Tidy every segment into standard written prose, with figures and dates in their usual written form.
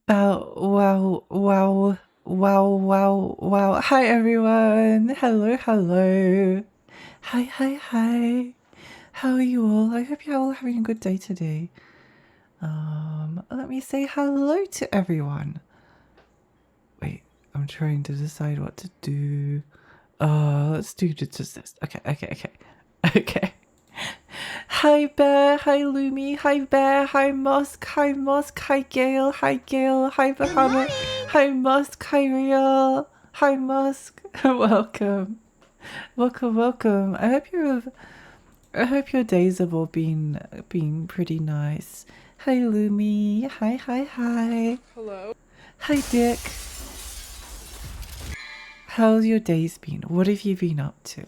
Wow. Hi, everyone. Hello. Hi. How are you all? I hope you're all having a good day today. Let me say hello to everyone. Wait, I'm trying to decide what to do. Let's do just this. Okay. Hi Bear, hi Lumi, hi Bear, hi Musk, hi Gale, hi Bahamut, hi Musk, hi Real, hi Musk. Welcome. I hope your days have all been pretty nice. Hi Lumi, hi. Hello. Hi Dick. How's your days been? What have you been up to?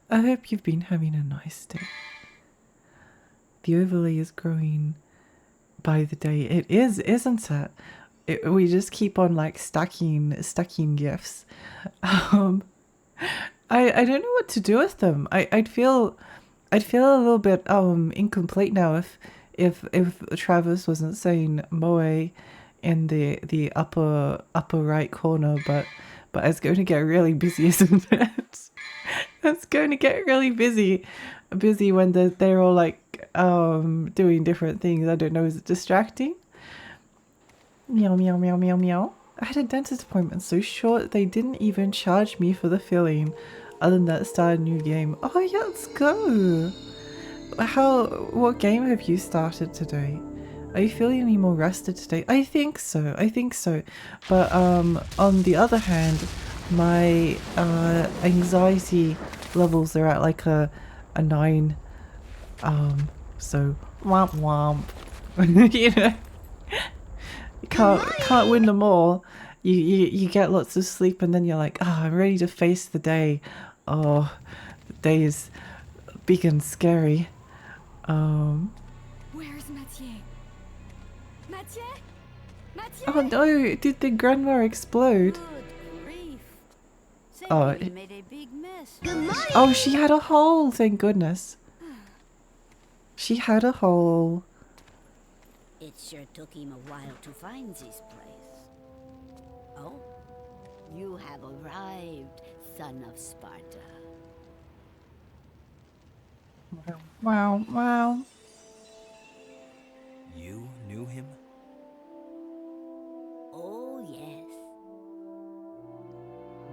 I hope you've been having a nice day. The overlay is growing by the day. It is, isn't it? We just keep on like stacking gifts. I don't know what to do with them. I'd feel a little bit incomplete now if Travis wasn't saying Moe in the upper right corner, but it's going to get really busy, isn't it? It's going to get really busy when they're all like doing different things. I don't know, is it distracting? Meow. I had a dentist appointment so short they didn't even charge me for the filling. Other than that, start a new game. Oh yeah, let's go. What game have you started today? Are you feeling any more rested today? I think so. But on the other hand, my anxiety levels are at like a 9. So womp. You know, you can't win them all. You get lots of sleep and then you're like, I'm ready to face the day. Oh, the day is big and scary. Where's Mathieu? Oh no, did the grandma explode? Oh, made a big mess. oh, she had a hole, thank goodness. She had a hole. It sure took him a while to find this place. Oh, you have arrived, son of Sparta. Wow. You knew him? Oh, yes.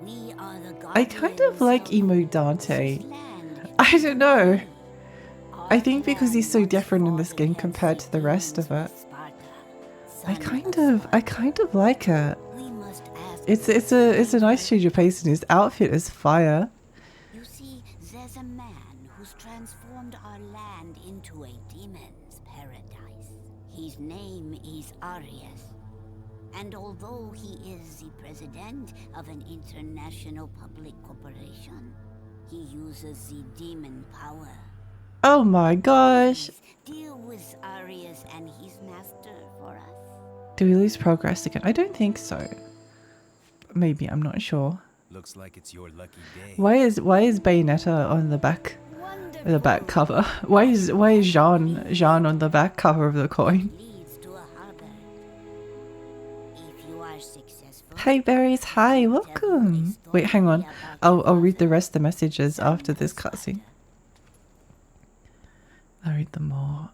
We are the I kind of like Emo Dante. I don't know. I think because he's so different in this game compared to the rest of it. I kind of like it. It's a nice change of pace and his outfit is fire. You see, there's a man who's transformed our land into a demon's paradise. His name is Arius. And although he is the president of an international public corporation, he uses the demon power. Oh my gosh. Deal with Arius and his master for us. Do we lose progress again? I don't think so. Maybe, I'm not sure. Looks like it's your lucky day. Why is Bayonetta on the back cover? Why is Jean on the back cover of the coin? Hey berries, hi, welcome. Wait, hang on. I'll read the rest of the messages after this cutscene. I'll read them all.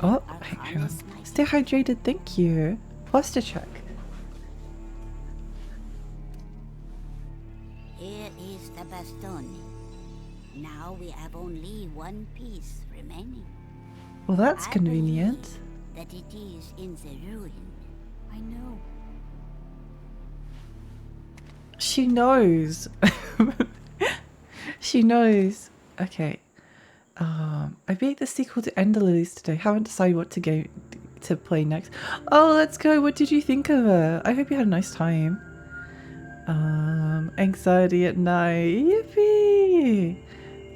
Oh, hang on. Stay hydrated, thank you. Posture check. Here is the bastone. Now we have only one piece remaining. Well, that's convenient. That it is in the ruin. I know. She knows. She knows. Okay. I beat the sequel to Ender Lilies today. Haven't decided what to play next. Oh, let's go. What did you think of it? I hope you had a nice time. Anxiety at night. Yippee!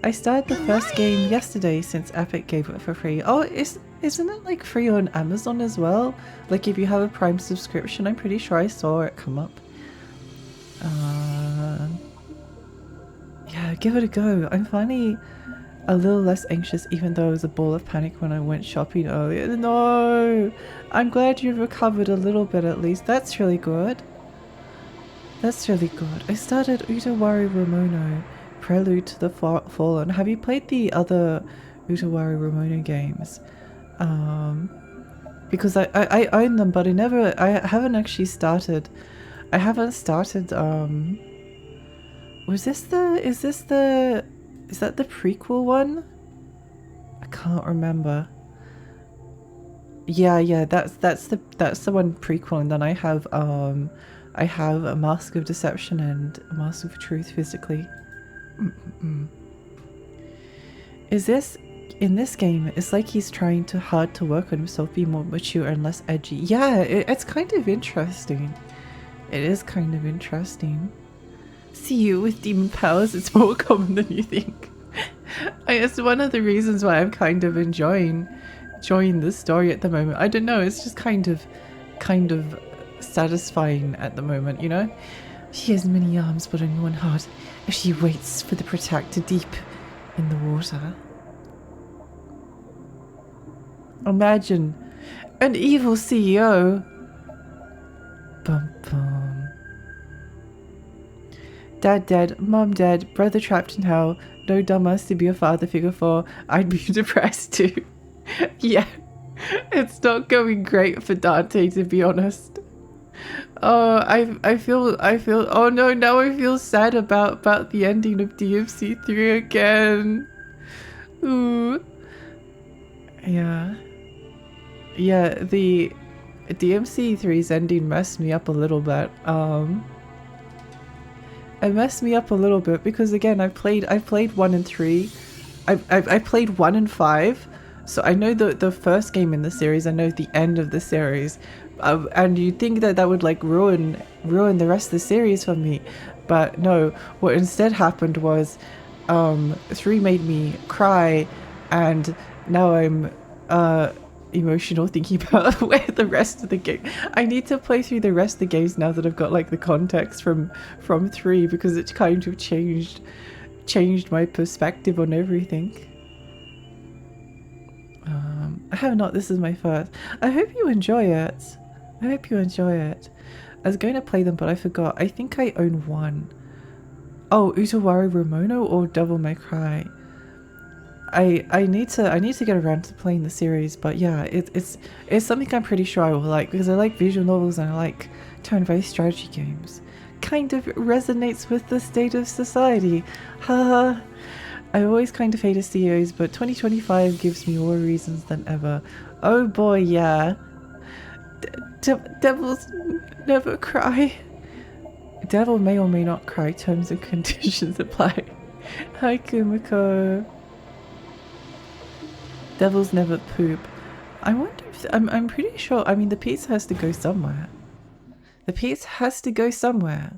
I started the first game yesterday since Epic gave it for free. Oh, isn't it like free on Amazon as well? Like if you have a Prime subscription, I'm pretty sure I saw it come up. Yeah, give it a go. I'm finally A little less anxious, even though I was a ball of panic when I went shopping earlier. No! I'm glad you've recovered a little bit at least. That's really good. That's really good. I started Utawari Ramono, Prelude to the Fallen. Have you played the other Utawari Ramono games? Because I own them, but I haven't actually started. I haven't started, is that the prequel one? I can't remember. Yeah, that's the one prequel, and then I have a Mask of Deception and a Mask of Truth physically. Is this in this game? It's like he's trying too hard to work on himself, be more mature and less edgy. Yeah, it's kind of interesting. It is kind of interesting. See you with demon powers. It's more common than you think. It's one of the reasons why I'm kind of enjoying this story at the moment. I don't know. It's just kind of satisfying at the moment, you know. She has many arms, but only one heart, as she waits for the protector deep in the water. Imagine an evil CEO. Bum bum. Dad dead, mom dead, brother trapped in hell, no dumbass to be a father figure for. I'd be depressed too. Yeah, it's not going great for Dante, to be honest. Oh, I feel. Oh no, now I feel sad about the ending of DMC 3 again. Ooh. Yeah. The DMC 3's ending messed me up a little bit. It messed me up a little bit because again, I played 1 and 3. I played 1 and 5, so I know the first game in the series. I know the end of the series, and you'd think that would like ruin the rest of the series for me, but no. What instead happened was, 3 made me cry, and now I'm emotional thinking about where the rest of the game. I need to play through the rest of the games now that I've got like the context from 3, because it's kind of changed my perspective on everything. I have not. This is my first. I hope you enjoy it. I was going to play them, but I forgot. I think I own 1. Oh, Utawari Ramono or Devil May Cry. I need to get around to playing the series, but yeah, it's something I'm pretty sure I will like, because I like visual novels and I like turn-based strategy games. Kind of resonates with the state of society. Haha. I always kind of hated CEOs, but 2025 gives me more reasons than ever. Oh boy, yeah. Devils never cry. Devil may or may not cry. Terms and conditions apply. Hi Kumiko. Devils never poop. I wonder if I'm pretty sure. I mean, the pizza has to go somewhere. The pizza has to go somewhere.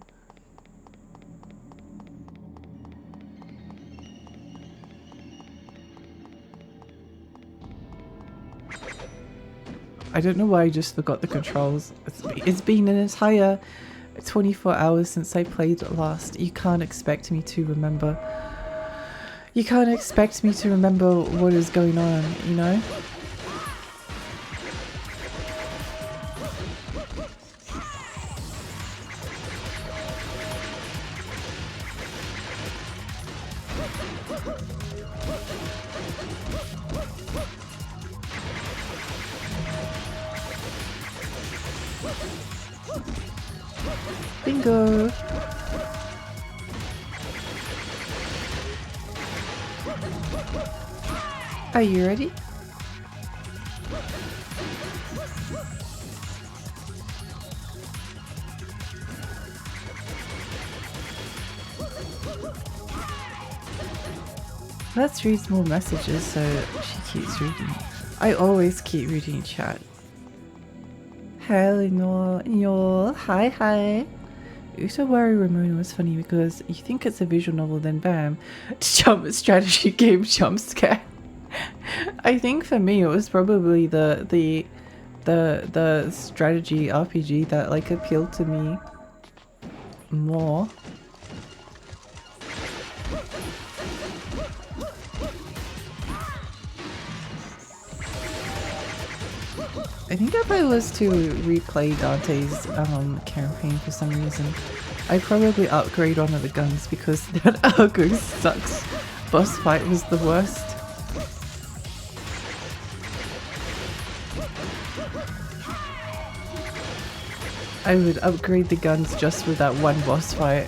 I don't know why I just forgot the controls. It's been an entire 24 hours since I played last. You can't expect me to remember. You can't expect me to remember what is going on, you know? Bingo! Are you ready? Let's read more messages so she keeps reading. I always keep reading chat. Hello, hi. Utawari Ramona was funny because you think it's a visual novel, then bam, strategy game jump scare. I think for me it was probably the strategy RPG that like appealed to me more. I think if I was to replay Dante's campaign for some reason, I'd probably upgrade one of the guns because that Argo sucks. Boss fight was the worst. I would upgrade the guns just for that one boss fight.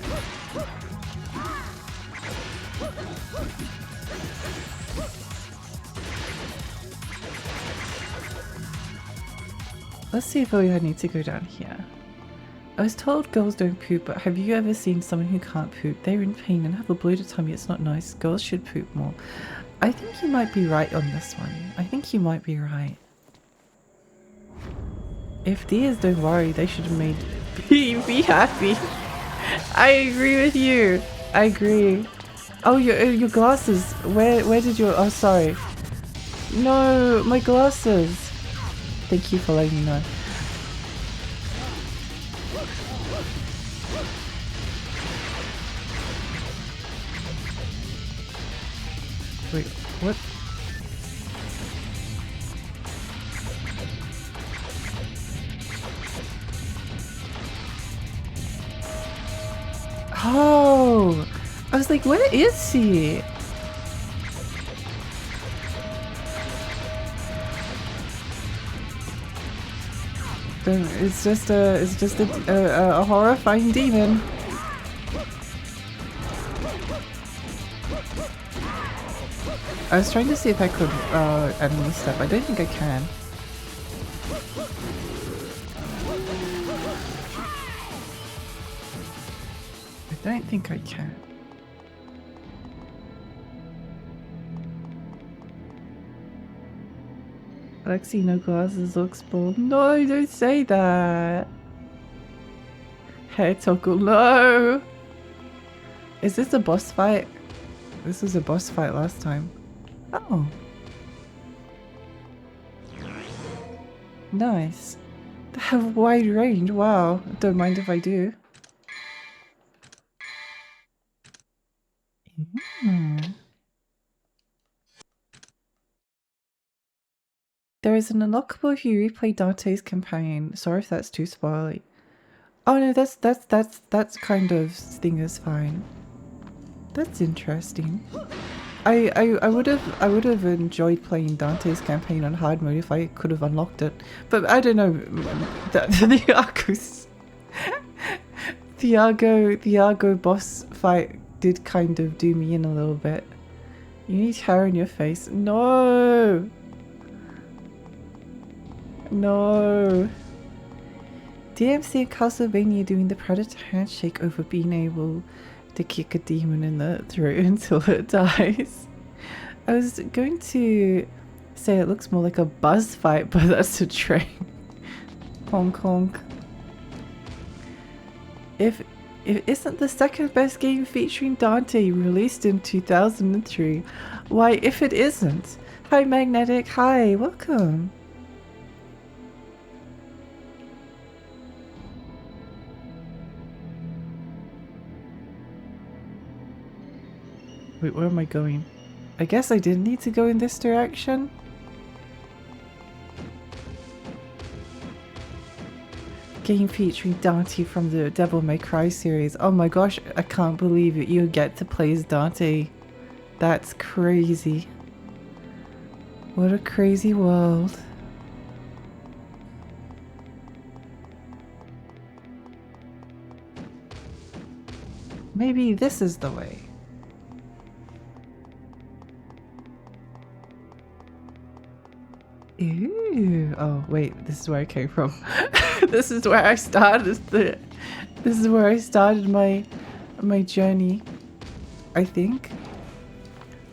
Let's see if I need to go down here. I was told girls don't poop, but have you ever seen someone who can't poop? They're in pain and have a bloated tummy. It's not nice. Girls should poop more. I think you might be right on this one. I think you might be right. If deers don't worry, they should have made be happy. I agree with you. I agree. Oh, your glasses. Where did your? Oh, sorry. No, my glasses. Thank you for letting me know. Wait, what? Oh! I was like, where is he? It's just a horrifying demon. I was trying to see if I could enemy step. I don't think I can. I don't think I can. Lexi, no glasses, looks bold. No, don't say that. Hey, Toggle, no! Is this a boss fight? This was a boss fight last time. Oh. Nice. They have wide range, wow. Don't mind if I do. There is an unlockable if you replay Dante's campaign. Sorry if that's too spoily. Oh no, that's kind of thing is fine. That's interesting. I would have enjoyed playing Dante's campaign on hard mode if I could have unlocked it. But I don't know. The Argo boss fight did kind of do me in a little bit. You need hair in your face. No. No. DMC and Castlevania doing the Predator handshake over being able to kick a demon in the throat until it dies. I was going to say it looks more like a buzz fight, but that's a train. Honk honk. If it isn't the second best game featuring Dante released in 2003, why if it isn't? Hi Magnetic, hi, welcome. Wait, where am I going? I guess I didn't need to go in this direction. Game featuring Dante from the Devil May Cry series. Oh my gosh, I can't believe it. You get to play as Dante. That's crazy. What a crazy world. Maybe this is the way. Ooh. Oh wait, this is where I came from. This is where I started this is where I started my journey, I think.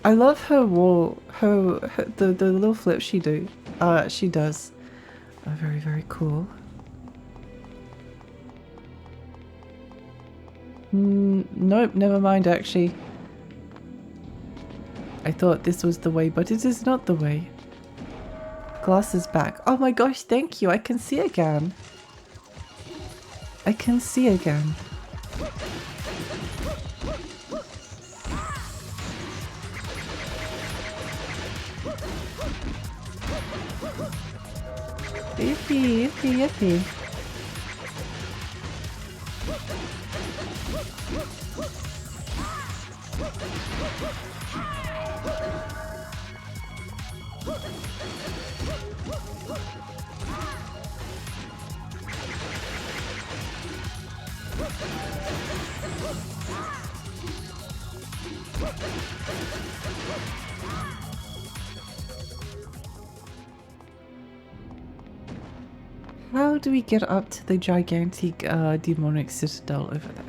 I love her wall, the little flip she does. Very, very cool. Nope, never mind actually. I thought this was the way, but it is not the way. Glasses back. Oh my gosh, thank you. I can see again. I can see again. Yippee, yippee, yippee. How do we get up to the gigantic demonic citadel over there?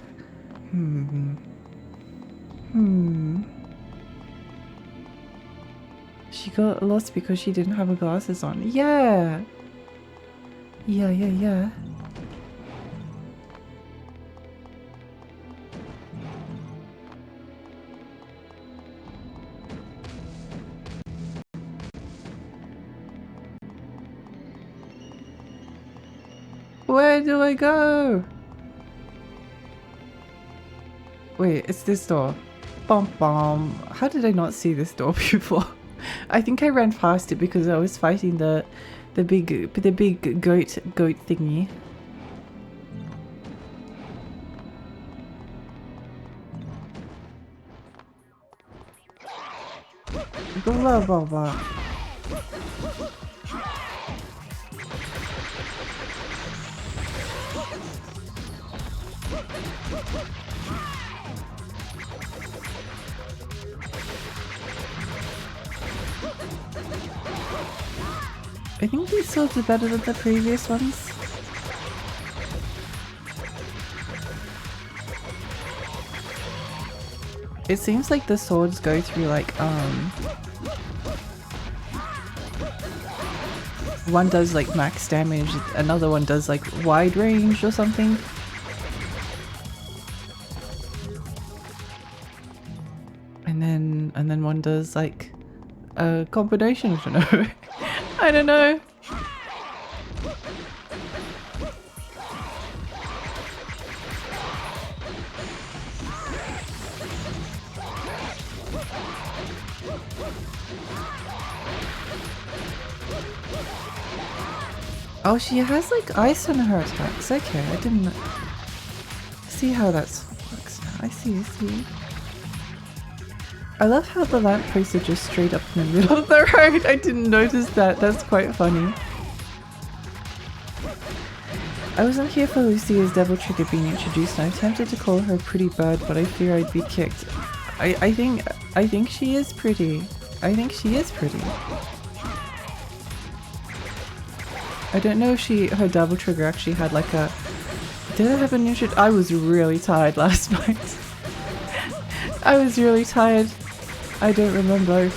She got lost because she didn't have her glasses on. Yeah. Yeah. Where do I go? Wait, it's this door. Bum bum. How did I not see this door before? I think I ran past it because I was fighting the big goat thingy. Blah blah blah. I think these swords are better than the previous ones. It seems like the swords go through like one does like max damage, another one does like wide range or something. And then one does like a combination, I don't know. I don't know. Oh, she has like ice on her attacks. Okay, I didn't see how that works now. I see. I love how the lampposts are just straight up in the middle of the road. I didn't notice that. That's quite funny. I wasn't here for Lucia's devil trigger being introduced, and I attempted to call her a pretty bird, but I fear I'd be kicked. I think she is pretty. I think she is pretty. I don't know if her devil trigger actually had like a... Did it have an intro? I was really tired last night. I was really tired. I don't remember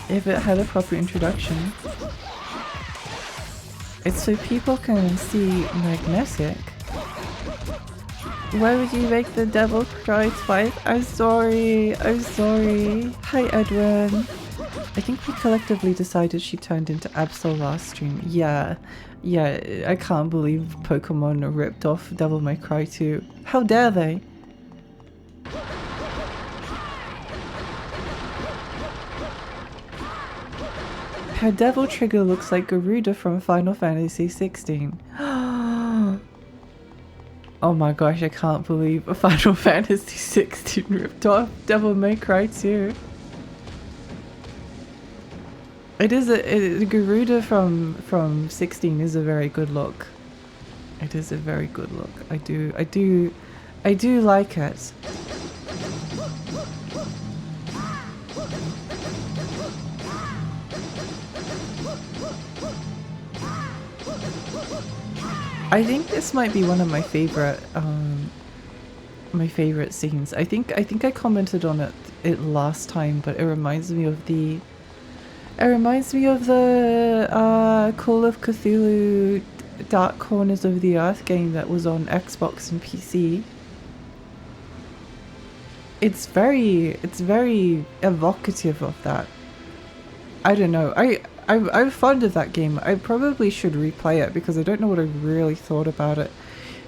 if it had a proper introduction. It's so people can see magnetic. Why would you make the devil cry twice? I'm sorry. Hi Edwin. I think we collectively decided she turned into Absol last stream. Yeah, I can't believe Pokemon ripped off Devil May Cry 2. How dare they? Her devil trigger looks like Garuda from Final Fantasy 16. Oh my gosh, I can't believe Final Fantasy 16 ripped off Devil May Cry 2. It is a Garuda from 16 is a very good look. It is a very good look. I do like it. I think this might be one of my favorite scenes. I think I commented on it last time, but it reminds me of the Call of Cthulhu Dark Corners of the Earth game that was on Xbox and PC. It's very evocative of that. I don't know. I'm fond of that game. I probably should replay it because I don't know what I really thought about it.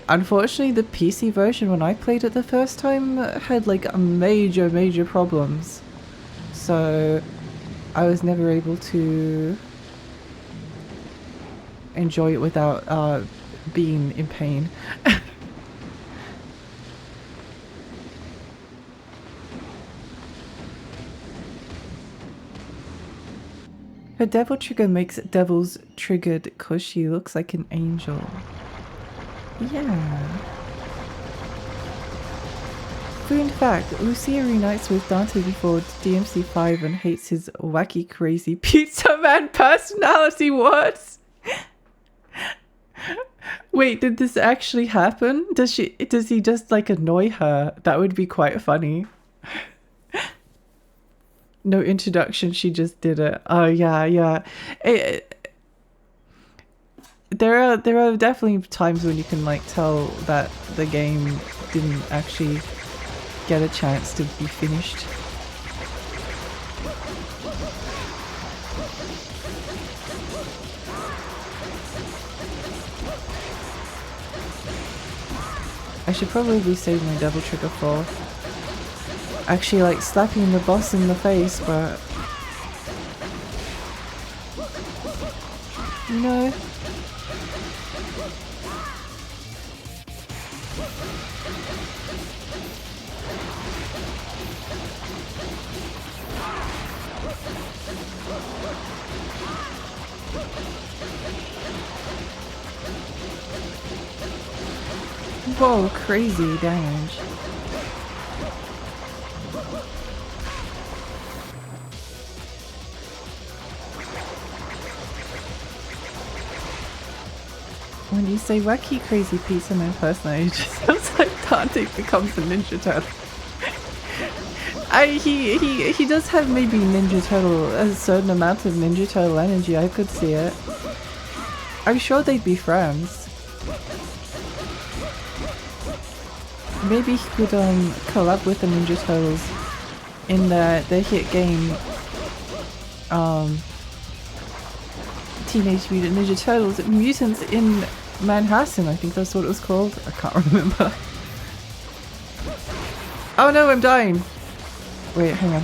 Unfortunately, the PC version when I played it the first time had like a major problems. So I was never able to enjoy it without being in pain. Her devil trigger makes devils triggered because she looks like an angel. Yeah. Fun fact, Lucia reunites with Dante before DMC5 and hates his wacky crazy pizza man personality. What? Wait, did this actually happen? Does he just like annoy her? That would be quite funny. No introduction, she just did it. Oh yeah. There are definitely times when you can like tell that the game didn't actually get a chance to be finished. I should probably save my double trigger for actually like slapping the boss in the face, but you know. Whoa, crazy damage. When you say wacky crazy pizza man personality, it just sounds like Dante becomes a Ninja Turtle. He does have maybe Ninja Turtle, a certain amount of Ninja Turtle energy, I could see it. I'm sure they'd be friends. Maybe he could collab with the Ninja Turtles in the hit game Teenage Mutant Ninja Turtles Mutants in Manhattan, I think that's what it was called. I can't remember. Oh no, I'm dying! Wait, hang on.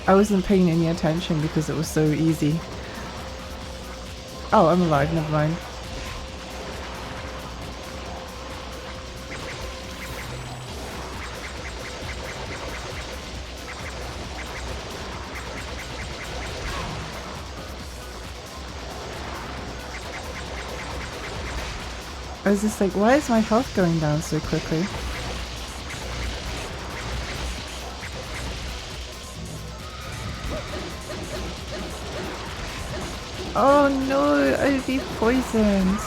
I wasn't paying any attention because it was so easy. Oh, I'm alive, never mind. I was just like, why is my health going down so quickly? Oh no, I'd be poisoned.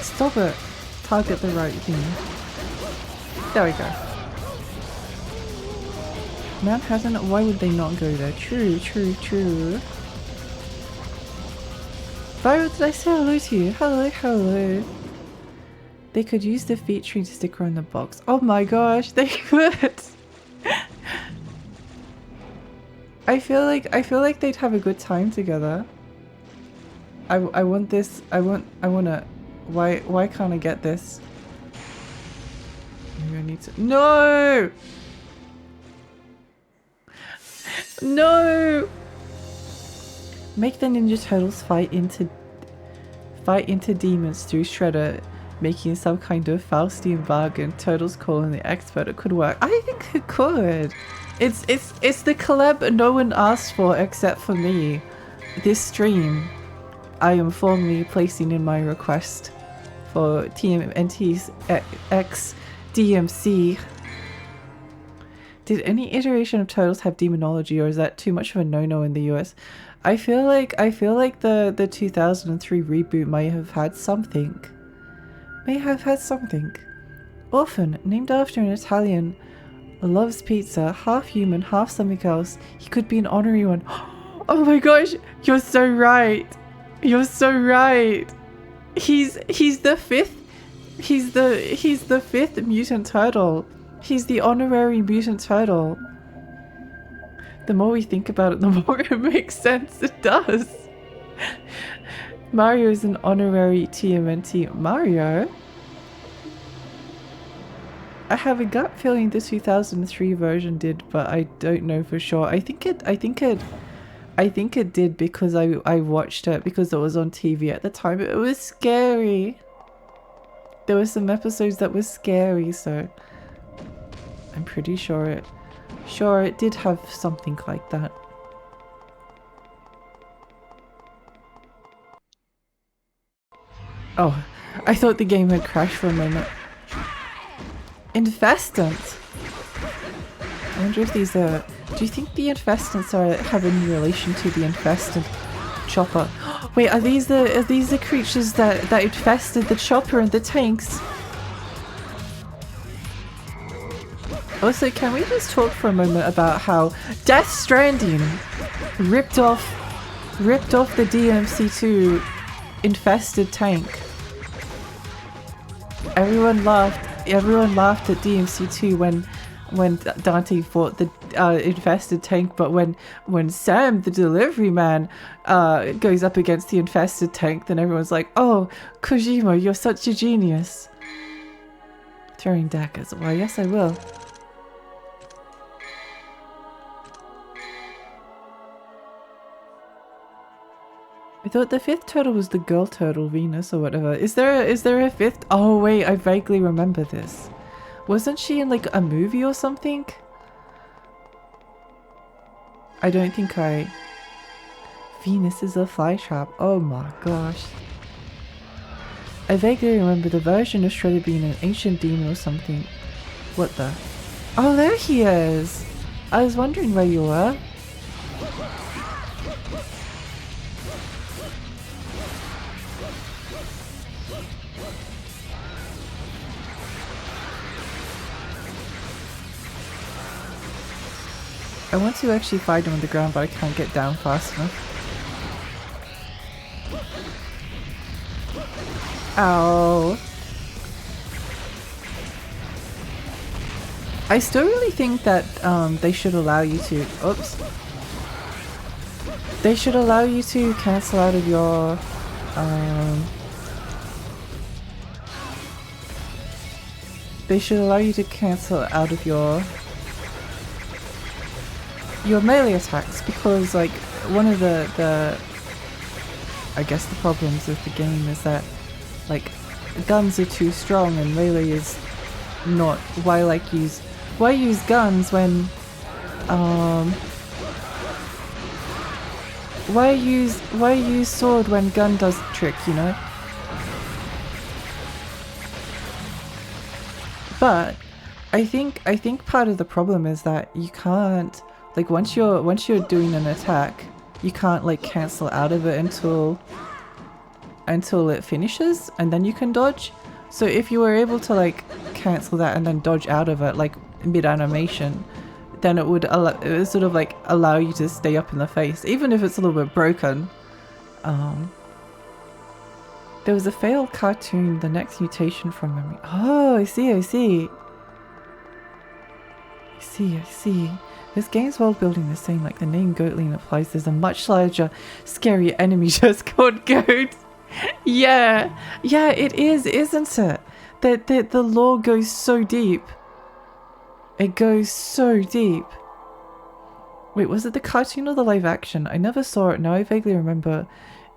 Stop it. Target the right thing. There we go. Manhattan, why would they not go there? True. Viro, did I say hello to you? Hello. They could use the featuring sticker on the box. Oh my gosh, they could! I feel like they'd have a good time together. I want this. I wanna. Why can't I get this? Maybe I need to. No! No! Make the Ninja Turtles fight into demons through Shredder, making some kind of Faustian bargain. Turtles calling the expert. It could work. I think it could. It's the collab no one asked for except for me. This stream, I am formally placing in my request for TMNT's X DMC. Did any iteration of Turtles have demonology, or is that too much of a no-no in the US? I feel like the 2003 reboot may have had something. Orphan, named after an Italian, loves pizza, half human, half something else. He could be an honorary one. Oh my gosh, you're so right. He's the fifth. He's the fifth mutant turtle. He's the honorary mutant turtle. The more we think about it, the more it makes sense. It does. Mario is an honorary TMNT. Mario? I have a gut feeling the 2003 version did, but I don't know for sure. I think it did because I watched it because it was on TV at the time. It was scary. There were some episodes that were scary, so I'm pretty sure it did have something like that. Oh, I thought the game had crashed for a moment. Infestant! I wonder if these are... Do you think the infestants have any relation to the infested chopper? Wait, are these the creatures that infested the chopper and the tanks? Also, can we just talk for a moment about how Death Stranding ripped off the DMC2 infested tank? Everyone laughed at DMC2 when Dante fought the infested tank, but when Sam, the delivery man, goes up against the infested tank, then everyone's like, oh, Kojima, you're such a genius. Throwing daggers. Why, yes I will. I thought the fifth turtle was the girl turtle, Venus or whatever. Is there a fifth? Oh wait, I vaguely remember this. Wasn't she in like a movie or something? I don't think I... Venus is a flytrap. Oh my gosh. I vaguely remember the version of Shredder being an ancient demon or something. What the... Oh, there he is! I was wondering where you were. I want to actually find him on the ground, but I can't get down fast enough. Ow. I still really think that they should allow you to... Oops. They should allow you to cancel out of your... They should allow you to cancel out of your melee attacks, because like one of the I guess the problems with the game is that like guns are too strong and melee is not. Why use guns when why use sword when gun does the trick, you know? But I think part of the problem is that you can't, like, once you're doing an attack, you can't like cancel out of it until it finishes, and then you can dodge. So if you were able to like cancel that and then dodge out of it like mid animation, then it would sort of like allow you to stay up in the face, even if it's a little bit broken. There was a failed cartoon, The Next Mutation from memory. Oh, I see. This game's world building the same, like the name Goatling implies there's a much larger, scary enemy just called Goat. Yeah, it is, isn't it? That the lore goes so deep. It goes so deep. Wait, was it the cartoon or the live action? I never saw it. Now I vaguely remember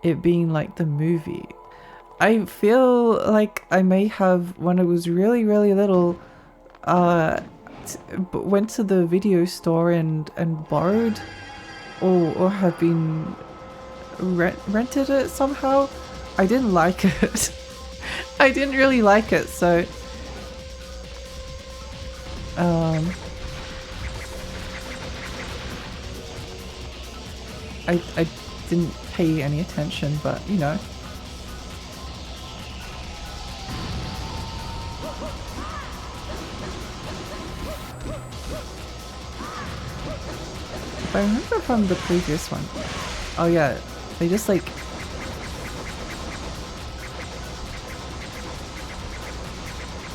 it being like the movie. I feel like I may have, when I was really, really little, went to the video store and borrowed or have been rented it somehow. I didn't like it. I didn't really like it, so I didn't pay any attention, but you know. If I remember from the previous one, oh yeah, they just like,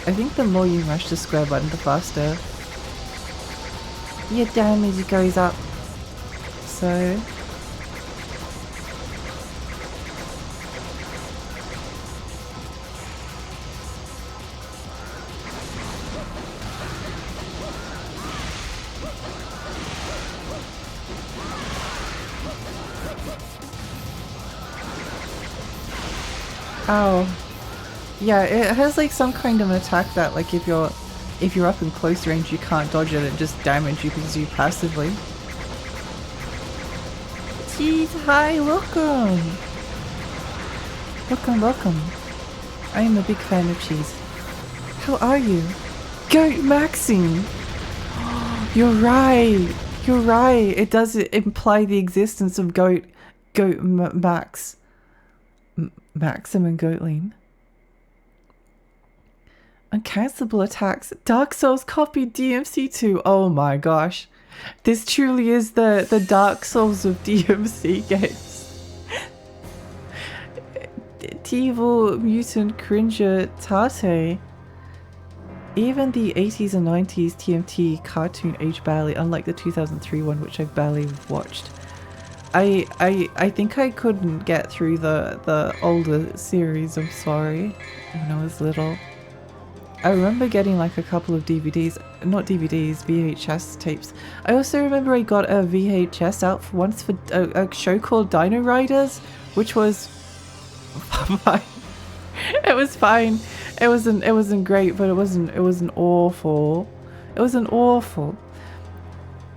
I think the more you mash the square button, the faster your damage goes up. So Ow. Yeah, it has like some kind of attack that like if you're up in close range you can't dodge it, it just damage you because you passively. Cheese, hi, welcome! Welcome, welcome. I am a big fan of cheese. How are you? Goat Maxine! You're right! You're right! It does imply the existence of Max. Maxim and Goatling. Uncancelable attacks. Dark Souls copied DMC2. Oh my gosh. This truly is the Dark Souls of DMC games. Evil Mutant Cringer Tate. Even the 80s and 90s TMT cartoon aged badly, unlike the 2003 one, which I barely watched. I think I couldn't get through the older series, I'm sorry, when I was little. I remember getting like a couple of DVDs, not DVDs, VHS tapes. I also remember I got a VHS out for once for a show called Dino Riders, which was fine. It was fine. It wasn't great, but it wasn't awful. It wasn't awful.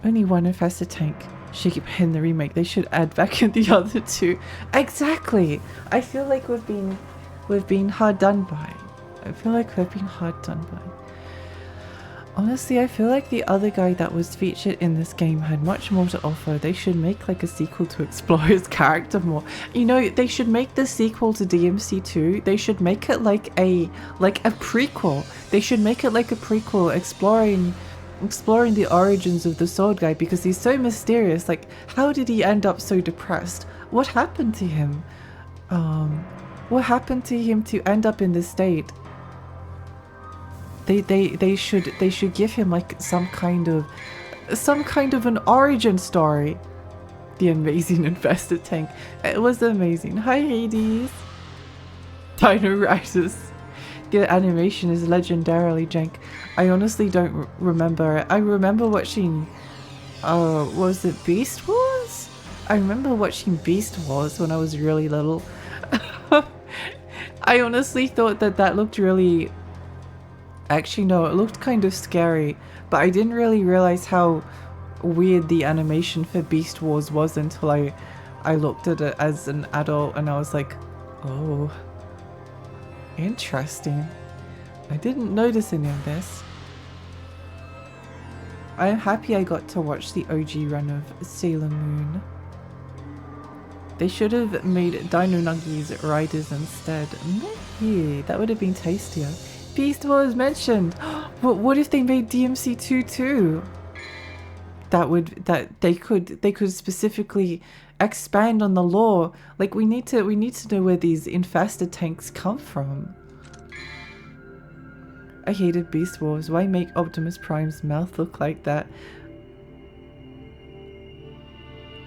Only one infested tank. Shaky in the remake. They should add back in the other two. Exactly. I feel like we've been hard done by. I feel like we've been hard done by. Honestly, I feel like the other guy that was featured in this game had much more to offer. They should make like a sequel to explore his character more. You know, they should make the sequel to DMC2. They should make it like a prequel. They should make it like a prequel exploring the origins of the sword guy, because he's so mysterious. Like, how did he end up so depressed? What happened to him? What happened to him to end up in this state? They should give him like some kind of an origin story. The amazing infested tank. It was amazing. Hi Hades. Dino Riders. The animation is legendarily jank. I honestly don't remember it. I remember watching was it Beast Wars? I remember watching Beast Wars when I was really little. I honestly thought that looked really... Actually, no, it looked kind of scary, but I didn't really realize how weird the animation for Beast Wars was until I looked at it as an adult and I was like, oh, interesting. I didn't notice any of this. I'm happy I got to watch the OG run of Sailor Moon. They should have made Dino Nuggies Riders instead. Maybe that would have been tastier. Beast Wars mentioned. What if they made DMC2 too? They could specifically expand on the lore. Like we need to know where these infested tanks come from. I hated Beast Wars. Why make Optimus Prime's mouth look like that?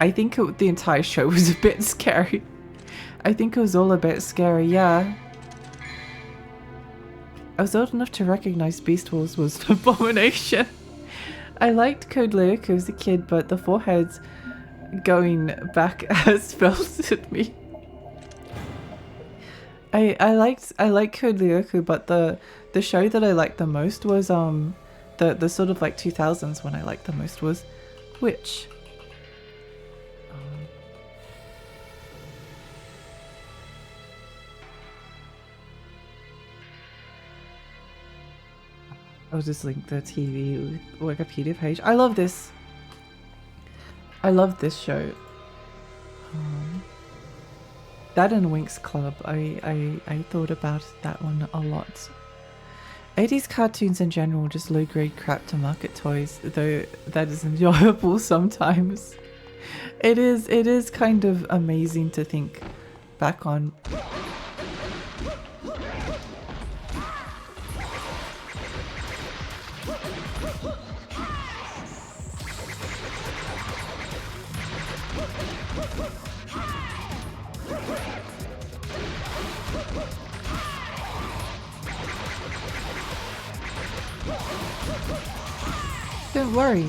I think the entire show was a bit scary. I think it was all a bit scary, yeah. I was old enough to recognize Beast Wars was an abomination. I liked Code Lyric as a kid, but the foreheads going back has felted me. I liked Code Lyric, but the show that I liked the most was the sort of like 2000s one I liked the most was which? I'll just link the TV Wikipedia page. I love this. I love this show. That and Winx Club. I thought about that one a lot. 80s cartoons in general, just low-grade crap to market toys, though that is enjoyable sometimes. It is kind of amazing to think back on. Don't worry.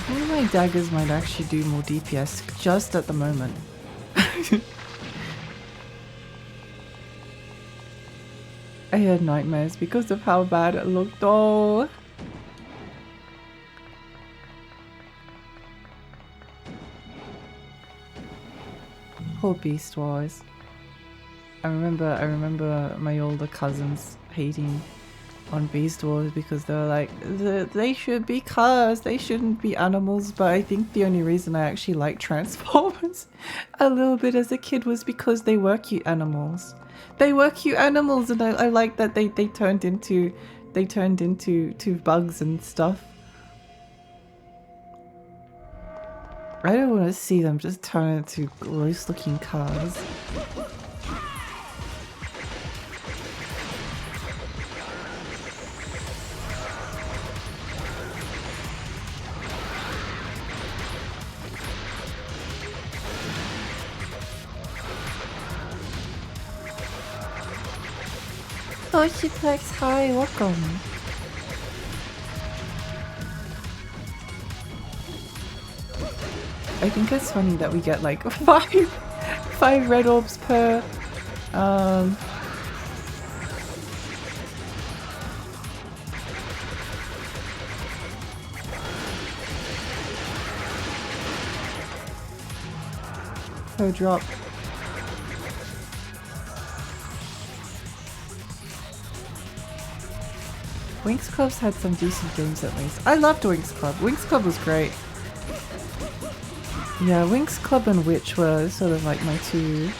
One of my daggers might actually do more DPS just at the moment. I had nightmares because of how bad it looked. Oh. Poor Beast Wars. I remember my older cousins hating on Beast Wars because they were like, they should be cars, they shouldn't be animals. But I think the only reason I actually liked Transformers a little bit as a kid was because they were cute animals. They were cute animals, and I like that they turned into bugs and stuff. I don't want to see them just turn into gross looking cars. Oh, Shiplex, hi, welcome. I think it's funny that we get like five red orbs per per drop. Winx Club's had some decent games at least. I loved Winx Club. Winx Club was great. Yeah, Winx Club and Witch were sort of like my two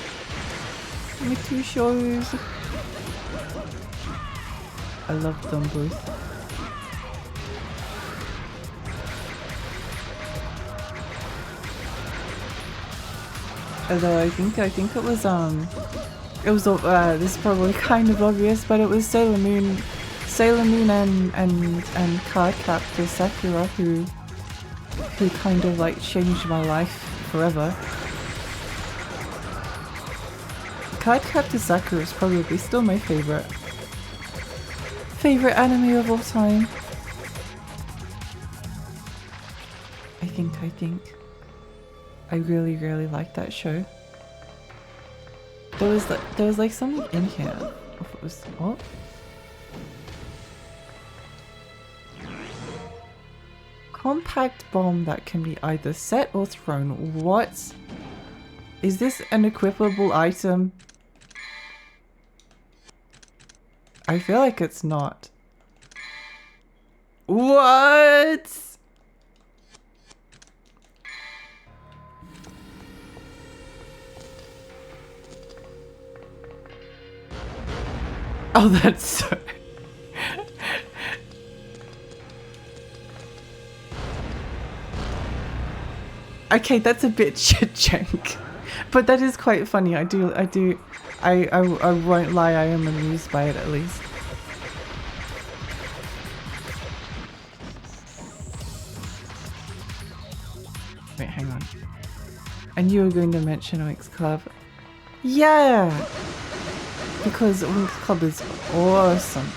shows. I loved them both. Although I think it was this is probably kind of obvious, but it was Sailor Moon and Cardcaptor Sakura who kind of like changed my life forever. Cardcaptor Sakura is probably still my favorite anime of all time. I think I really like that show. There was like something in here. If it was what? Compact bomb that can be either set or thrown. What? Is this an equipable item? I feel like it's not. What? Oh, that's so... Okay, that's a bit jank, but that is quite funny. I won't lie, I am amused by it at least. Wait, hang on. And you were going to mention Winx Club. Yeah! Because Winx Club is awesome.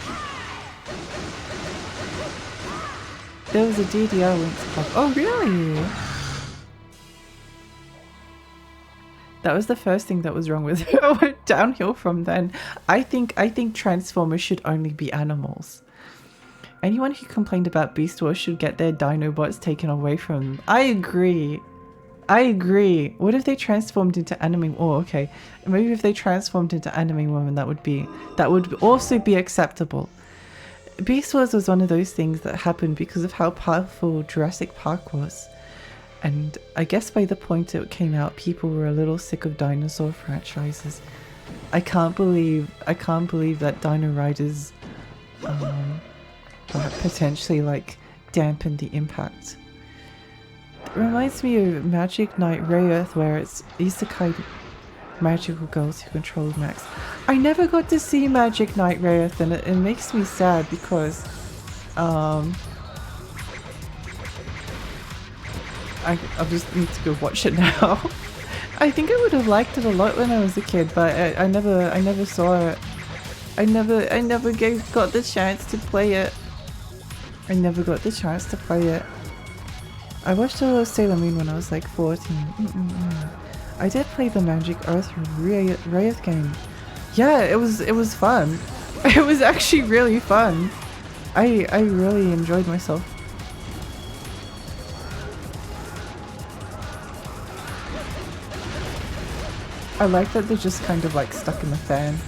There was a DDR Winx Club. Oh, really? That was the first thing that was wrong with it. I went downhill from then. I think Transformers should only be animals. Anyone who complained about Beast Wars should get their Dinobots taken away from them. I agree. What if they transformed into anime? Oh, okay. Maybe if they transformed into anime women, that would also be acceptable. Beast Wars was one of those things that happened because of how powerful Jurassic Park was. And I guess by the point it came out, people were a little sick of dinosaur franchises. I can't believe that Dino Riders potentially like dampened the impact. It reminds me of Magic Knight Rayearth, where it's isekai magical girls who control Max. I never got to see Magic Knight Rayearth, and it makes me sad because I just need to go watch it now. I think I would have liked it a lot when I was a kid, but I never saw it. I never got the chance to play it. I watched a lot of Sailor Moon when I was like 14. I did play the Magic Earth Wraith game. Yeah, it was fun. It was actually really fun. I really enjoyed myself. I like that they're just kind of like stuck in the fan.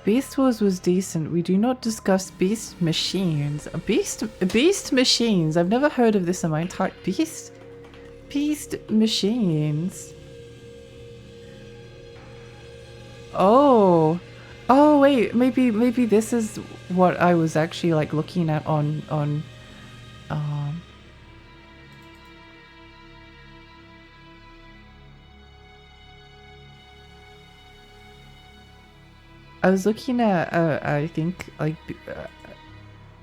Beast Wars was decent. We do not discuss Beast Machines. Beast Machines. I've never heard of this in my entire Beast Machines. Oh. Oh wait, maybe this is what I was actually like looking at on I was looking at, I think, like,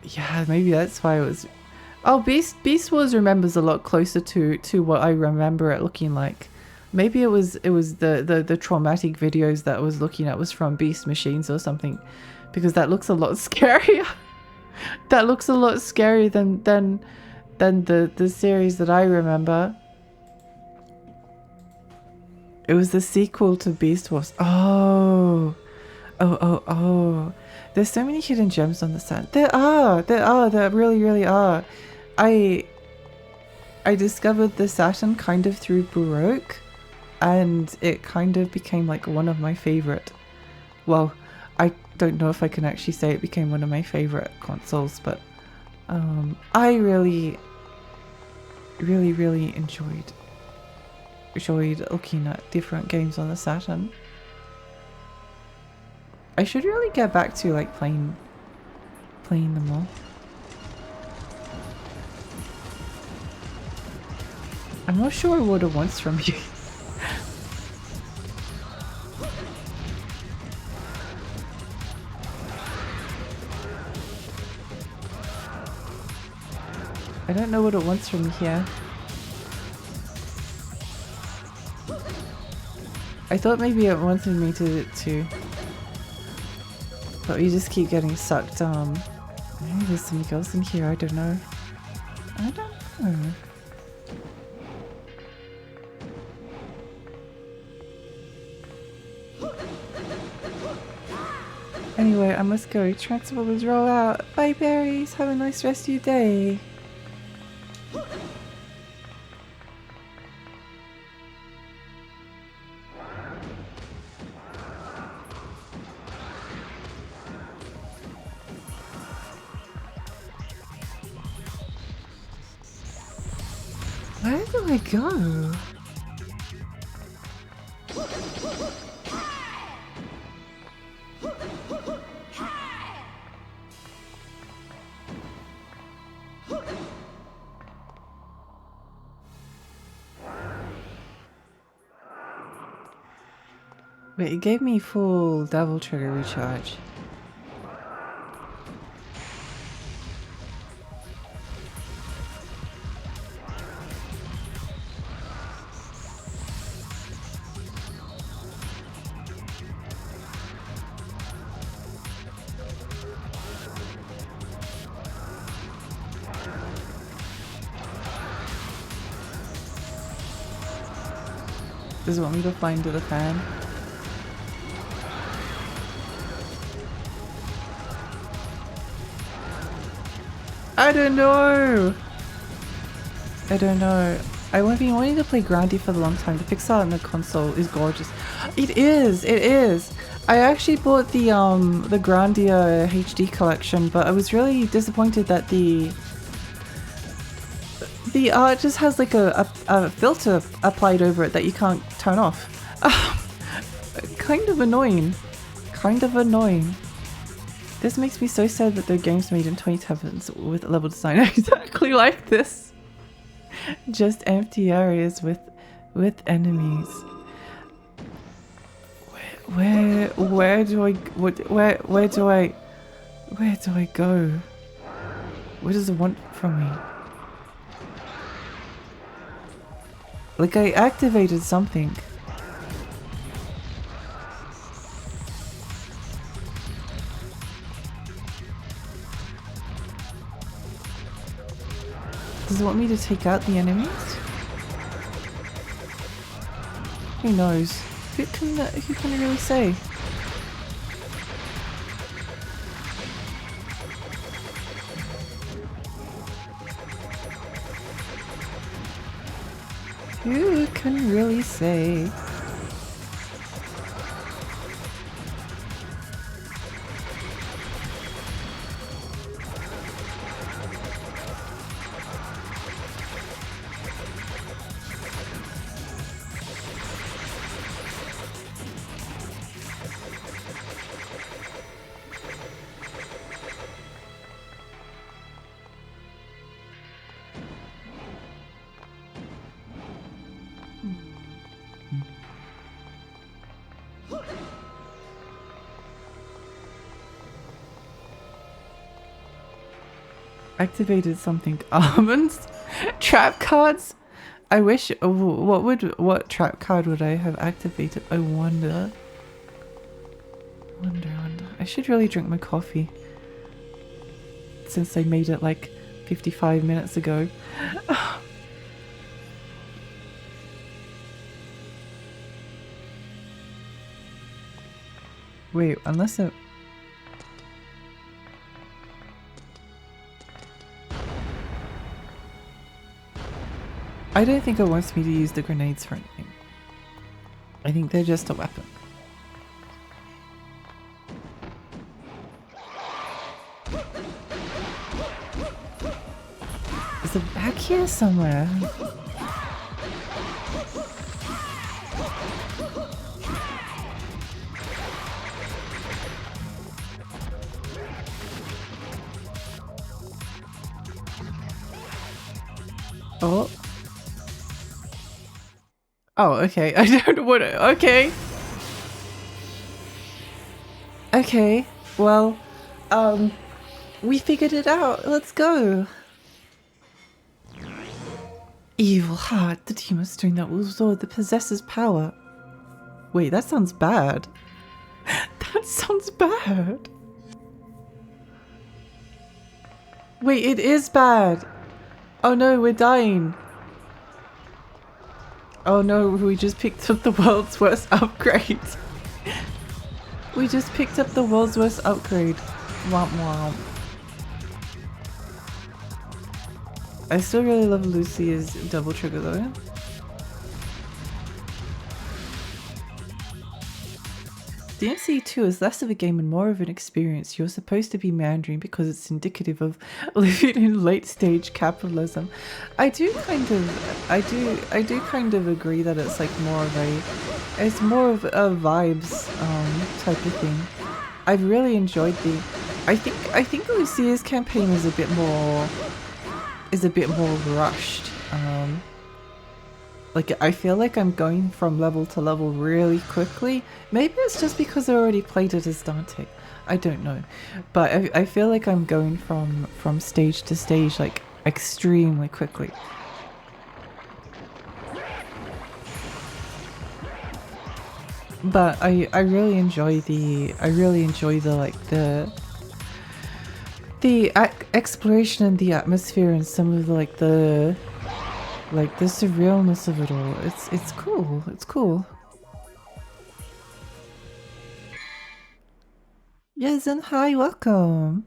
yeah, maybe that's why it was. Oh, Beast Wars remembers a lot closer to what I remember it looking like. Maybe it was the traumatic videos that I was looking at was from Beast Machines or something, because that looks a lot scarier. That looks a lot scarier than the series that I remember. It was the sequel to Beast Wars. Oh. Oh. There's so many hidden gems on the sand. There really are. I discovered the Saturn kind of through Baroque, and it kind of became like one of my favorite. Well, I don't know if I can actually say it became one of my favorite consoles, but I really enjoyed looking at different games on the Saturn. I should really get back to like playing them all. I'm not sure what it wants from you. I don't know what it wants from me here. I thought maybe it wanted me to but we just keep getting sucked. Maybe there's something else in here. I don't know. Anyway, I must go. Transformers roll out. Bye, berries. Have a nice rest of your day. Where do I go? Wait, it gave me full Devil Trigger recharge. Does it want me to fly into the fan? I don't know. I've been wanting to play Grandia for a long time. The pixel on the console is gorgeous. It is. I actually bought the Grandia HD collection, but I was really disappointed that the art just has like a filter applied over it that you can't turn off. Kind of annoying. This makes me so sad that their games made in 2010s with level design exactly like this. Just empty areas with enemies. Where do I Where do I go? What does it want from me? Like, I activated something. Does it want me to take out the enemies? Who knows? Who can really say? Who can really say? Activated something. Almonds? Trap cards? I wish. What trap card would I have activated? I wonder. Wonder. I should really drink my coffee. Since I made it like 55 minutes ago. Wait, unless it. I don't think it wants me to use the grenades for anything. I think they're just a weapon. Is it back here somewhere? Oh. Oh, okay. I don't know what. Okay. Okay. Well, we figured it out. Let's go. Evil heart, the demon stone that will absorb the possessor's power. Wait, that sounds bad. That sounds bad. Wait, it is bad. Oh no, we're dying. Oh no, we just picked up the world's worst upgrade. We just picked up the world's worst upgrade. Womp womp. I still really love Lucia's double trigger though. DMC2 is less of a game and more of an experience. You're supposed to be meandering because it's indicative of living in late stage capitalism. I do kind of agree that it's like it's more of a vibes type of thing. I've really enjoyed I think Lucia's campaign is a bit more rushed. Like, I feel like I'm going from level to level really quickly. Maybe it's just because I already played it as Dante. I don't know. But I feel like I'm going from stage to stage, like, extremely quickly. But I really enjoy the exploration and the atmosphere and some of the surrealness of it all. It's cool. It's cool. Yes, and hi, welcome.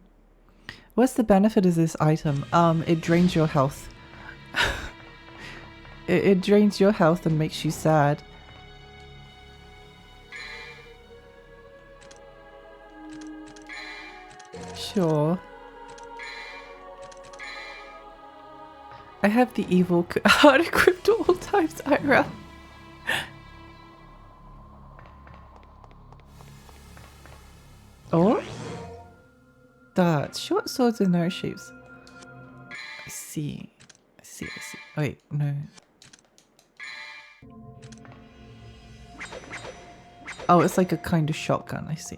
What's the benefit of this item? It drains your health. it drains your health and makes you sad. Sure. I have the evil heart equipped at all times, IRL. Oh? That short swords and arrow shapes. I see. Oh, wait, no. Oh, it's like a kind of shotgun. I see.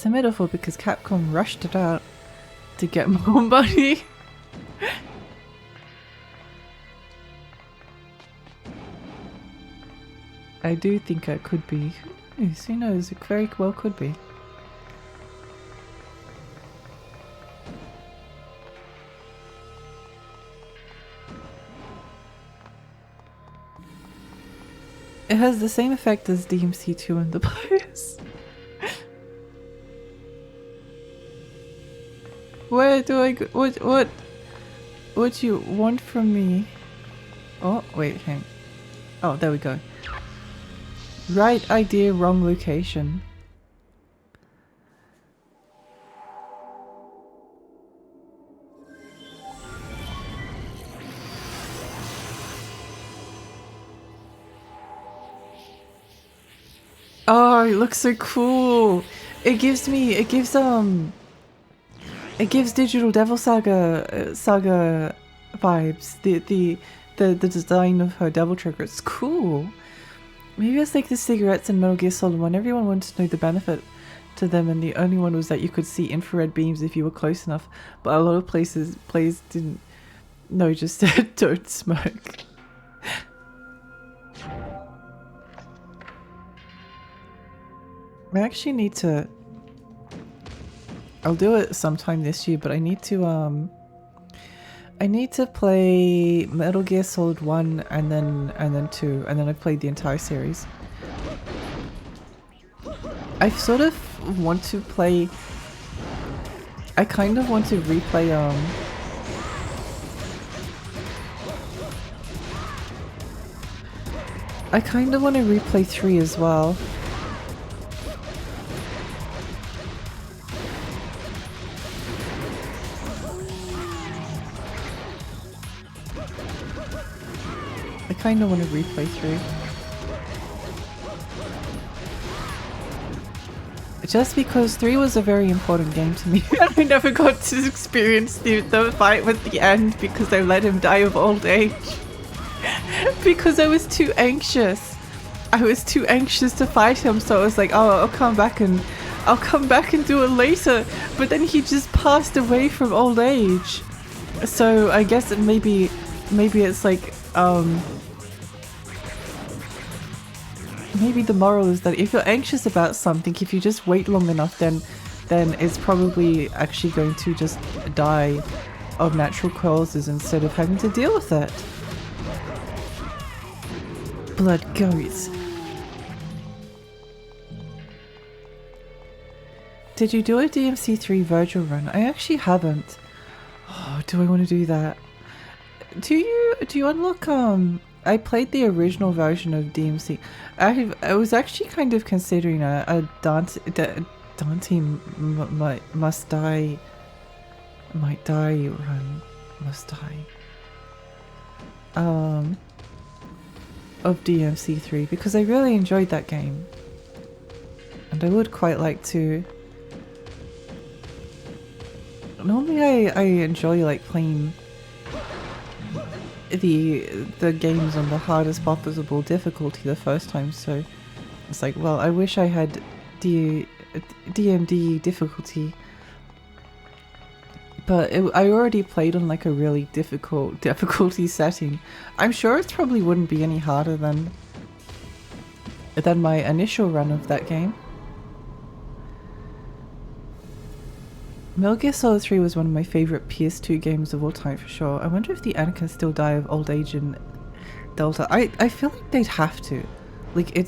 It's a metaphor because Capcom rushed it out to get more money. I do think it could be. Who knows? It very well could be. It has the same effect as DMC2 and the bias. Where do I go? What do you want from me? Oh, wait, hang. Oh, there we go. Right idea, wrong location. Oh, it looks so cool. It gives Digital Devil Saga vibes. The design of her devil trigger. It's cool. Maybe it's like the cigarettes in Metal Gear Solid 1. Everyone wanted to know the benefit to them, and the only one was that you could see infrared beams if you were close enough. But a lot of players didn't. No, just said don't smoke. I actually need to. I'll do it sometime this year, but I need to play Metal Gear Solid 1 and then 2, and then I've played the entire series. I sort of want to play. I kind of want to replay I kind of want to replay 3 as well. I kind of want to replay 3. Just because 3 was a very important game to me. And I never got to experience the fight with the end because I let him die of old age. Because I was too anxious. I was too anxious to fight him, so I was like, oh, I'll come back and do it later. But then he just passed away from old age. So I guess maybe it's like, maybe the moral is that if you're anxious about something, if you just wait long enough, then it's probably actually going to just die of natural causes instead of having to deal with it. Blood goats. Did you do a DMC3 Virgil run? I actually haven't. Oh, do I want to do that? Do you unlock I played the original version of DMC. I was actually kind of considering a Dante must die run. Must die. Of DMC3 because I really enjoyed that game. And I would quite like to. Normally I enjoy like playing the games on the hardest possible difficulty the first time, so it's like, well, I wish I had DMD difficulty, but I already played on like a really difficult difficulty setting. I'm sure it probably wouldn't be any harder than my initial run of that game. Metal Gear Solid 3 was one of my favourite PS2 games of all time for sure. I wonder if the N can still die of old age in Delta. I feel like they'd have to. Like I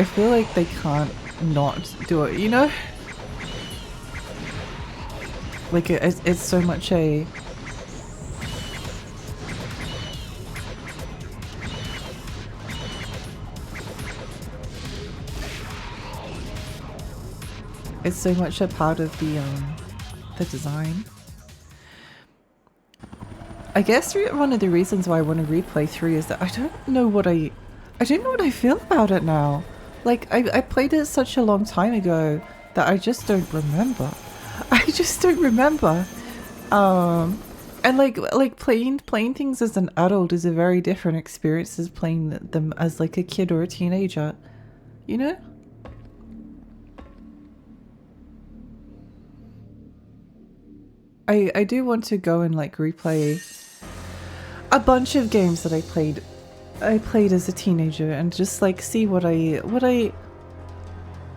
feel like they can't not do it, you know? Like it's so much a... It's so much a part of the design. I guess one of the reasons why I want to replay 3 is that I don't know what I feel about it now. Like I played it such a long time ago that I just don't remember. I just don't remember. And like playing things as an adult is a very different experience as playing them as like a kid or a teenager. You know? I do want to go and like replay a bunch of games that I played as a teenager and just like see what I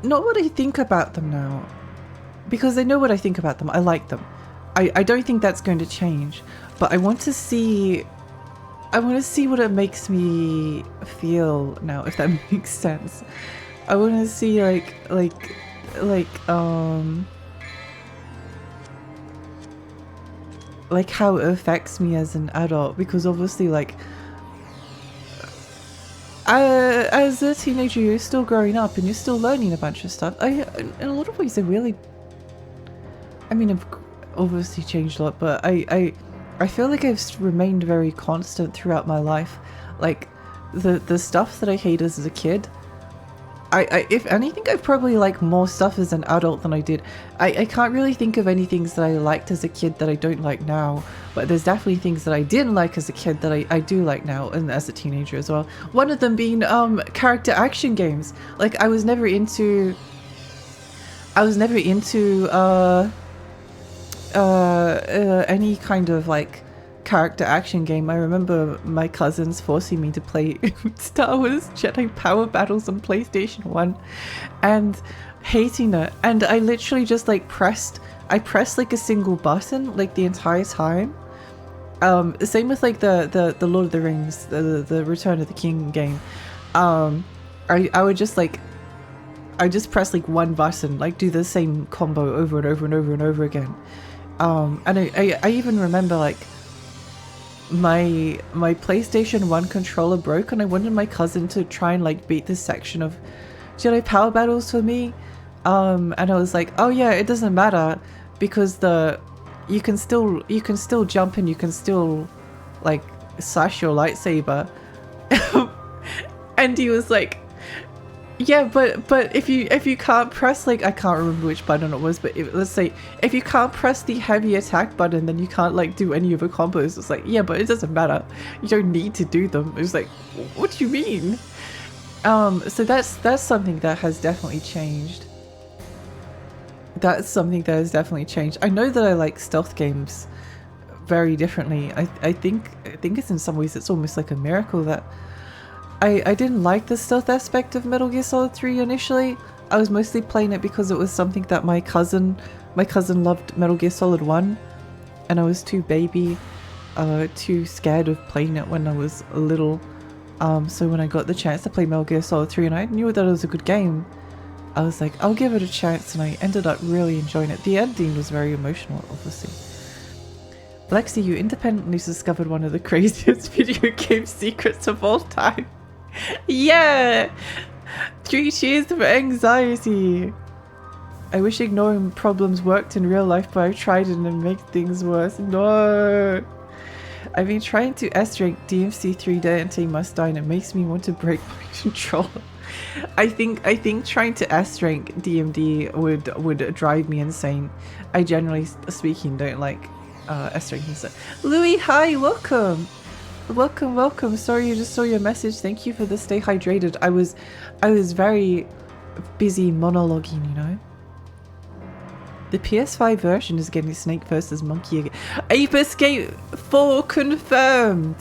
not what I think about them now, because I know what I think about them. I like them. I don't think that's going to change, but I want to see what it makes me feel now, if that makes sense. I want to see like how it affects me as an adult, because obviously like as a teenager you're still growing up and you're still learning a bunch of stuff. In a lot of ways I've obviously changed a lot, but I feel like I've remained very constant throughout my life. Like the stuff that I hated as a kid, I if anything, I've probably liked more stuff as an adult than I did. I can't really think of any things that I liked as a kid that I don't like now, but there's definitely things that I didn't like as a kid that I do like now, and as a teenager as well. One of them being character action games. Like I was never into any kind of like character action game. I remember my cousins forcing me to play Star Wars Jedi Power Battles on PlayStation 1 and hating it, and I literally just like pressed like a single button like the entire time. Same with like the Lord of the Rings, the Return of the King game. I would just like I just press like one button, like do the same combo over and over and over and over again. And I even remember like my PlayStation 1 controller broke, and I wanted my cousin to try and like beat this section of Jedi Power Battles for me. And I was like, oh yeah, it doesn't matter because you can still jump and you can still like slash your lightsaber. And he was like, yeah, but if you can't press, like, I can't remember which button it was, but let's say if you can't press the heavy attack button, then you can't like do any of the combos. It's like, yeah, but it doesn't matter. You don't need to do them. It was like, what do you mean? So that's something that has definitely changed. That's something that has definitely changed. I know that I like stealth games very differently. I think it's in some ways it's almost like a miracle that I didn't like the stealth aspect of Metal Gear Solid 3 initially. I was mostly playing it because it was something that my cousin loved Metal Gear Solid 1, and I was too scared of playing it when I was little. So when I got the chance to play Metal Gear Solid 3 and I knew that it was a good game, I was like, I'll give it a chance, and I ended up really enjoying it. The ending was very emotional, obviously. Lexi, you independently discovered one of the craziest video game secrets of all time. Yeah! 3 cheers for anxiety. I wish ignoring problems worked in real life, but I've tried it and it makes things worse. No! I've been trying to S-rank DMC 3 Day until must die, and it makes me want to break my controller. I think trying to S-rank DMD would drive me insane. I generally speaking don't like S-ranking stuff. Louis, hi, welcome. Welcome. Sorry, you just saw your message. Thank you for the stay hydrated. I was very busy monologuing, you know. The PS5 version is getting Snake versus Monkey again. Ape Escape 4 confirmed.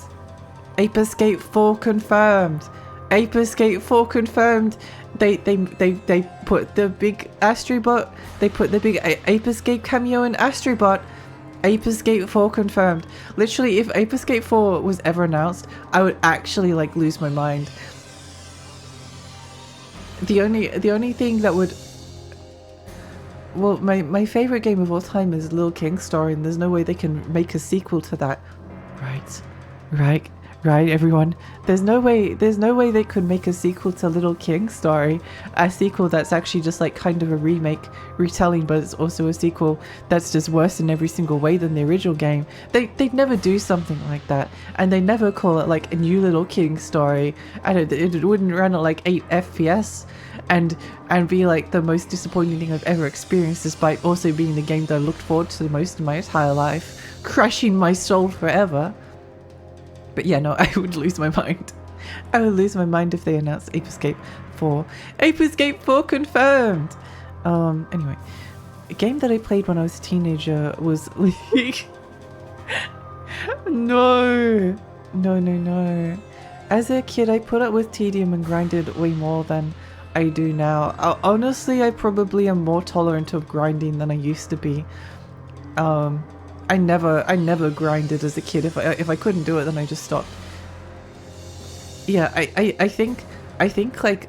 Ape Escape 4 confirmed. Ape Escape 4 confirmed. They put the big Astrobot. They put the big Ape Escape cameo in Astrobot. Ape Escape 4 confirmed. Literally, if Ape Escape 4 was ever announced, I would actually like lose my mind. The only thing that would, well, my favorite game of all time is Little King Story, and there's no way they can make a sequel to that. Right, everyone. There's no way they could make a sequel to Little King Story, a sequel that's actually just like kind of a remake, retelling, but it's also a sequel that's just worse in every single way than the original game. They'd never do something like that, and they never call it like a new Little King Story, and it wouldn't run at like 8 FPS, and be like the most disappointing thing I've ever experienced, despite also being the game that I looked forward to the most in my entire life, crushing my soul forever. But yeah, no, I would lose my mind. I would lose my mind if they announced Ape Escape 4. Ape Escape 4 confirmed! Anyway. a game that I played when I was a teenager was League. No. No, no, no. As a kid, I put up with tedium and grinded way more than I do now. Honestly, I probably am more tolerant of grinding than I used to be. I never grinded as a kid. If I couldn't do it, then I just stopped. Yeah, I think like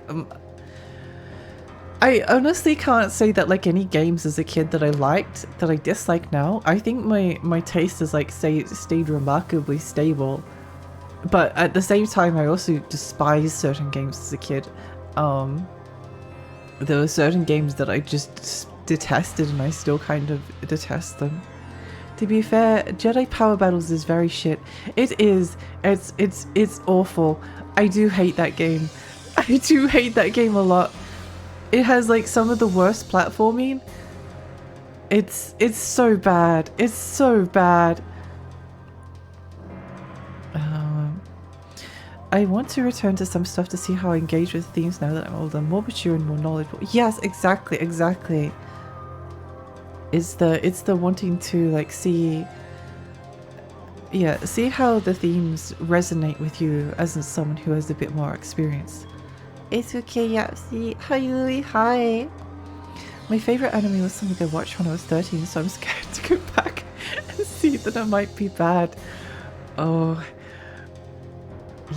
I honestly can't say that like any games as a kid that I liked that I dislike now. I think my taste has like stayed remarkably stable. But at the same time, I also despised certain games as a kid. There were certain games that I just detested, and I still kind of detest them. To be fair, Jedi Power Battles is very shit. It is. It's awful. I do hate that game. I do hate that game a lot. It has like some of the worst platforming. It's so bad. It's so bad. I want to return to some stuff to see how I engage with themes now that I'm older, more mature and more knowledgeable. Yes, exactly. It's the wanting to like see how the themes resonate with you as someone who has a bit more experience. It's okay, yeah, see, hi Lily, hi. My favorite anime was something I watched when I was 13, so I'm scared to go back and see that it might be bad. Oh,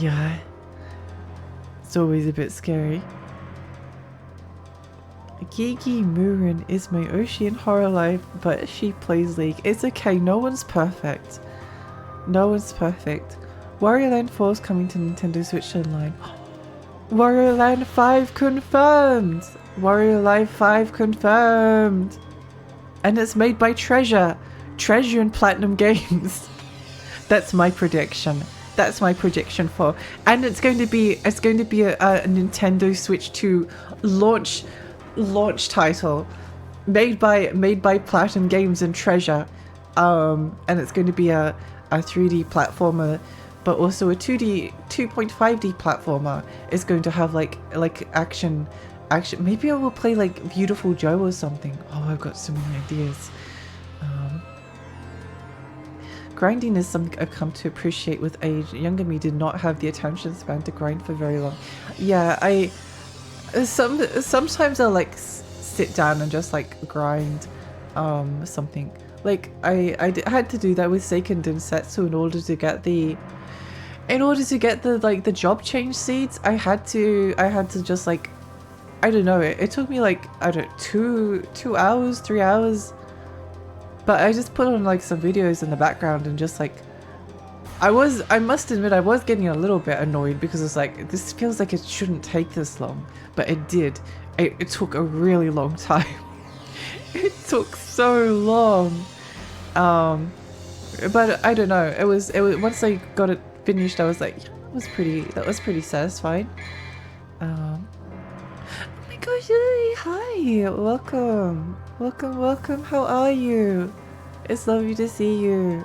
yeah, it's always a bit scary. Gigi Murin is my Ocean horror life, but she plays League. It's okay, no one's perfect. No one's perfect. Wario Land 4 is coming to Nintendo Switch Online. Wario Land 5 confirmed! Wario Land 5 confirmed! And it's made by Treasure and Platinum Games. That's my prediction. That's my prediction for, and it's going to be a Nintendo Switch 2 launch title, made by Platinum Games and Treasure, and it's going to be a 3D platformer, but also a 2.5D platformer. It's going to have like action. Maybe I will play like Beautiful Joe or something. Oh, I've got so many ideas. Grinding is something I've come to appreciate with age. Younger me did not have the attention span to grind for very long. Yeah, sometimes I'll like sit down and just like grind something. Like I had to do that with Seiken Densetsu in order to get the like the job change seeds. I had to just like, I don't know, it took me like, I don't know, 2 hours, 3 hours. But I just put on like some videos in the background and just like, I must admit I was getting a little bit annoyed because it's like, this feels like it shouldn't take this long, but it did. It took a really long time. It took so long. But I don't know. It was once I got it finished, I was like, yeah, that was pretty satisfying. Oh my gosh, Lily, hi, welcome. Welcome, how are you? It's lovely to see you.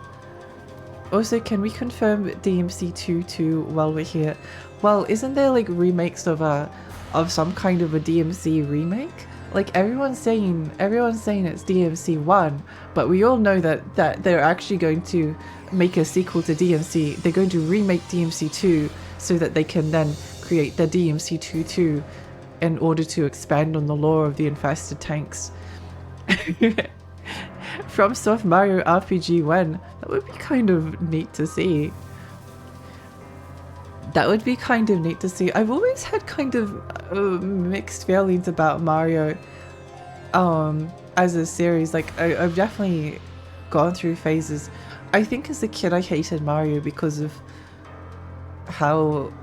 Also, can we confirm DMC2 too while we're here? Well, isn't there like remakes of some kind of a DMC remake? Like everyone's saying it's DMC1, but we all know that they're actually going to make a sequel to DMC. They're going to remake DMC2 so that they can then create the DMC2 in order to expand on the lore of the infested tanks. From Soft Mario RPG when? That would be kind of neat to see. That would be kind of neat to see. I've always had kind of mixed feelings about Mario as a series. Like I've definitely gone through phases. I think as a kid I hated Mario because of how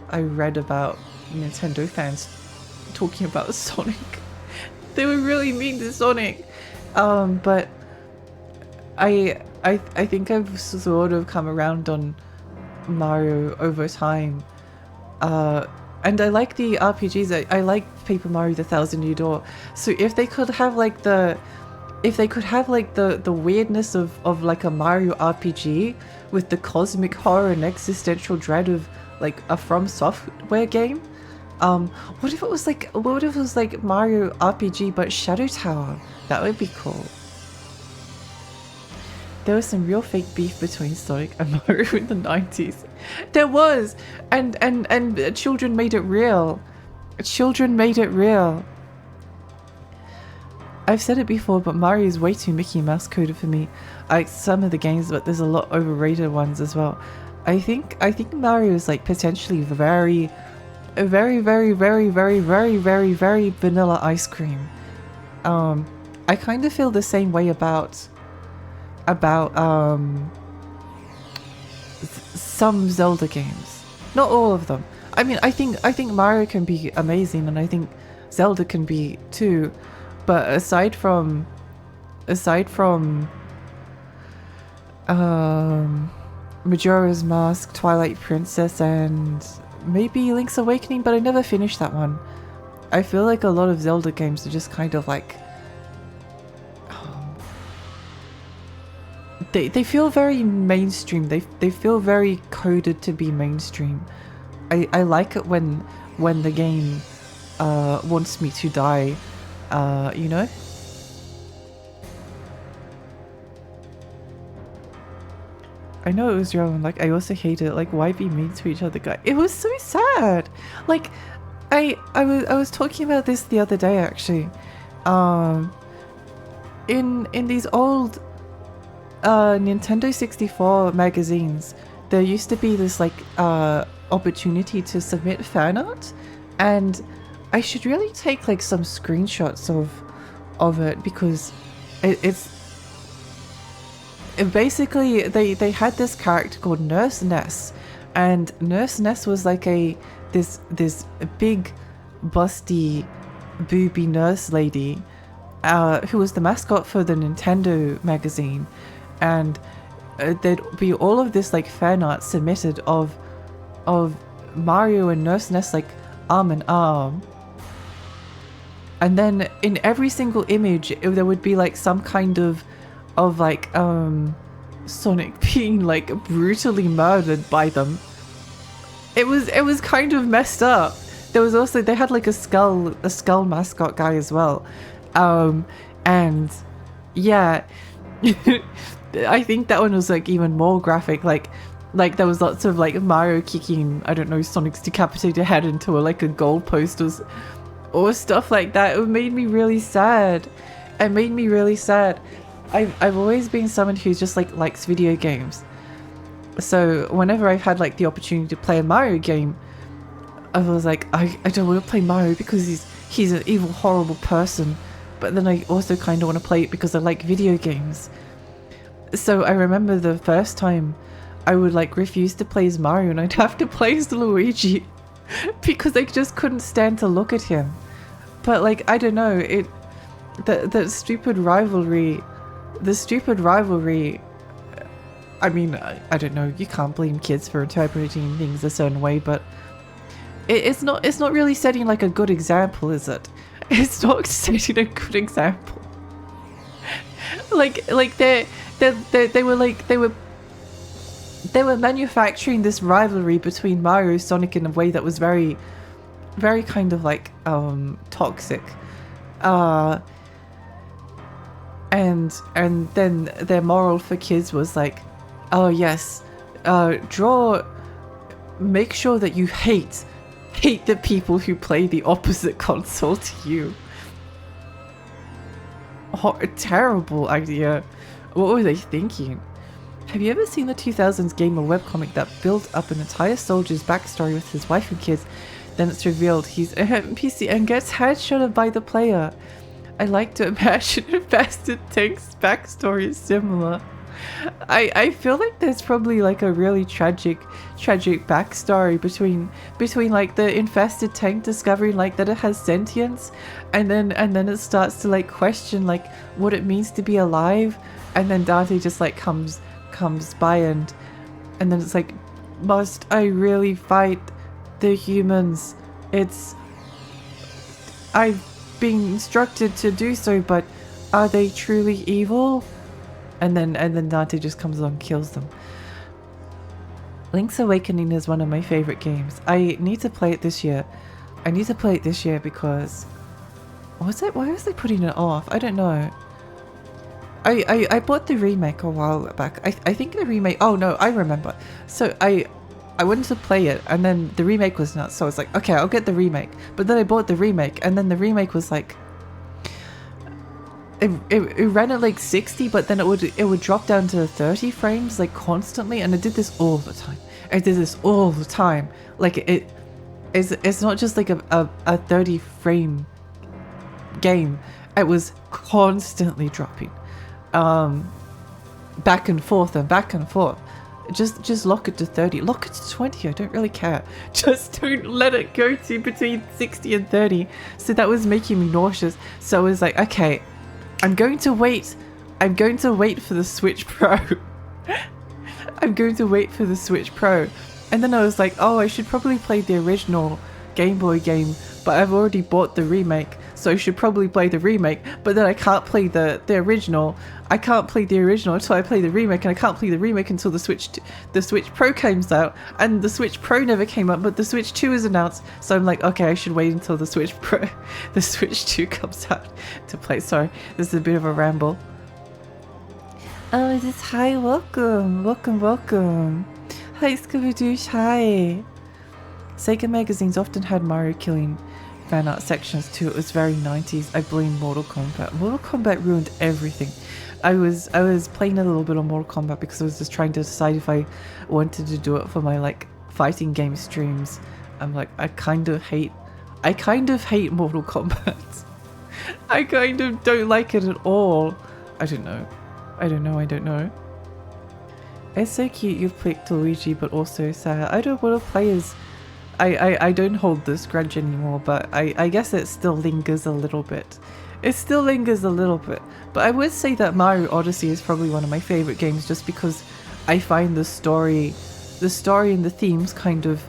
I read about Nintendo fans talking about Sonic. They were really mean to Sonic. But I think I've sort of come around on Mario over time. And I like the RPGs. I like Paper Mario: The Thousand Year Door. So if they could have like the weirdness of like a Mario RPG with the cosmic horror and existential dread of like a From Software game, What if it was like Mario RPG but Shadow Tower? That would be cool. There was some real fake beef between Sonic and Mario in the 90s. There was, and children made it real. Children made it real. I've said it before, but Mario is way too Mickey Mouse coded for me. I like some of the games, but there's a lot overrated ones as well. I think Mario is like potentially very vanilla ice cream. I kind of feel the same way about some Zelda games. Not all of them. I mean, I think Mario can be amazing, and I think Zelda can be too. But aside from Majora's Mask, Twilight Princess, and maybe Link's Awakening, but I never finished that one. I feel like a lot of Zelda games are just kind of like they feel very mainstream. They feel very coded to be mainstream. I like it when the game wants me to die, you know? I know it was wrong, like I also hate it, like why be mean to each other, guy? It was so sad. Like I was talking about this the other day actually. In these old Nintendo 64 magazines, there used to be this like opportunity to submit fan art, and I should really take like some screenshots of it because it's basically they had this character called Nurse Ness, and Nurse Ness was like this big busty booby nurse lady who was the mascot for the Nintendo magazine, and there'd be all of this like fan art submitted of Mario and Nurse Ness like arm in arm, and then in every single image there would be like some kind of like Sonic being like brutally murdered by them. It was kind of messed up. There was also, they had like a skull mascot guy as well, and yeah. I think that one was like even more graphic, like there was lots of like Mario kicking, I don't know, Sonic's decapitated head into a goalpost or stuff like that. It made me really sad. It made me really sad. I've always been someone who just like likes video games, so whenever I've had like the opportunity to play a Mario game, I was like, I don't want to play Mario because he's an evil, horrible person, but then I also kind of want to play it because I like video games. So I remember the first time I would like refuse to play as Mario and I'd have to play as Luigi because I just couldn't stand to look at him. But like, I don't know, the stupid rivalry, I mean, I don't know, you can't blame kids for interpreting things a certain way, but it's not really setting like a good example, is it? It's not setting a good example. like they were manufacturing this rivalry between Mario and Sonic in a way that was very, very kind of like toxic. And then their moral for kids was like, oh yes, make sure that you hate the people who play the opposite console to you. Oh, a terrible idea. What were they thinking? Have you ever seen the 2000s game or webcomic that built up an entire soldier's backstory with his wife and kids? Then it's revealed he's a NPC and gets headshotted by the player. I like to imagine Infested Tank's backstory is similar. I feel like there's probably like a really tragic backstory between like the Infested Tank discovering like that it has sentience, and then it starts to like question like what it means to be alive, and then Dante just like comes by and then it's like, must I really fight the humans? I've been instructed to do so, but are they truly evil? And then Dante just comes along and kills them. Link's Awakening is one of my favorite games. I need to play it this year. I need to play it this year because... Was it? Why was they putting it off? I don't know. I bought the remake a while back. I think the remake... Oh no, I remember. So I wanted to play it and then the remake was nuts. So I was like, okay, I'll get the remake. But then I bought the remake and then the remake was like... It ran at like 60, but then it would drop down to 30 frames like constantly, and it did this all the time. It did this all the time. Like it's not just like a 30 frame game. It was constantly dropping, back and forth and back and forth. Just lock it to 30, lock it to 20. I don't really care. Just don't let it go to between 60 and 30. So that was making me nauseous. So I was like, okay, I'm going to wait for the Switch Pro. I'm going to wait for the Switch Pro. And then I was like, oh, I should probably play the original Game Boy game, but I've already bought the remake, so I should probably play the remake. But then I can't play the original. I can't play the original until I play the remake, and I can't play the remake until the Switch Pro comes out. And the Switch Pro never came up, but the Switch 2 is announced. So I'm like, okay, I should wait until the Switch 2 comes out to play. Sorry, this is a bit of a ramble. Oh, this hi, welcome. Hi, Scooby-Doosh, hi. Sega magazines often had Mario killing fan art sections too. It was very 90s. I blame Mortal Kombat. Mortal Kombat ruined everything. I was playing a little bit of Mortal Kombat because I was just trying to decide if I wanted to do it for my like fighting game streams. I'm like, I kind of hate Mortal Kombat. I kind of don't like it at all. I don't know. It's so cute you've picked Luigi, but also sad. I don't want to play as... I don't hold this grudge anymore, but I guess it still lingers a little bit. But I would say that Mario Odyssey is probably one of my favorite games just because I find the story and the themes kind of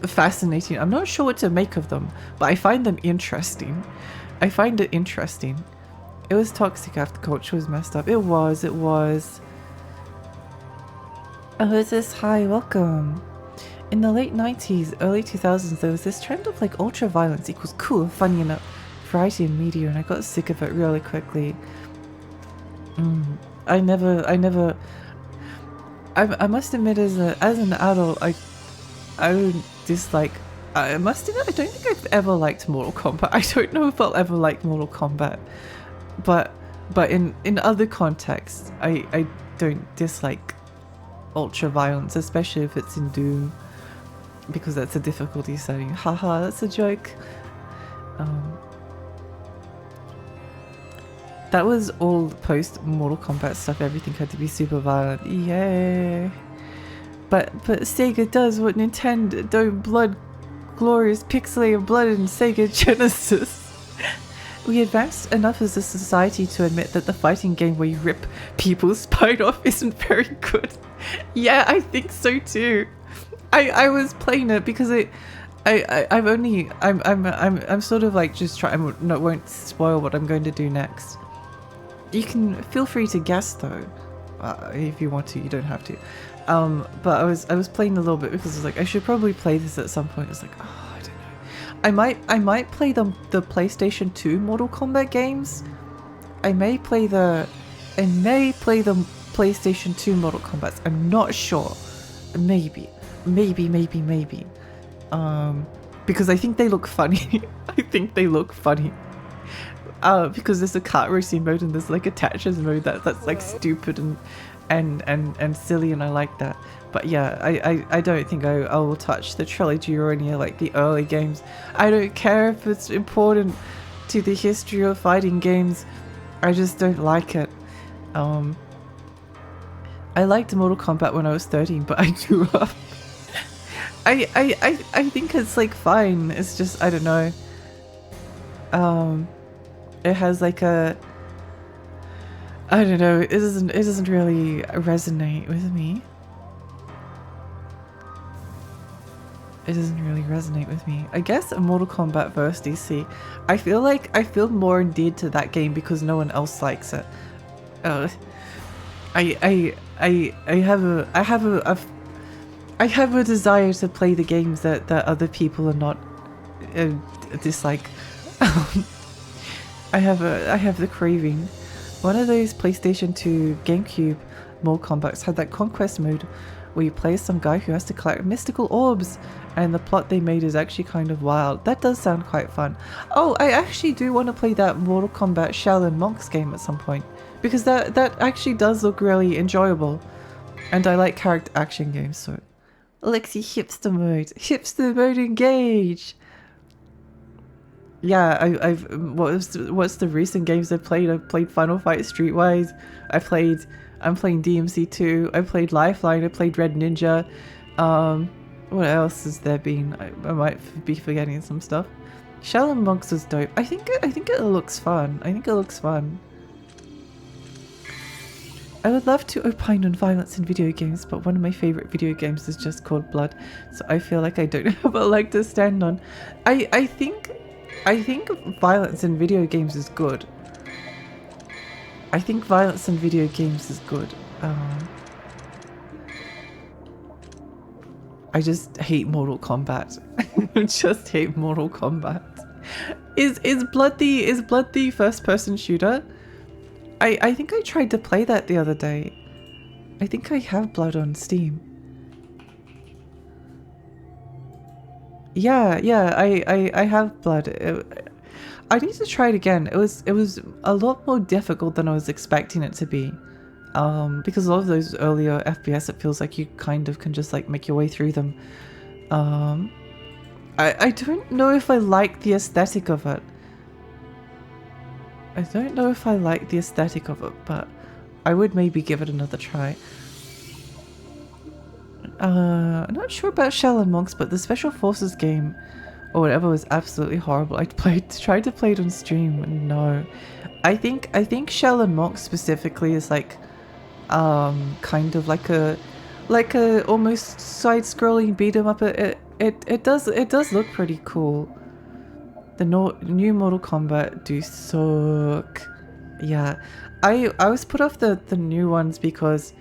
fascinating. I'm not sure what to make of them, but I find them interesting. I find it interesting. It was toxic after culture was messed up. It was. Oh, this is hi, welcome. In the late 90s, early 2000s, there was this trend of like ultra violence equals cool and funny enough variety in media, and I got sick of it really quickly. I must admit, as an adult, I don't dislike. I must admit, I don't think I've ever liked Mortal Kombat. I don't know if I'll ever like Mortal Kombat, but in other contexts, I don't dislike ultra violence, especially if it's in Doom, because that's a difficulty setting. Haha, that's a joke. That was all post Mortal Kombat stuff. Everything had to be super violent. Yay! But Sega does what Nintendo don't. Blood, glorious pixelated blood in Sega Genesis. We advanced enough as a society to admit that the fighting game where you rip people's spine off isn't very good. Yeah, I think so too. I was playing it because I'm sort of like just trying. Won't spoil what I'm going to do next. You can feel free to guess though, if you want to. You don't have to. But I was playing a little bit because I was like, I should probably play this at some point. It's like, oh, I don't know. I might play the PlayStation 2 Mortal Kombat games. I may play the PlayStation 2 Mortal Kombat. I'm not sure. Maybe. Because I think they look funny. Because there's a kart racing mode and there's like a Tetris mode that's like stupid and silly, and I like that. But yeah, I don't think I will touch the trilogy or any of like the early games. I don't care if it's important to the history of fighting games. I just don't like it. I liked Mortal Kombat when I was 13, but I grew up. I think it's like fine. It's just, I don't know. It has like a, I don't know, it doesn't really resonate with me. I guess Mortal Kombat vs DC. I feel more endeared to that game because no one else likes it. I have a desire to play the games that other people are not dislike. I have the craving. One of those PlayStation 2 GameCube Mortal Kombat's had that conquest mode where you play as some guy who has to collect mystical orbs, and the plot they made is actually kind of wild. That does sound quite fun. Oh, I actually do want to play that Mortal Kombat Shaolin Monks game at some point, because that actually does look really enjoyable, and I like character action games. So, Alexi, hipster mode engage. Yeah, I've what's the recent games I've played? I've played Final Fight Streetwise. I'm playing DMC 2. I played Lifeline. I played Red Ninja. What else has there been? I might be forgetting some stuff. Shaolin Monks was dope. I think it looks fun. I would love to opine on violence in video games, but one of my favorite video games is just called Blood, so I feel like I don't have a leg to stand on. I think violence in video games is good. I think violence in video games is good. I just hate Mortal Kombat. I just hate Mortal Kombat. Is Blood the first person shooter? I think I tried to play that the other day. I think I have Blood on Steam. Yeah, I have Blood. I need to try it again. It was a lot more difficult than I was expecting it to be. Because a lot of those earlier FPS, it feels like you kind of can just like make your way through them. I don't know if I like the aesthetic of it. But I would maybe give it another try. I'm not sure about Shaolin Monks, but the Special Forces game or whatever was absolutely horrible. Tried to play it on stream, and no. I think Shaolin Monks specifically is like kind of like a almost side-scrolling beat 'em up. It does look pretty cool. The new Mortal Kombat do suck. Yeah, I was put off the new ones because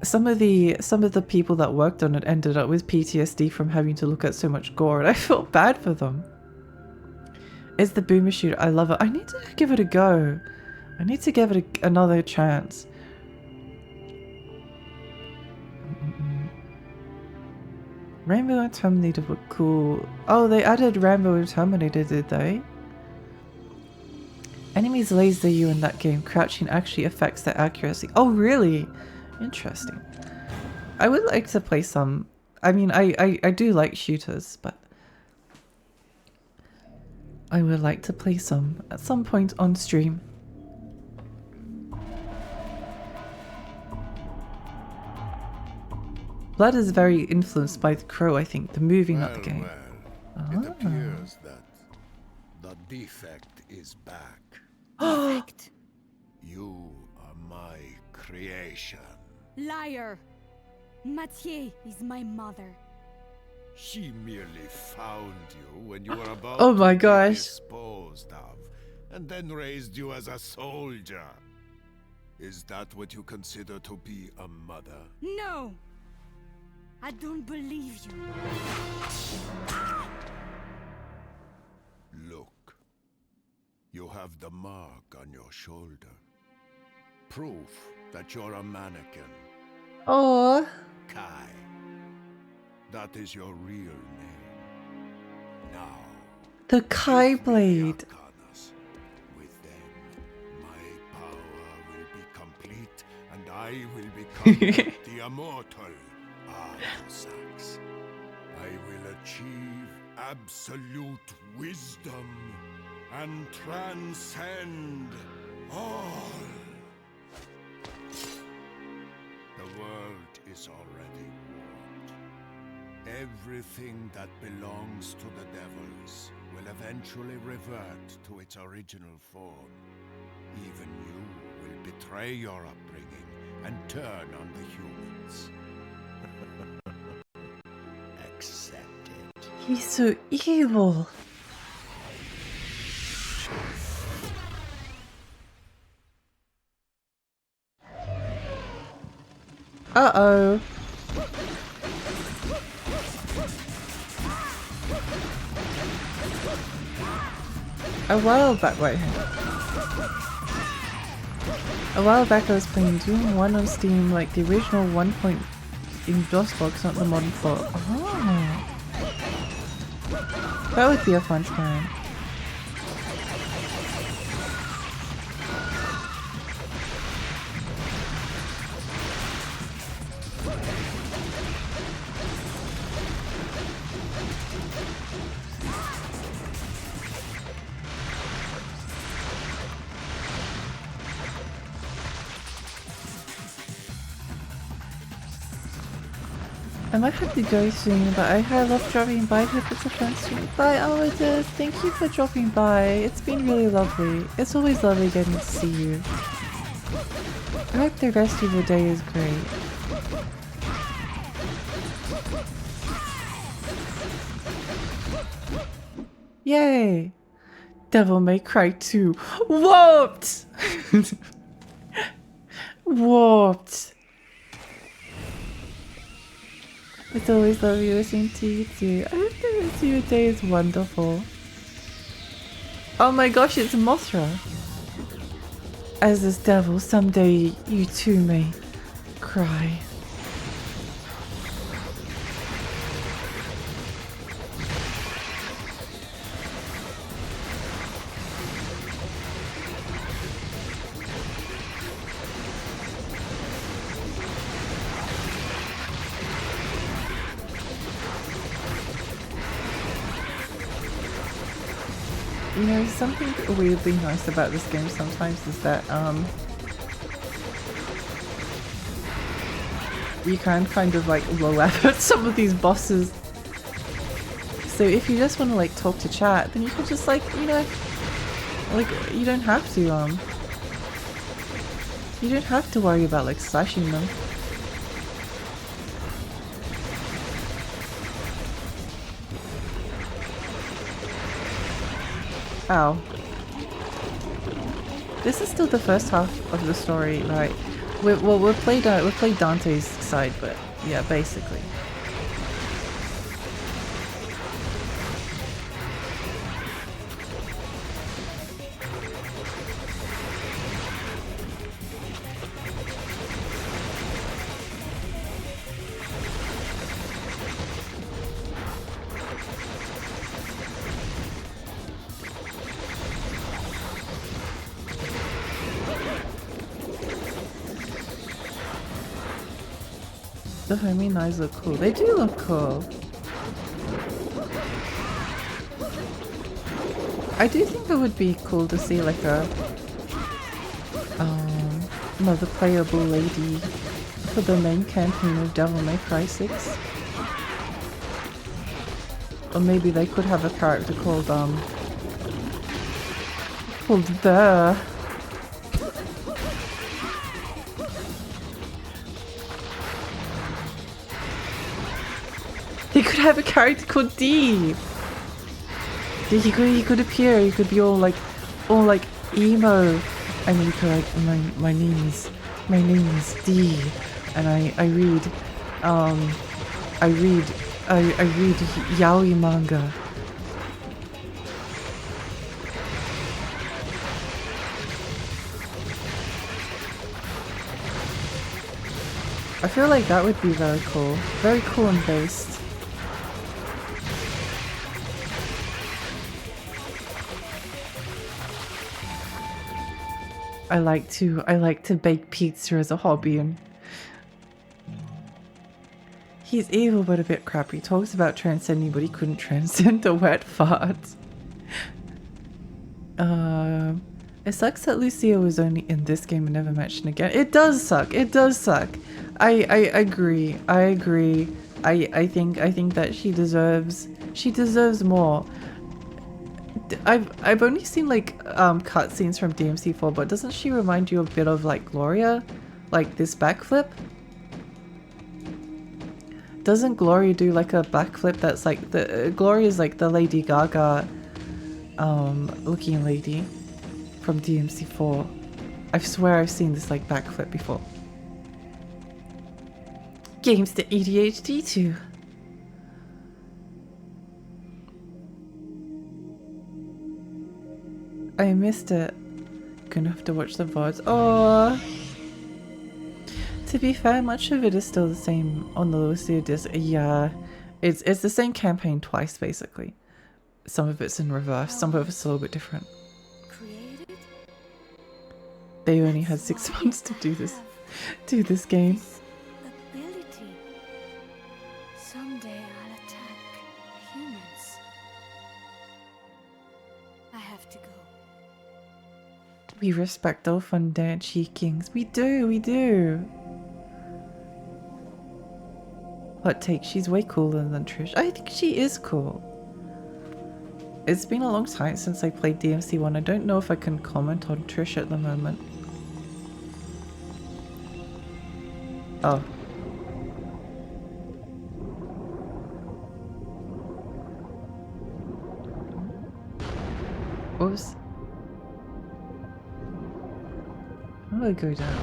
some of the people that worked on it ended up with PTSD from having to look at so much gore, and I felt bad for them. It's the boomer shooter. I love it. I need to give it a go. I need to give it another chance. Rainbow and Terminator were cool. Oh, they added Rainbow and Terminator, did they? Enemies laser you in that game. Crouching actually affects their accuracy. Oh, really? Interesting. I would like to play some. I mean, I do like shooters, but I would like to play some at some point on stream. Blood is very influenced by The Crow, I think, the movie, not the game. Well, it appears that the defect is back. Defect? You are my creation. Liar! Mathieu is my mother. She merely found you when you were about Oh my to be gosh. disposed of, and then raised you as a soldier. Is that what you consider to be a mother? No! I don't believe you. Look, you have the mark on your shoulder. Proof that you're a mannequin. Oh, Kai. That is your real name. Now, the Kai Blade. the arcanas. With them, my power will be complete, and I will become the immortal Arsax. I will achieve absolute wisdom and transcend all. The world is already warped. Everything that belongs to the devils will eventually revert to its original form. Even you will betray your upbringing and turn on the humans. Accept it. He's so evil. Uh-oh. A while back, wait. A while back I was playing Doom 1 on Steam, like the original 1 point in DOSBox, not the modern port. Oh. That would be a fun time. I might have to go soon, but I love dropping by to put the friends to me. Bye, Alwardus. Thank you for dropping by. It's been really lovely. It's always lovely getting to see you. I hope the rest of your day is great. Yay! Devil May Cry 2. Warped! Warped! It's always lovely listening to you too. I hope the rest of your day is wonderful. Oh my gosh, it's Mothra! As this devil, someday you too may cry. You know, something weirdly nice about this game sometimes is that, you can kind of like low effort some of these bosses. So if you just want to like talk to chat, then you can just like, you know, like you don't have to, you don't have to worry about like slashing them. Ow. This is still the first half of the story, right? We'll play Dante's side, but yeah, basically. The homie knives look cool. They do look cool. I do think it would be cool to see like a another playable lady for the main campaign of Devil May Cry 6. Or maybe they could have a character called Bear. He could have a character called D. He could appear. He could be all like emo, and he could like my name is D, and I read yaoi manga. I feel like that would be very cool and based. I like to bake pizza as a hobby, and he's evil but a bit crap. He talks about transcending, but he couldn't transcend a wet fart. It sucks that Lucia was only in this game and never mentioned again. It does suck. It does suck. I agree. I think that she deserves more. I've only seen like cutscenes from DMC4, but doesn't she remind you a bit of like Gloria? Like this backflip? Doesn't Gloria do like a backflip that's like Gloria's like the Lady Gaga looking lady from DMC4. I swear I've seen this like backflip before. Games to ADHD to. I missed it. Gonna have to watch the VODs. Oh. To be fair, much of it is still the same on the Lucia disc. Yeah, it's the same campaign twice basically. Some of it's in reverse, some of it's a little bit different. Created? They only had 6 months to do this game. This ability. Someday I'll attack humans. I have to go. We respect our Fundanchi kings. We do. Hot take, she's way cooler than Trish. I think she is cool. It's been a long time since I played DMC1. I don't know if I can comment on Trish at the moment. Oh. Oops. I'm gonna go down.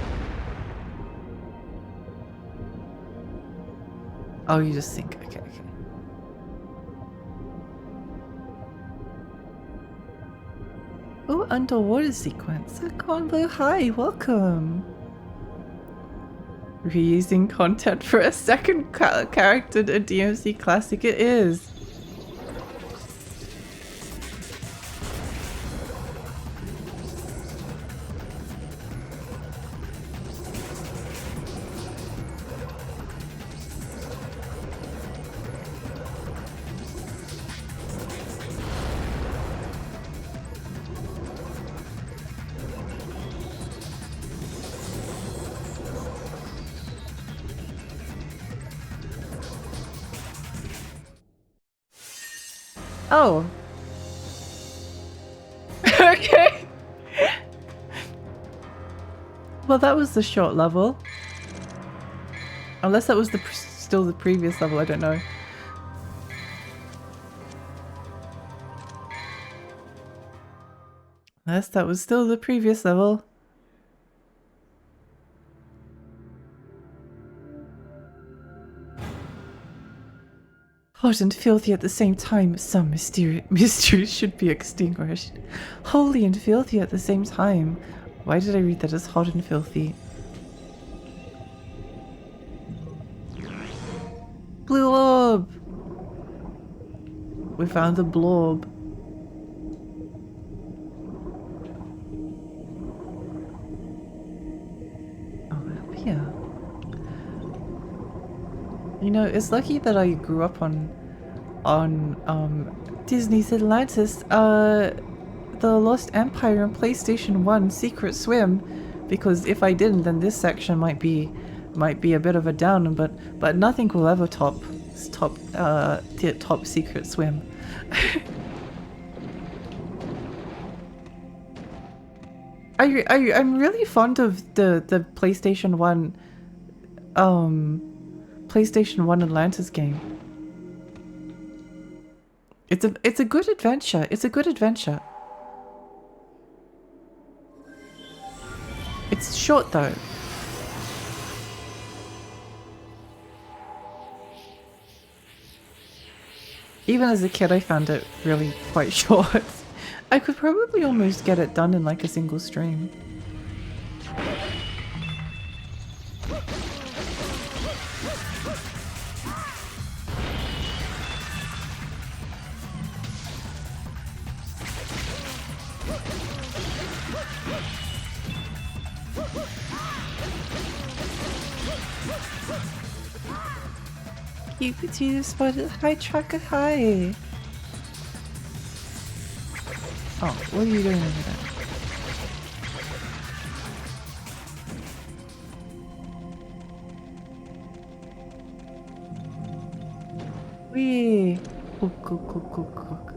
Oh, you just think. Okay. Oh, underwater sequence. Convo, hi, welcome. Reusing content for a second character in a DMC classic. It is. Oh. Okay. Well, that was the short level. Unless that was still the previous level, I don't know. Unless that was still the previous level. Hot and filthy at the same time. Some mysteries should be extinguished. Holy and filthy at the same time. Why did I read that as hot and filthy? Blue orb! We found the blob. Oh, up here. You know, it's lucky that I grew up on Disney's Atlantis, the Lost Empire and PlayStation 1 Secret Swim, because if I didn't, then this section might be a bit of a down, but nothing will ever top Secret Swim. I'm really fond of the PlayStation 1 Atlantis game. It's a good adventure. It's a good adventure. It's short though. Even as a kid I found it really quite short. I could probably almost get it done in like a single stream. You could see the spotted hi tracker, hi. Oh, what are you doing over there? Wee. Cook.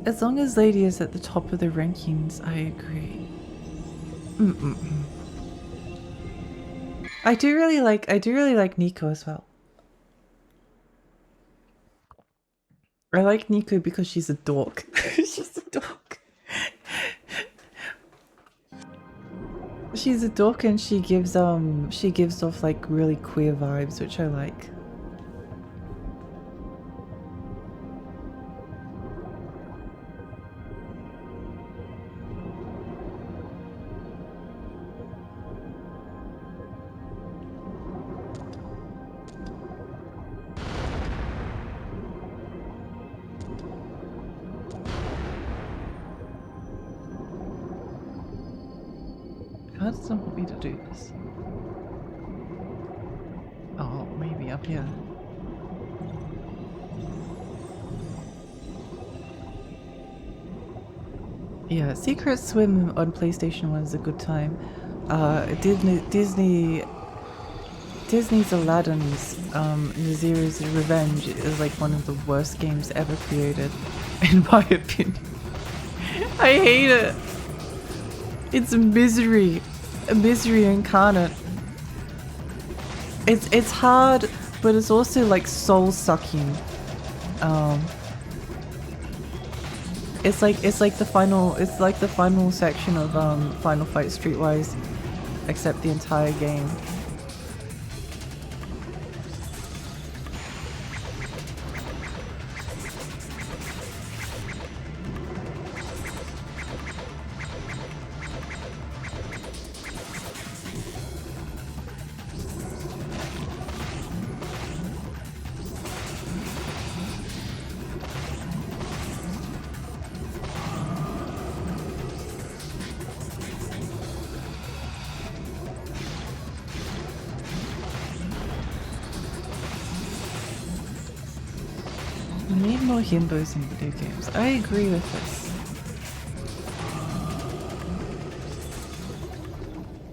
As long as Lady is at the top of the rankings, I agree. I do really like Nico as well. I like Nico because she's a dork. She's a dork. she's a dork and she gives off like really queer vibes, which I like. How does it want me to do this? Oh, maybe up here. Yeah, Secret Swim on PlayStation 1 is a good time. Disney's Aladdin's Nazir's Revenge is like one of the worst games ever created, in my opinion. I hate it. It's misery incarnate. It's hard, but it's also like soul sucking. It's like the final section of Final Fight Streetwise, except the entire game. We need more himbos in video games. I agree with this.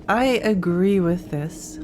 I agree with this.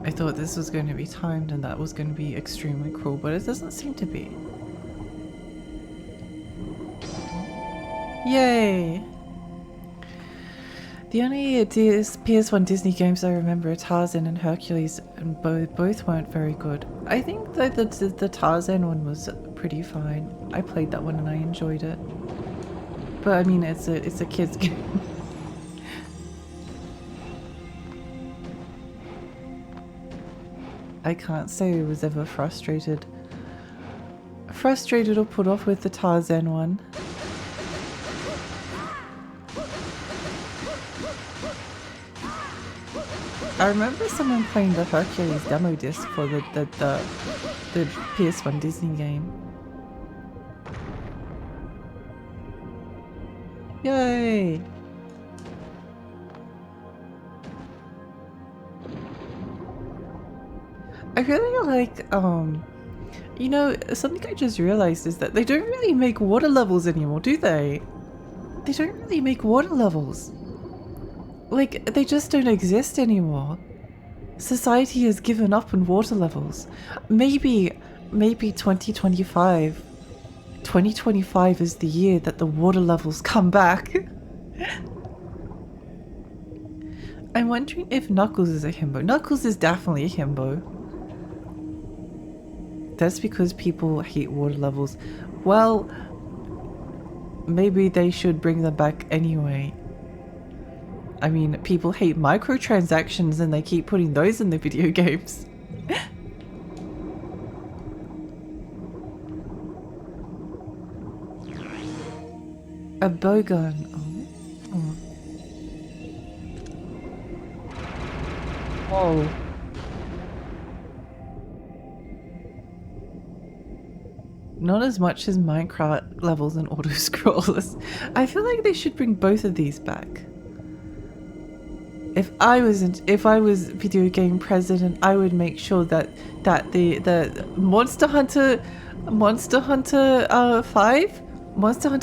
I thought this was going to be timed and that was going to be extremely cruel, but it doesn't seem to be. Yay! The only PS1 Disney games I remember are Tarzan and Hercules, and both weren't very good. I think that the Tarzan one was pretty fine. I played that one and I enjoyed it. But I mean, it's a kid's game. I can't say I was ever frustrated or put off with the Tarzan one. I remember someone playing the Hercules demo disc for the PS1 Disney game. Yay! I really like, you know, something I just realized is that they don't really make water levels anymore, do they? They don't really make water levels. Like, they just don't exist anymore. Society has given up on water levels. Maybe 2025. 2025 is the year that the water levels come back. I'm wondering if Knuckles is a himbo. Knuckles is definitely a himbo. That's because people hate water levels. Well, maybe they should bring them back anyway. I mean, people hate microtransactions and they keep putting those in the video games. A bowgun. Oh. Whoa. Not as much as Minecraft levels and auto-scrollers. I feel like they should bring both of these back. if I was video game president, I would make sure that the Monster Hunter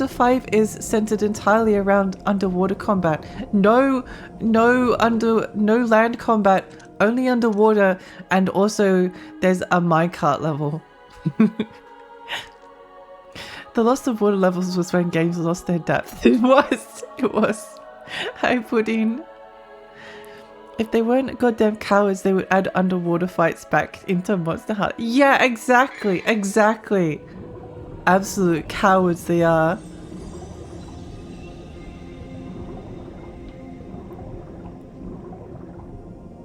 5 is centered entirely around underwater combat. No land combat, only underwater, and also there's a minecart level. The loss of water levels was when games lost their depth. It was. I put in. If they weren't goddamn cowards, they would add underwater fights back into Monster Hunter. Yeah, exactly. Absolute cowards they are.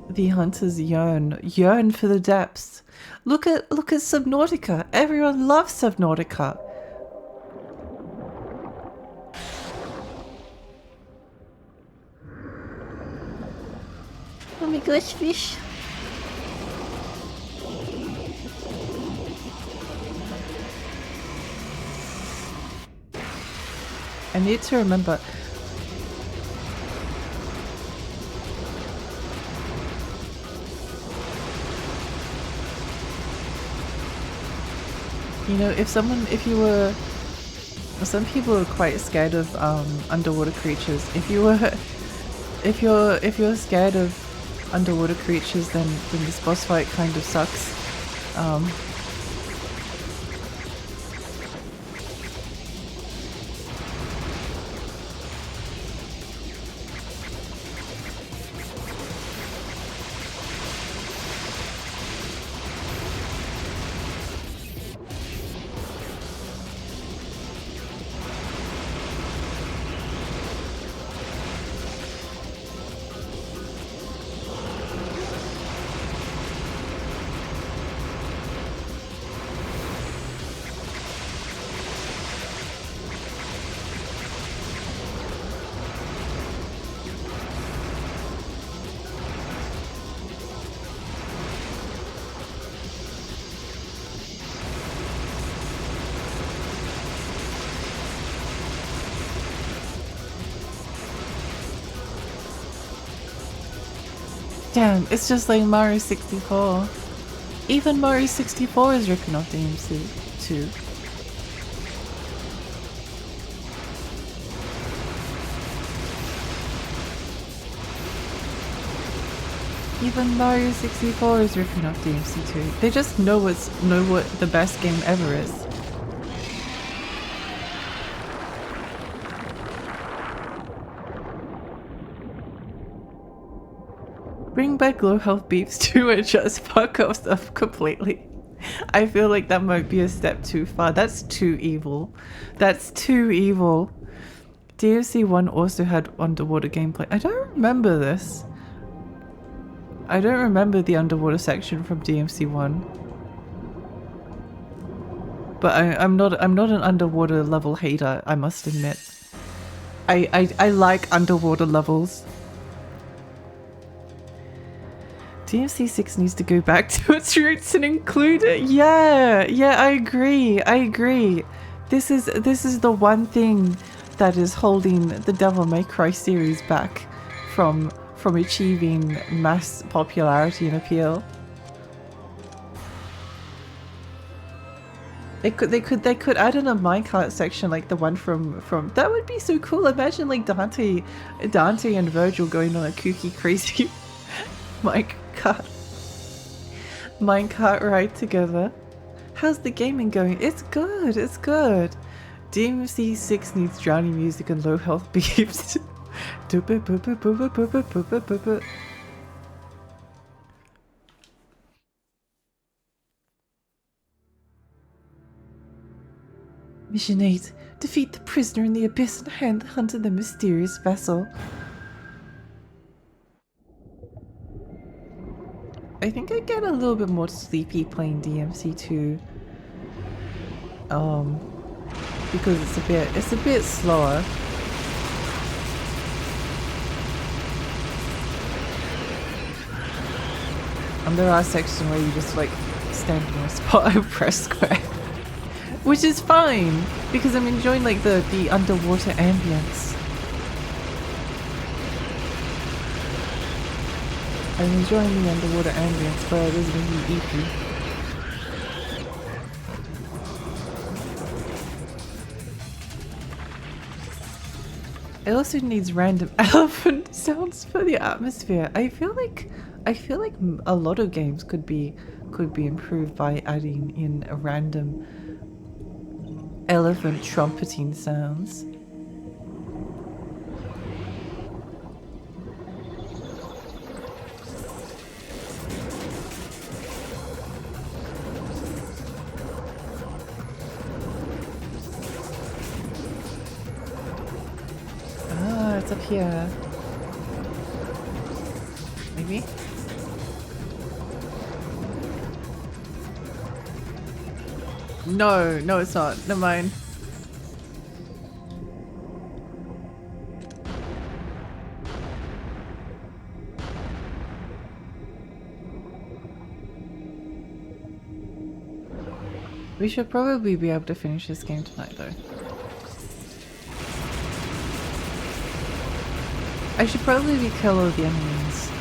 The hunters yearn for the depths. Look at Subnautica. Everyone loves Subnautica. Oh my gosh, fish. I need to remember. You know, some people are quite scared of underwater creatures. If you're scared of underwater creatures, then this boss fight kind of sucks. Damn, it's just like Mario 64. Even Mario 64 is ripping off DMC too. Even Mario 64 is ripping off DMC 2. They just know what the best game ever is. Bring back low health beeps too and just fuck off stuff completely. I feel like that might be a step too far. That's too evil. That's too evil. DMC 1 also had underwater gameplay. I don't remember this. I don't remember the underwater section from DMC 1. But I'm not an underwater level hater, I must admit. I like underwater levels. DMC 6 needs to go back to its roots and include it. Yeah, I agree. This is the one thing that is holding the Devil May Cry series back from achieving mass popularity and appeal. They could add in a minecart section like the one from that would be so cool. Imagine like Dante and Virgil going on a kooky crazy minecart ride together. How's the gaming going? It's good. DMC 6 needs drowning music and low health beeps. Mission 8. Defeat the prisoner in the abyss and hand the hunter the mysterious vessel. I think I get a little bit more sleepy playing DMC 2. Because it's a bit slower. And there are sections where you just like stand in a spot and press square. Which is fine, because I'm enjoying like the underwater ambience. I'm enjoying the underwater ambience, but it is really EP. It also needs random elephant sounds for the atmosphere. I feel like a lot of games could be improved by adding in a random elephant trumpeting sounds. Ah, it's up here. Maybe? No, no it's not. Never mind. We should probably be able to finish this game tonight though. I should probably kill all the enemies.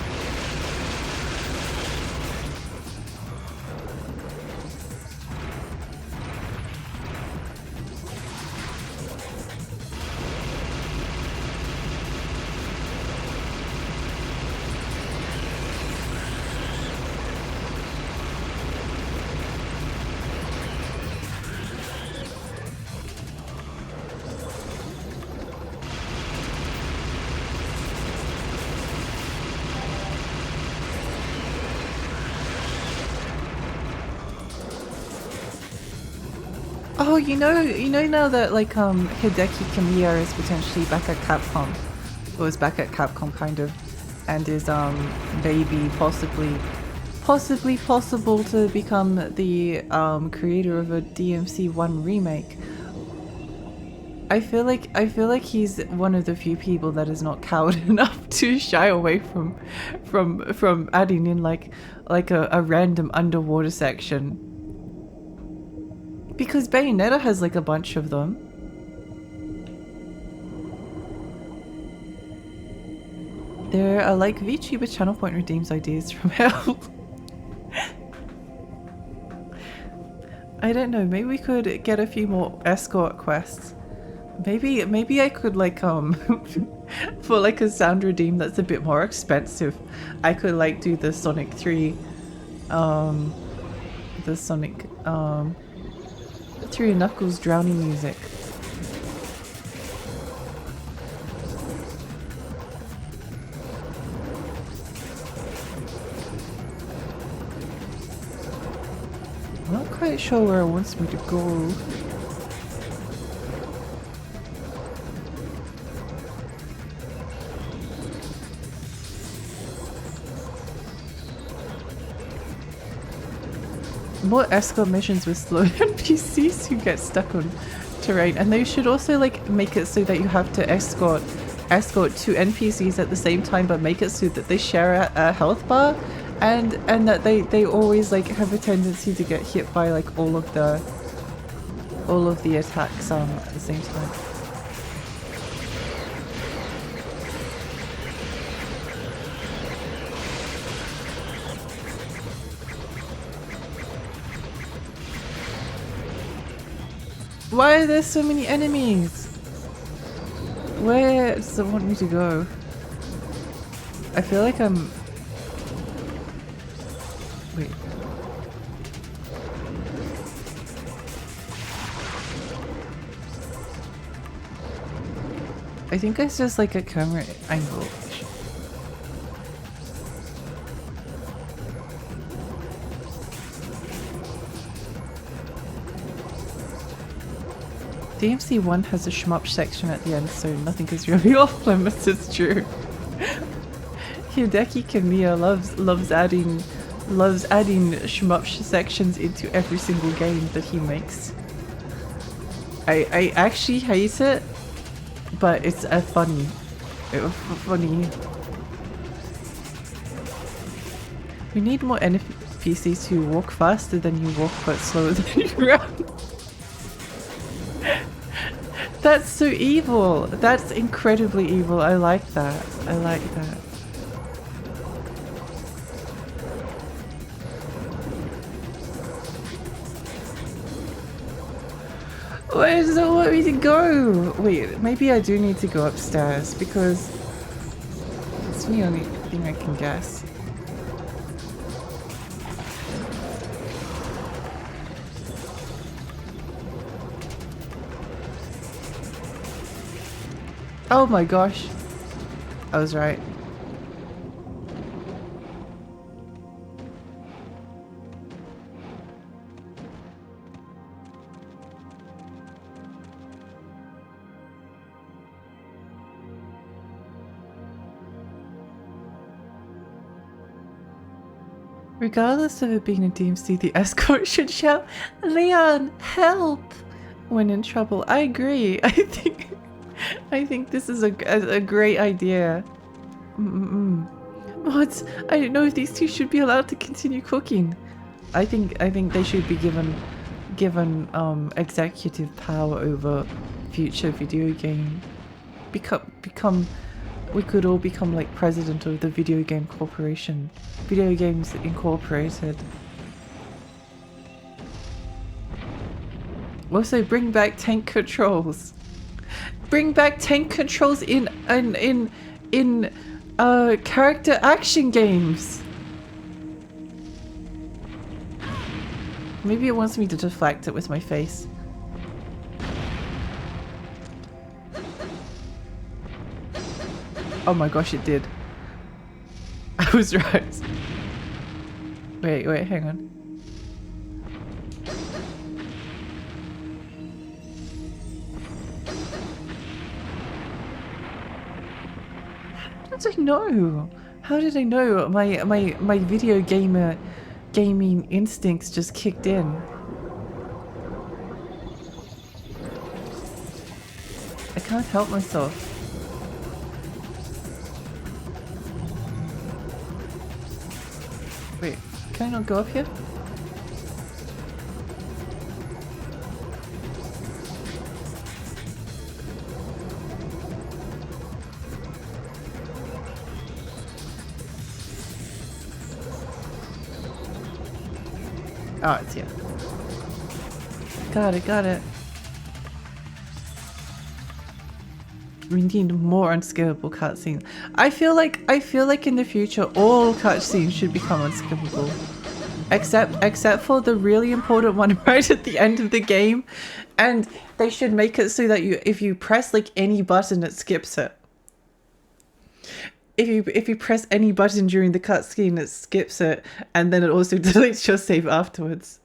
Oh, you know now that like Hideki Kamiya is potentially back at Capcom, or is back at Capcom kind of, and is maybe possibly possible to become the creator of a DMC1 remake. I feel like he's one of the few people that is not coward enough to shy away from adding in like a random underwater section. Because Bayonetta has like a bunch of them. There are like VTuber channel point redeems ideas from hell. I don't know, maybe we could get a few more escort quests. Maybe I could like for like a sound redeem that's a bit more expensive, I could like do the Sonic 3 the Sonic 3 Knuckles drowning music. I'm not quite sure where it wants me to go. More escort missions with slow NPCs who get stuck on terrain, and they should also like make it so that you have to escort two NPCs at the same time, but make it so that they share a health bar, and that they always like have a tendency to get hit by like all of the attacks at the same time. Why are there so many enemies? Where does it want me to go? I feel like I'm... Wait. I think it's just like a camera angle. DMC1 has a shmup section at the end, so nothing is really off limits, it's true. Hideki Kamiya loves adding shmup sections into every single game that he makes. I actually hate it, but it's funny. We need more NPCs who walk faster than you walk, but slower than you run. That's so evil. That's incredibly evil. I like that. I like that. Where does it want me to go? Wait, maybe I do need to go upstairs because it's the only thing I can guess. Oh my gosh. I was right. Regardless of it being a DMC, the escort should shout, "Leon, help!" when in trouble. I agree. I think this is a great idea. What? I don't know if these two should be allowed to continue cooking. I think they should be given executive power over future video game. We could all become like president of the video game corporation. Video Games Incorporated. Also bring back tank controls. Bring back tank controls in character action games. Maybe it wants me to deflect it with my face. Oh my gosh, it did. I was right. Wait, hang on. How did I know? How did I know? My video gaming instincts just kicked in. I can't help myself. Wait, can I not go up here? Oh, it's here. Got it. We need more unskippable cutscenes. I feel like in the future all cutscenes should become unskippable. Except for the really important one right at the end of the game. And they should make it so that if you press like any button it skips it. If you press any button during the cutscene it skips it and then it also deletes your save afterwards.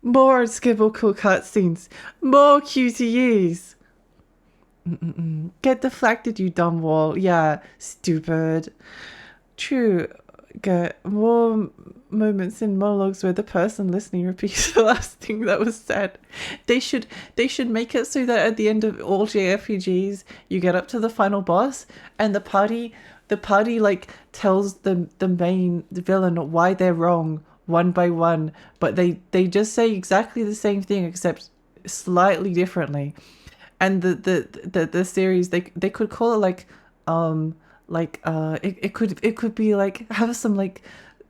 More unskippable cutscenes. More QTEs. Get deflected, you dumb wall. Yeah, stupid. True. Get more moments in monologues where the person listening repeats the last thing that was said. They should make it so that at the end of all JRPGs you get up to the final boss and the party like tells the main villain why they're wrong one by one, but they just say exactly the same thing except slightly differently. And the series they could call it it could be like have some like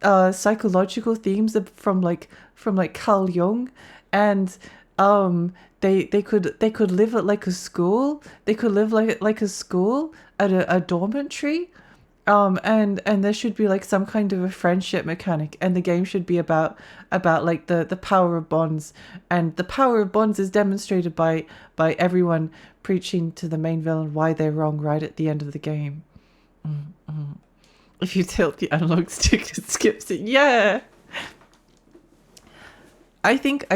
psychological themes from Carl Jung, and they could live at like a school. They could live like a school at a dormitory. And there should be like some kind of a friendship mechanic, and the game should be about like the power of bonds, and the power of bonds is demonstrated by everyone preaching to the main villain why they're wrong right at the end of the game. If you tilt the analog stick it skips it. Yeah. I think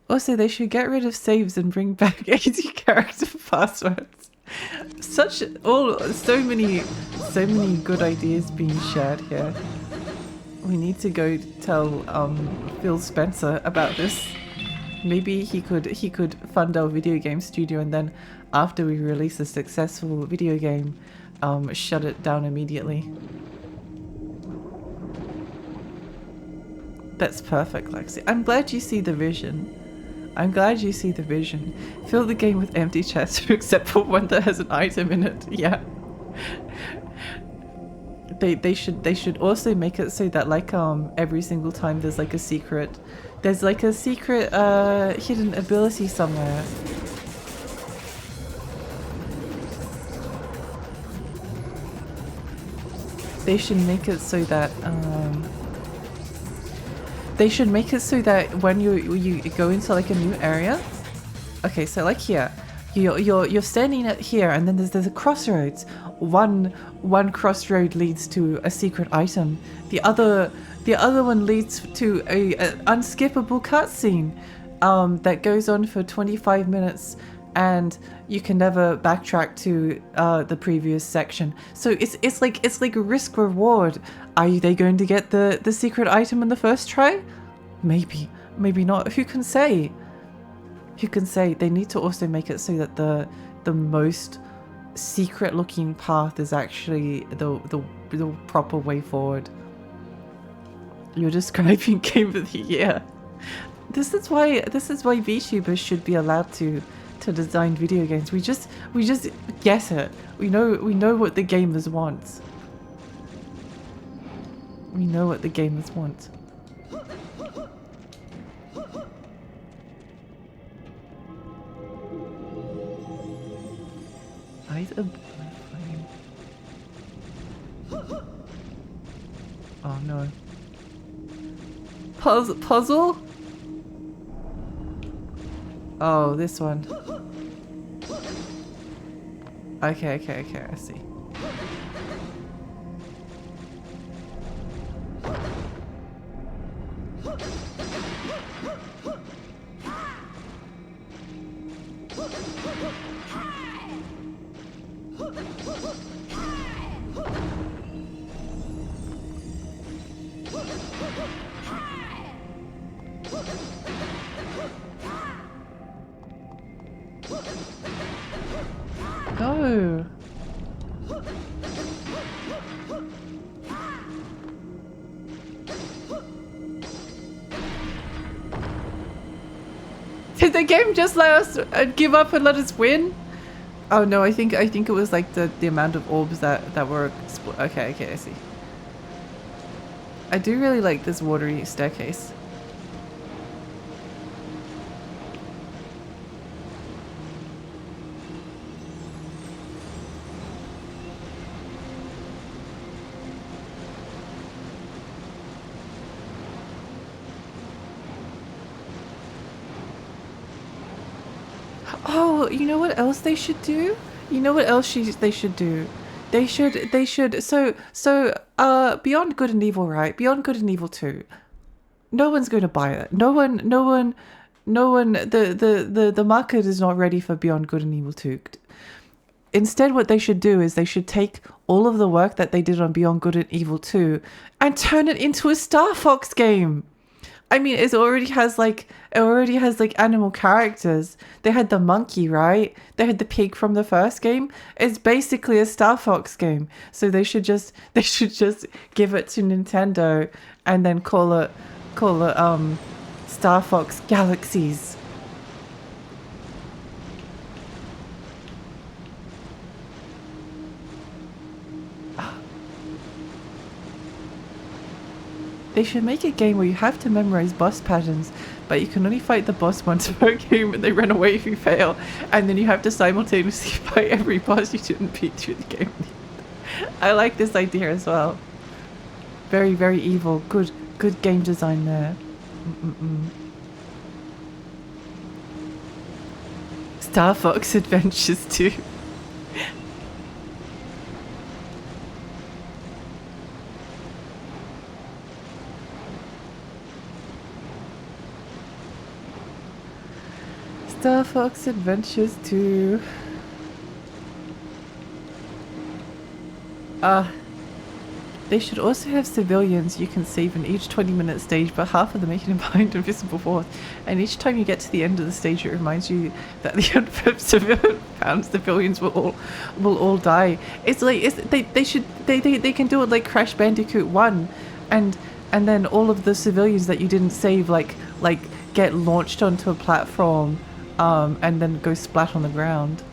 also they should get rid of saves and bring back 80 character passwords. So many good ideas being shared here. We need to go tell Phil Spencer about this. Maybe he could fund our video game studio, and then after we release a successful video game, shut it down immediately. That's perfect, Lexi. I'm glad you see the vision. Fill the game with empty chests except for one that has an item in it. Yeah. they should also make it so that like every single time there's like a secret hidden ability somewhere. They should make it so that when you go into like a new area. Okay, so like here, you're standing at here, and then there's a crossroads. One crossroad leads to a secret item. The other one leads to a unskippable cutscene that goes on for 25 minutes, and you can never backtrack to the previous section. So it's like a risk reward. Are they going to get the secret item in the first try? Maybe not. Who can say? Who can say? They need to also make it so that the most secret looking path is actually the proper way forward. You're describing Game of the Year. This is why VTubers should be allowed to design video games. We just get it. We know what the gamers want. We know what the gamers want. Light a flame. Oh no. Puzzle? Oh, this one. Okay, I see. Go! Did the game just let us give up and let us win? Oh no, I think it was like the amount of orbs that were okay, I see. I do really like this watery staircase. Oh, you know what else they should do? You know what else they should do? They should so Beyond Good and Evil, right? Beyond Good and Evil 2. No one's going to buy it. No one the market is not ready for Beyond Good and Evil 2. Instead, what they should do is they should take all of the work that they did on Beyond Good and Evil 2 and turn it into a Star Fox game. I mean, it already has like animal characters. They had the monkey, right? They had the pig from the first game. It's basically a Star Fox game. So they should just give it to Nintendo and then call it Star Fox Galaxies. They should make a game where you have to memorize boss patterns, but you can only fight the boss once per game and they run away if you fail, and then you have to simultaneously fight every boss you didn't beat through the game. I like this idea as well. Very, very evil. Good game design there. Star Fox Adventures 2. Star Fox Adventures 2. They should also have civilians you can save in each 20-minute stage, but half of them are hidden behind invisible walls. And each time you get to the end of the stage, it reminds you that the unfound civilians will all die. It's like they can do it like Crash Bandicoot 1, and then all of the civilians that you didn't save like get launched onto a platform. And then go splat on the ground.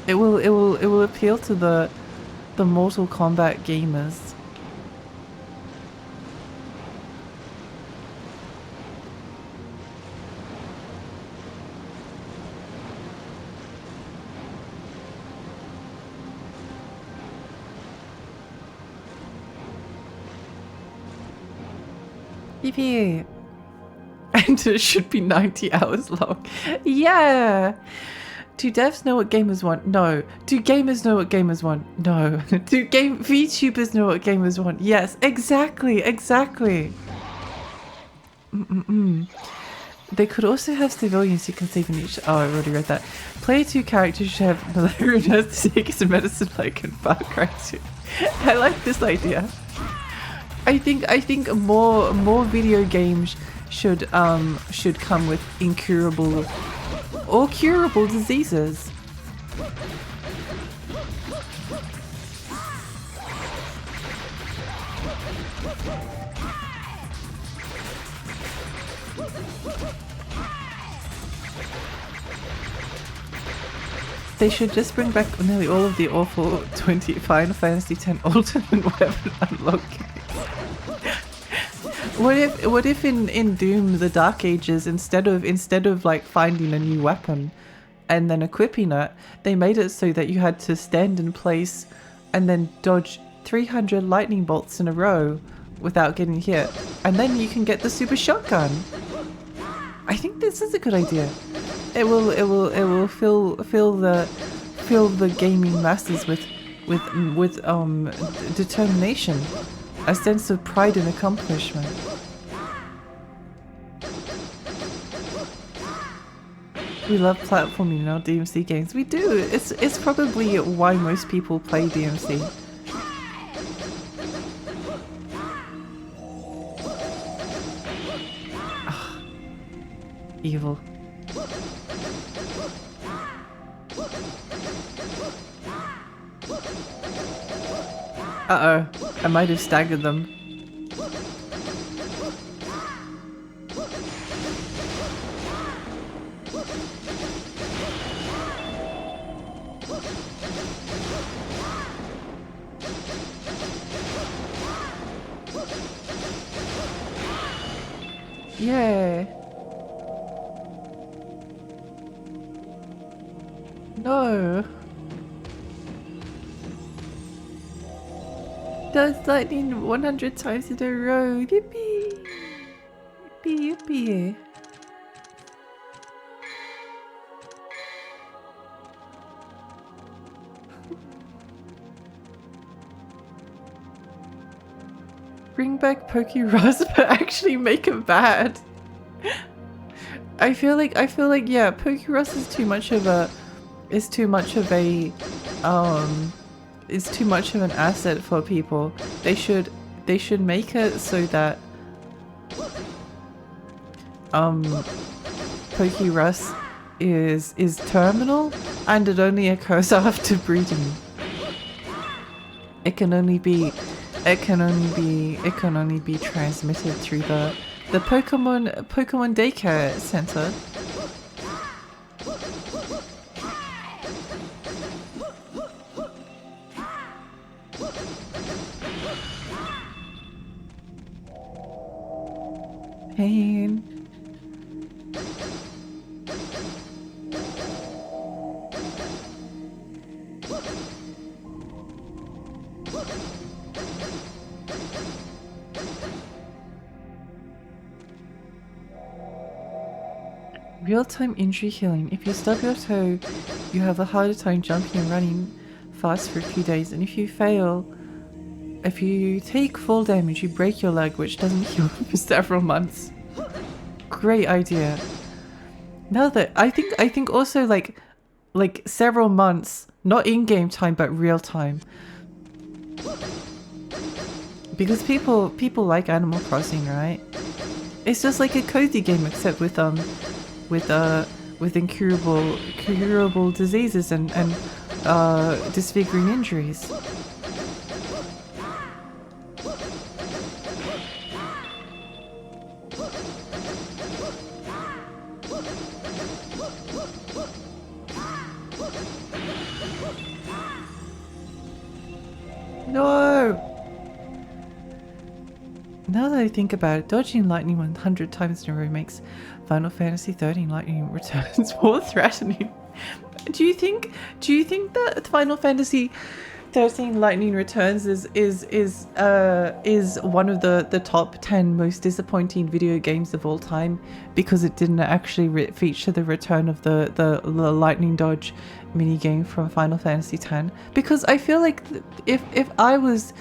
It will appeal to the The Mortal Kombat gamers. Yippee! And it should be 90 hours long. Yeah! Do devs know what gamers want? No. Do gamers know what gamers want? No. Do VTubers know what gamers want? Yes. Exactly. Exactly. They could also have civilians who can save in each. Oh, I already read that. Player 2 characters should have malaria nurse to take his medicine like in Far Cry 2. I like this idea. I think more video games should come with incurable or curable diseases. They should just bring back nearly all of the awful 20 Final Fantasy X Ultimate Weapon unlocking. What if in Doom the Dark Ages instead of like finding a new weapon and then equipping it, they made it so that you had to stand in place and then dodge 300 lightning bolts in a row without getting hit, and then you can get the super shotgun. I think this is a good idea. It will fill the gaming masses with determination, a sense of pride and accomplishment. We love platforming in our DMC games. We do. It's probably why most people play DMC. Ugh. Evil. Uh-oh. I might have staggered them. Yeah. No. Does lightning 100 times in a row. Yippee. Yippee, yippee. Bring back Pokey Rust, but actually make him bad. I feel like yeah, Pokey Rust is too much of an asset for people. They should make it so that Pokey Rust is terminal and it only occurs after breeding. It can only be transmitted through the Pokemon Daycare Center. Pain. Real-time injury healing. If you stub your toe, you have a harder time jumping and running fast for a few days, and if you take full damage, you break your leg, which doesn't heal for several months. Great idea. Now that I think also like several months, not in-game time but real time, because people like Animal Crossing, right? It's just like a cozy game except with incurable diseases and disfiguring injuries. No! Now that I think about it, dodging lightning 100 times in a row makes Final Fantasy 13 lightning returns more threatening. Do you think that Final Fantasy 13 lightning returns is one of the top 10 most disappointing video games of all time because it didn't actually feature the return of the lightning dodge mini game from Final Fantasy X? Because I feel like if I was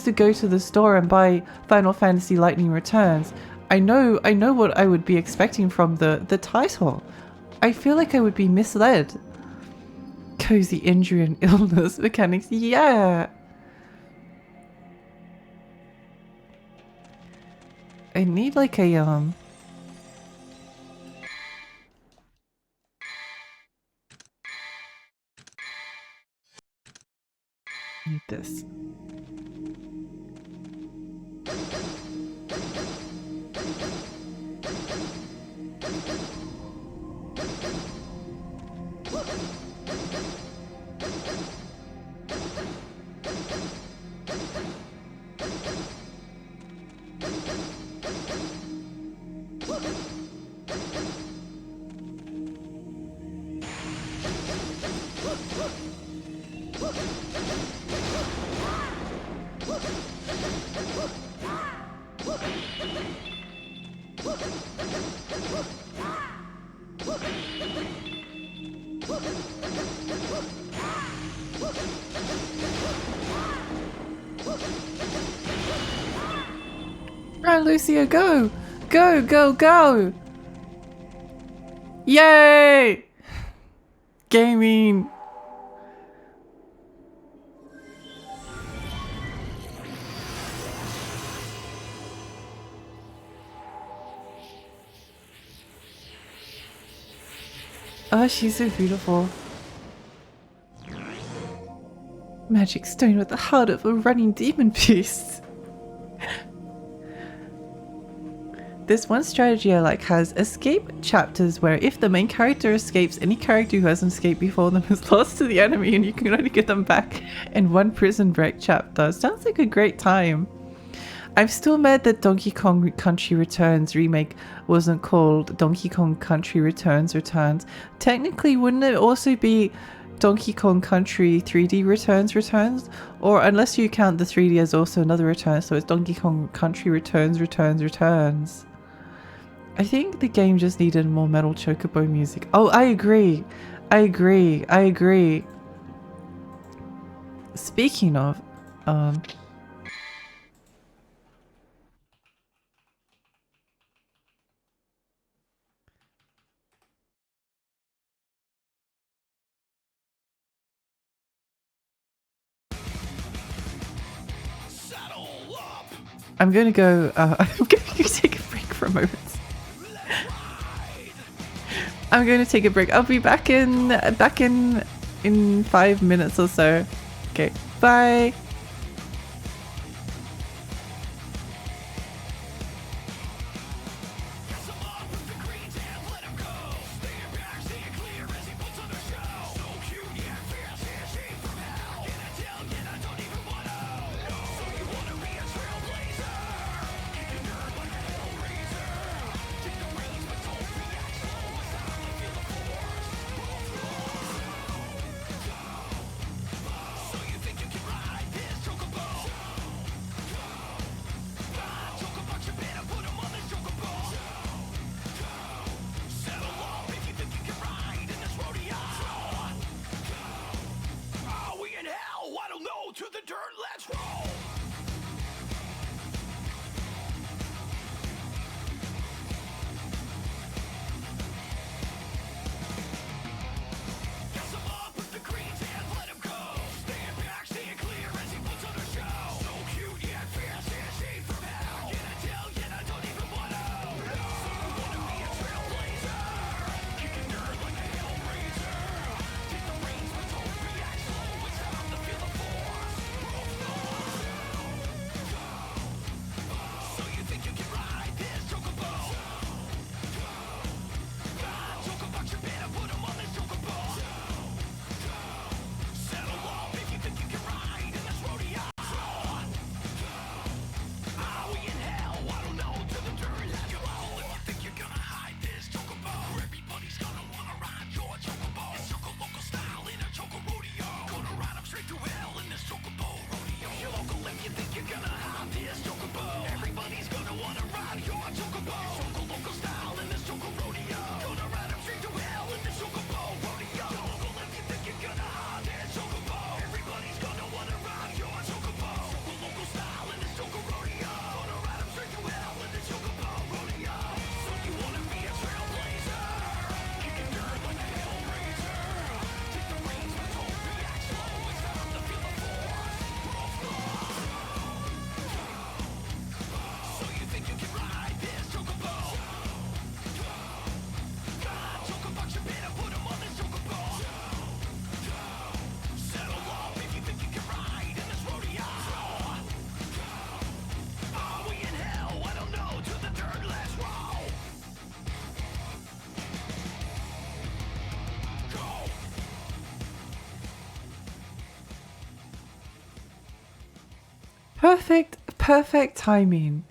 to go to the store and buy Final Fantasy Lightning Returns, I know what I would be expecting from the title. I feel like I would be misled. Cozy injury and illness mechanics, yeah. I need like a need this. Right, Lucia, go! Go, go, go! Yay! Gaming! Oh, she's so beautiful. Magic stone with the heart of a running demon beast. This one strategy I like has escape chapters where if the main character escapes, any character who hasn't escaped before them is lost to the enemy and you can only get them back in one prison break chapter. Sounds like a great time. I'm still mad that Donkey Kong Country Returns remake wasn't called Donkey Kong Country Returns. Technically, wouldn't it also be Donkey Kong Country 3D Returns? Or unless you count the 3D as also another return, so it's Donkey Kong Country Returns. I think the game just needed more Metal Chocobo music. Oh, I agree. Speaking of, I'm gonna go, I'm gonna go take a break for a moment. I'm going to take a break. I'll be back in 5 minutes or so. Okay, bye. Perfect timing.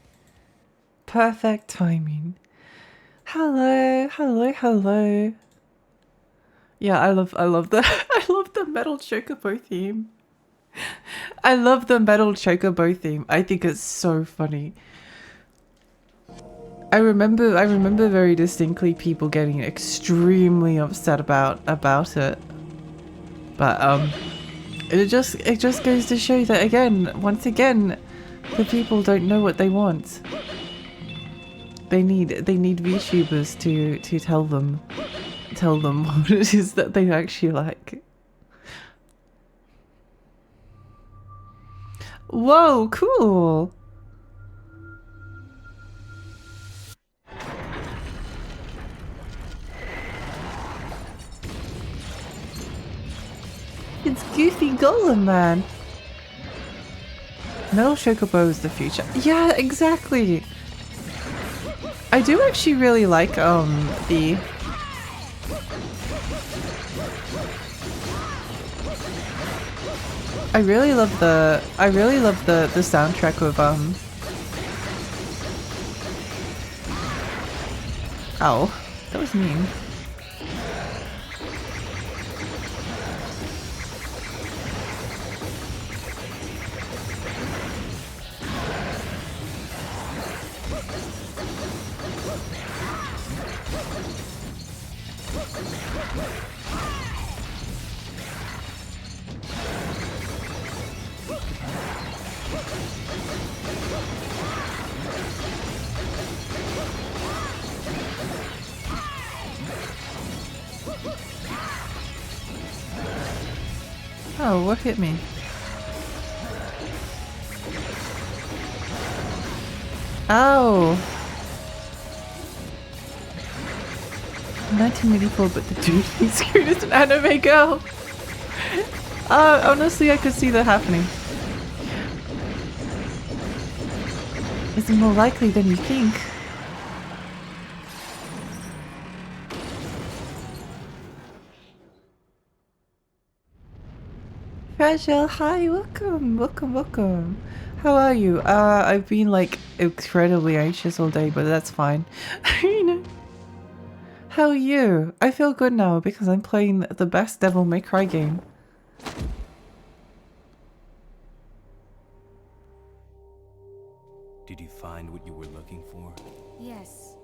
Perfect timing. Hello. Yeah, I love the I love the metal chocobo theme. I love the metal chocobo theme. I think it's so funny. I remember very distinctly people getting extremely upset about it. But it just goes to show that once again, the people don't know what they want. They need VTubers to tell them what it is that they actually like. Whoa, cool. It's Goofy Golem, man. Metal Chocobo is the future. Yeah, exactly. I do actually really like the I really love the soundtrack of ow, that was mean. Oh, what hit me? Ow! 1984, but the dude on screen is an anime girl! Honestly, I could see that happening. It's more likely than you think. Fragile, hi, welcome. How are you? I've been like incredibly anxious all day, but that's fine. You know. How are you? I feel good now because I'm playing the best Devil May Cry game. Did you find what you were looking for? Yes.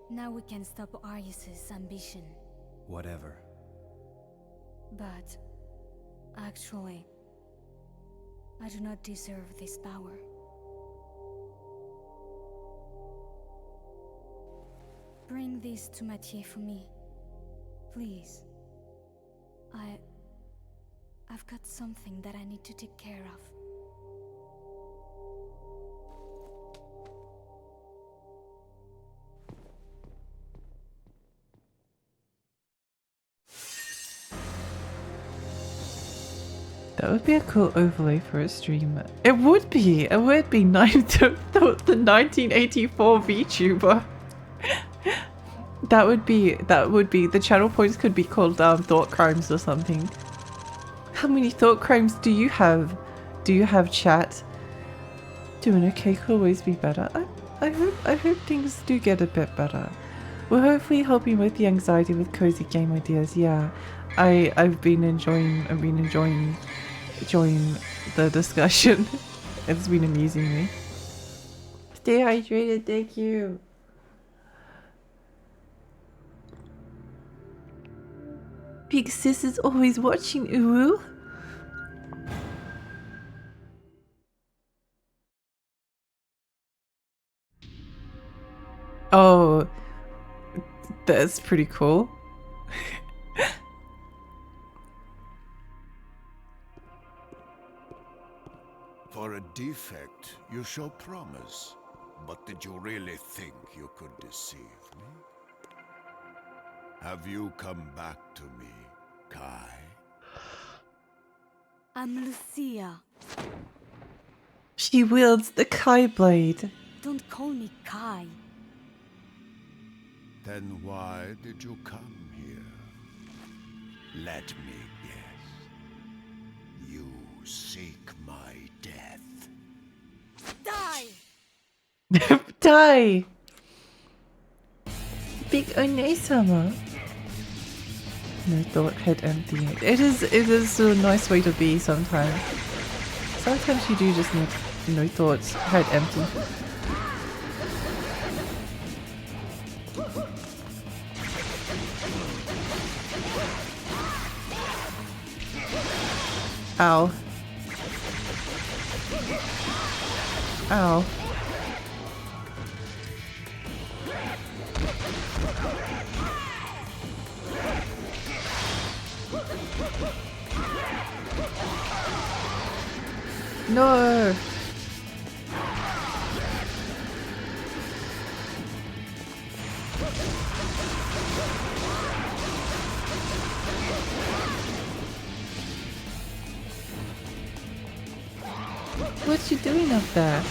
Now we can stop Arius's ambition. Whatever. But actually, I do not deserve this power. Bring this to Mathieu for me, please. I've got something that I need to take care of. That would be a cool overlay for a stream. It would be the 1984 VTuber. That would be the channel points could be called thought crimes or something. How many thought crimes do you have? Do you have, chat? Doing okay could always be better. I hope things do get a bit better. We're hopefully helping with the anxiety with cozy game ideas. Yeah, I've been enjoying the discussion. It's been amusing me. Stay hydrated, thank you. Big sis is always watching, Uwu. Oh, that's pretty cool. For a defect, you show promise. But did you really think you could deceive me? Have you come back to me, Kai? I'm Lucia. She wields the Kai blade. Don't call me Kai. Then why did you come here? Let me guess. You seek my death. Die! Big Onesama. No thought, head empty. It is a nice way to be sometimes. Sometimes you do just need no thoughts, head empty. Ow. Ow. No. What you doing up there?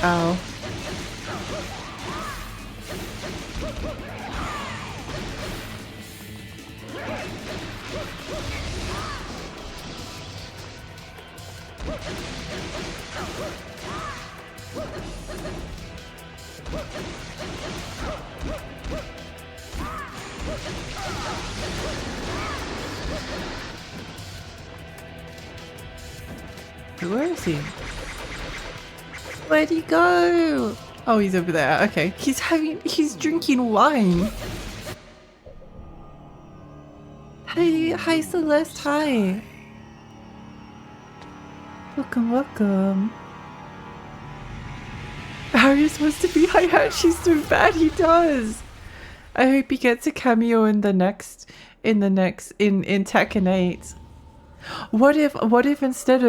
Ow. Where is he? Where'd he go? Oh, he's over there. Okay. He's drinking wine. Hey, hi Celeste, hi. Welcome, welcome. Arius wants to be Hi-Hat, she's so bad, he does. I hope he gets a cameo in Tekken 8. What if instead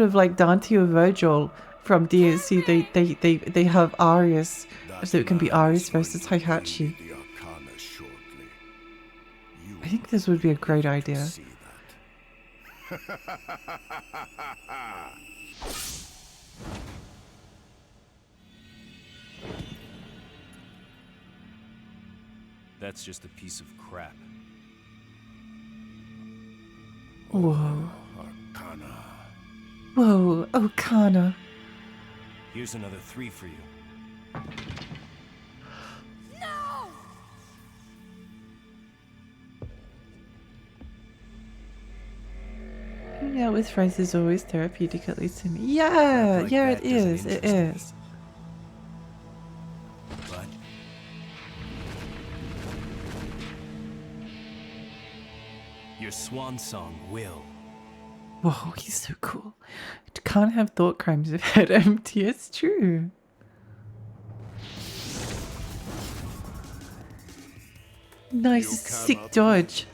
of like Dante or Virgil from DSC they have Arius, so it can be Arius versus Heihachi. I think this would be a great idea. That's just a piece of crap. Whoa. Arcana. Whoa, Okana. Here's another 3 for you. No! Yeah, with friends is always therapeutic, at least to me. Yeah, Like yeah, that it is. doesn't It interest is. But your swan song will. Whoa, he's so cool. Can't have thought crimes if head empty. It's true. Nice, You sick cannot dodge.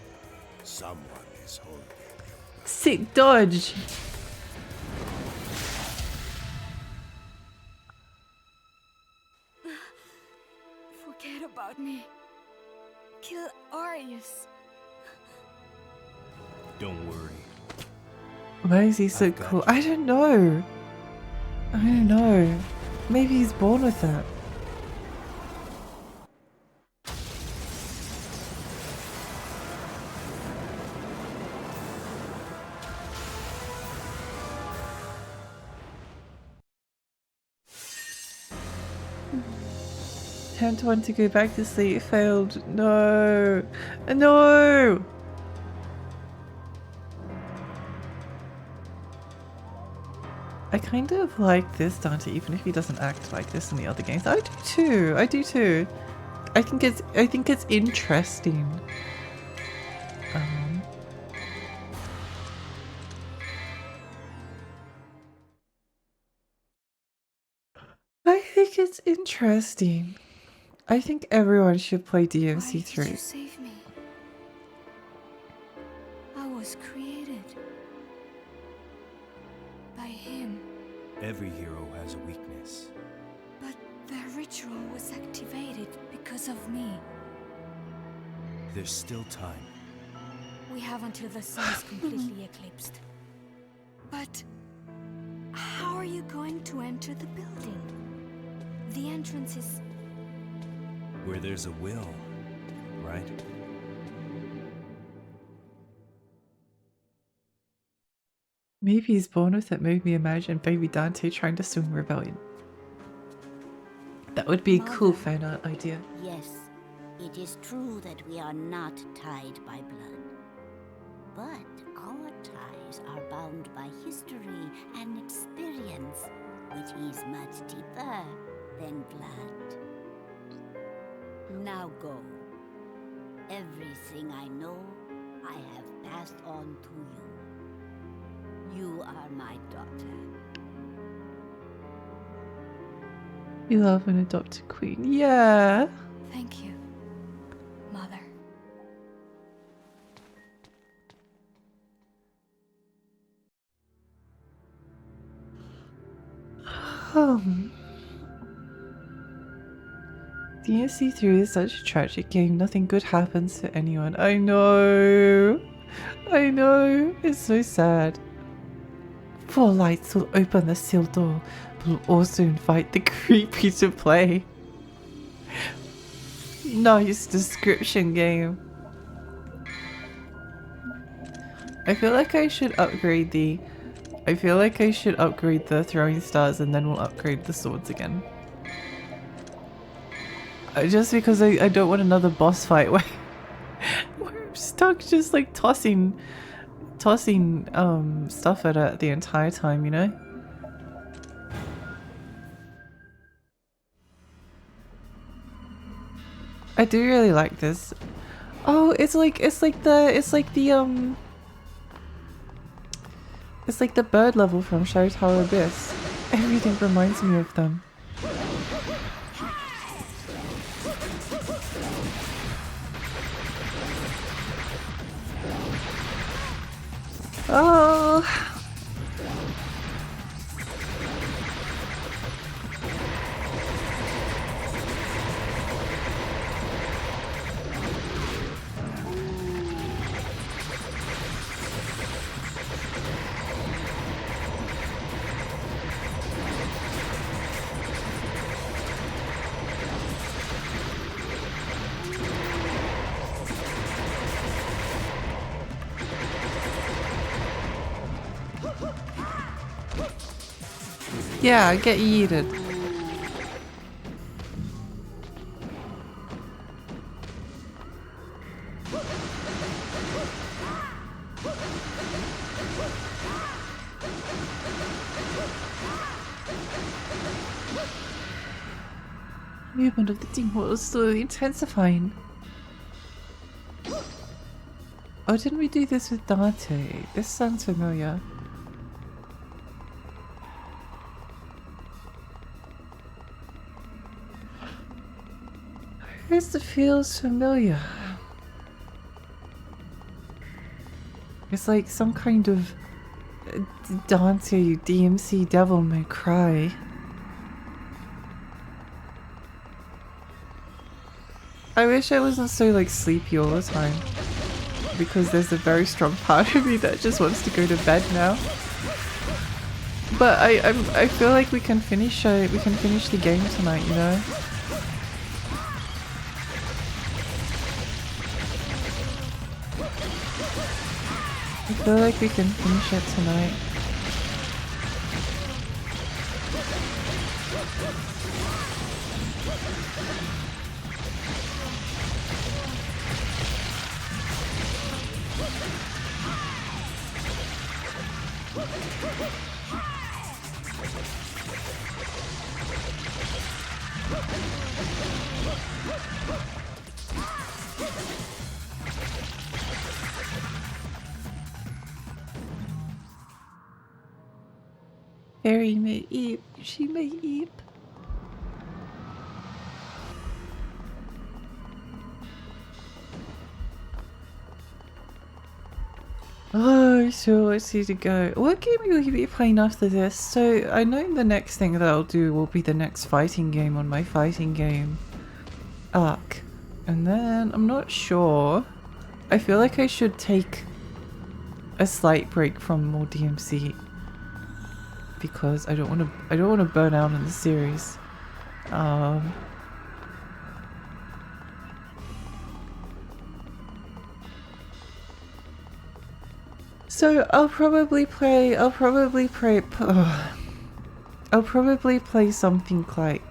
Someone is holding. Sick dodge. Forget about me. Kill Arius. Don't worry. Why is he so I've got cool? you. I don't know. I don't know. Maybe he's born with that. Attempt one to go back to sleep failed. No. No. I kind of like this Dante, even if he doesn't act like this in the other games. I do too. I do too. I think it's interesting. I think it's interesting. I think everyone should play Why DMC did 3. you save me? I was created by him, Every hero has a weakness. but the ritual was activated because of me. There's still time. We have until the sun is completely eclipsed. But how are you going to enter the building? The entrance is... Where there's a will, right? Maybe he's born with it. Made me imagine baby Dante trying to swing rebellion. That would be a cool Mother. fan art idea. Yes, it is true that we are not tied by blood. But our ties are bound by history and experience, which is much deeper than blood. Now go. Everything I know, I have passed on to you. You are my daughter. You love an adopted queen. Yeah. Thank you, Mother. DMC3 is such a tragic game. Nothing good happens to anyone. I know. I know. It's so sad. Four lights will open the sealed door, but will also invite the creepy to play. Nice description, game. I feel like I should upgrade the... I feel like I should upgrade the throwing stars and then we'll upgrade the swords again. Just because I don't want another boss fight where I'm stuck just like tossing stuff at it the entire time, you know? I do really like this. Oh, it's like the bird level from Shadow Tower Abyss. Everything reminds me of them. Oh. Yeah, get yeeted. Movement of the team was slowly intensifying. Oh, didn't we do this with Dante? This sounds familiar. This feels familiar. It's like some kind of Dante DMC Devil May Cry. I wish I wasn't so like sleepy all the time, because there's a very strong part of me that just wants to go to bed now. But I feel like we can finish the game tonight, you know. I feel like we can finish it tonight. Fairy may eat, she may eat. Oh, so let's see to go. What game will you be playing after this? So I know the next thing that I'll do will be the next fighting game on my fighting game arc. And then I'm not sure. I feel like I should take a slight break from more DMC. Because I don't want to burn out in the series. So I'll probably play something like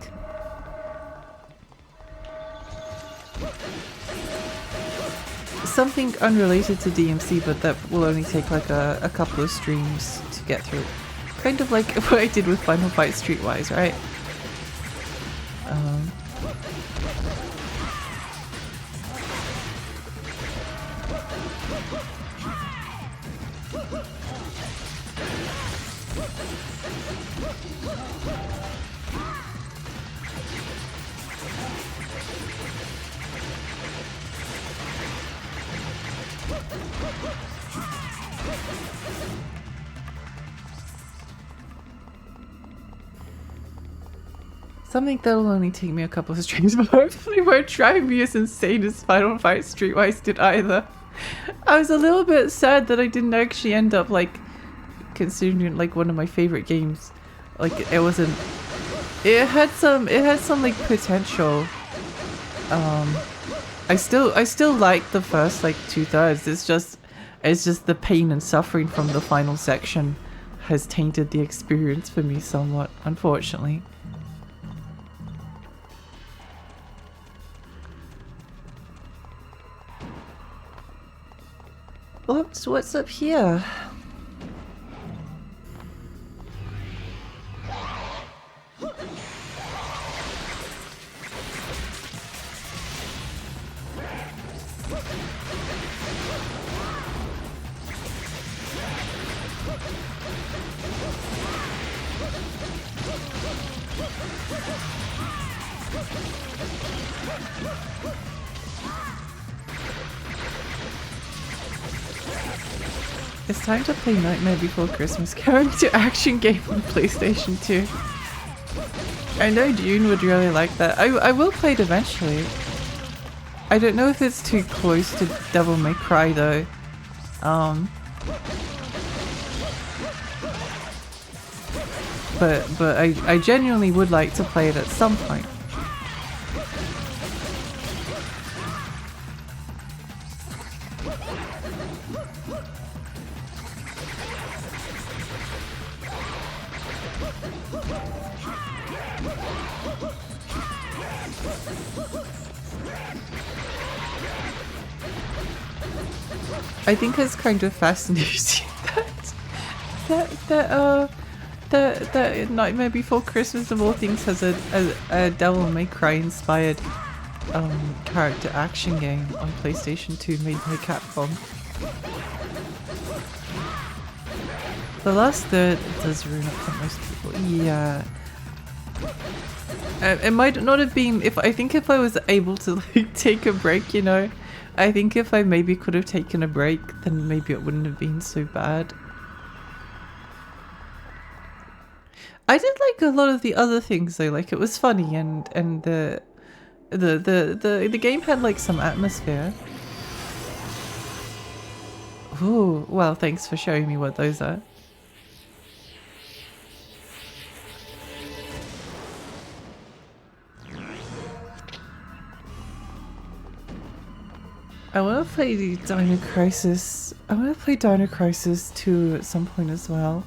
something unrelated to DMC, but that will only take like a couple of streams to get through. Kind of like what I did with Final Fight Streetwise, right? Something that'll only take me a couple of streams, but hopefully won't drive me as insane as Final Fight Streetwise did either. I was a little bit sad that I didn't actually end up like considering it like one of my favorite games. Like it wasn't. It had some like potential. I still like the first like 2/3. It's just the pain and suffering from the final section has tainted the experience for me somewhat, unfortunately. Oops, what's up here? It's time to play Nightmare Before Christmas. Character action game on PlayStation 2. I know June would really like that. I will play it eventually. I don't know if it's too close to Devil May Cry though. But I genuinely would like to play it at some point. I think it's kind of fascinating that Nightmare Before Christmas of all things has a Devil May Cry inspired character action game on PlayStation 2 made by Capcom. The last third does ruin it for most people. Yeah. It might not have been I think if I was able to like take a break, you know. I think if I maybe could have taken a break, then maybe it wouldn't have been so bad. I did like a lot of the other things though, like it was funny and the game had like some atmosphere. Ooh, well thanks for showing me what those are. I want to play the Dino Crisis. I want to play Dino Crisis 2 at some point as well.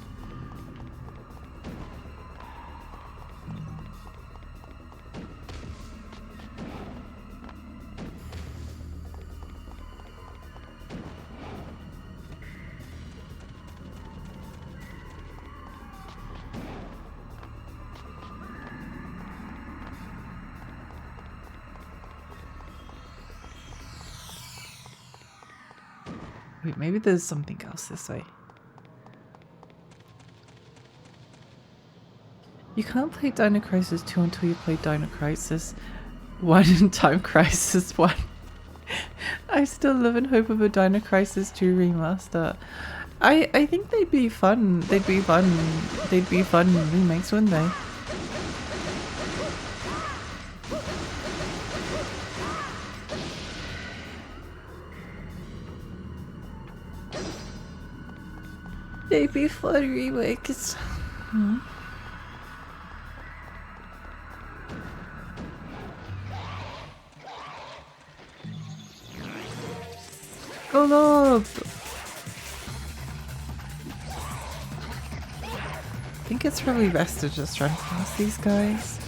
Wait, maybe there's something else this way. You can't play Dino Crisis 2 until you play Dino Crisis 1 and Time Crisis 1. I still live in hope of a Dino Crisis 2 remaster. I think they'd be fun. They'd be fun remakes, wouldn't they? They'd be fun remakes. Oh no! it's probably best to just run past these guys.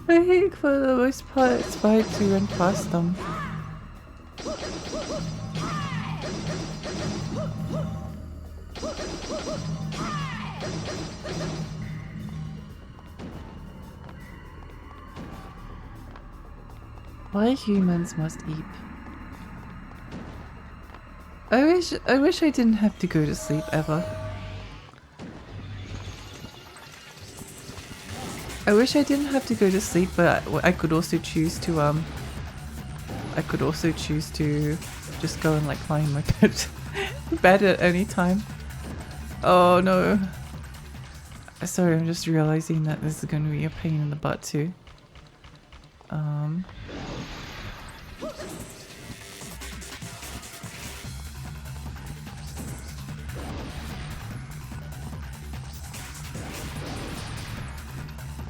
I think for the most part it's fine to run past them. Why humans must eat. I wish I didn't have to go to sleep ever. I wish I didn't have to go to sleep, but I could also choose to just go and like lie in my bed at any time. Oh no. Sorry, I'm just realizing that this is going to be a pain in the butt too.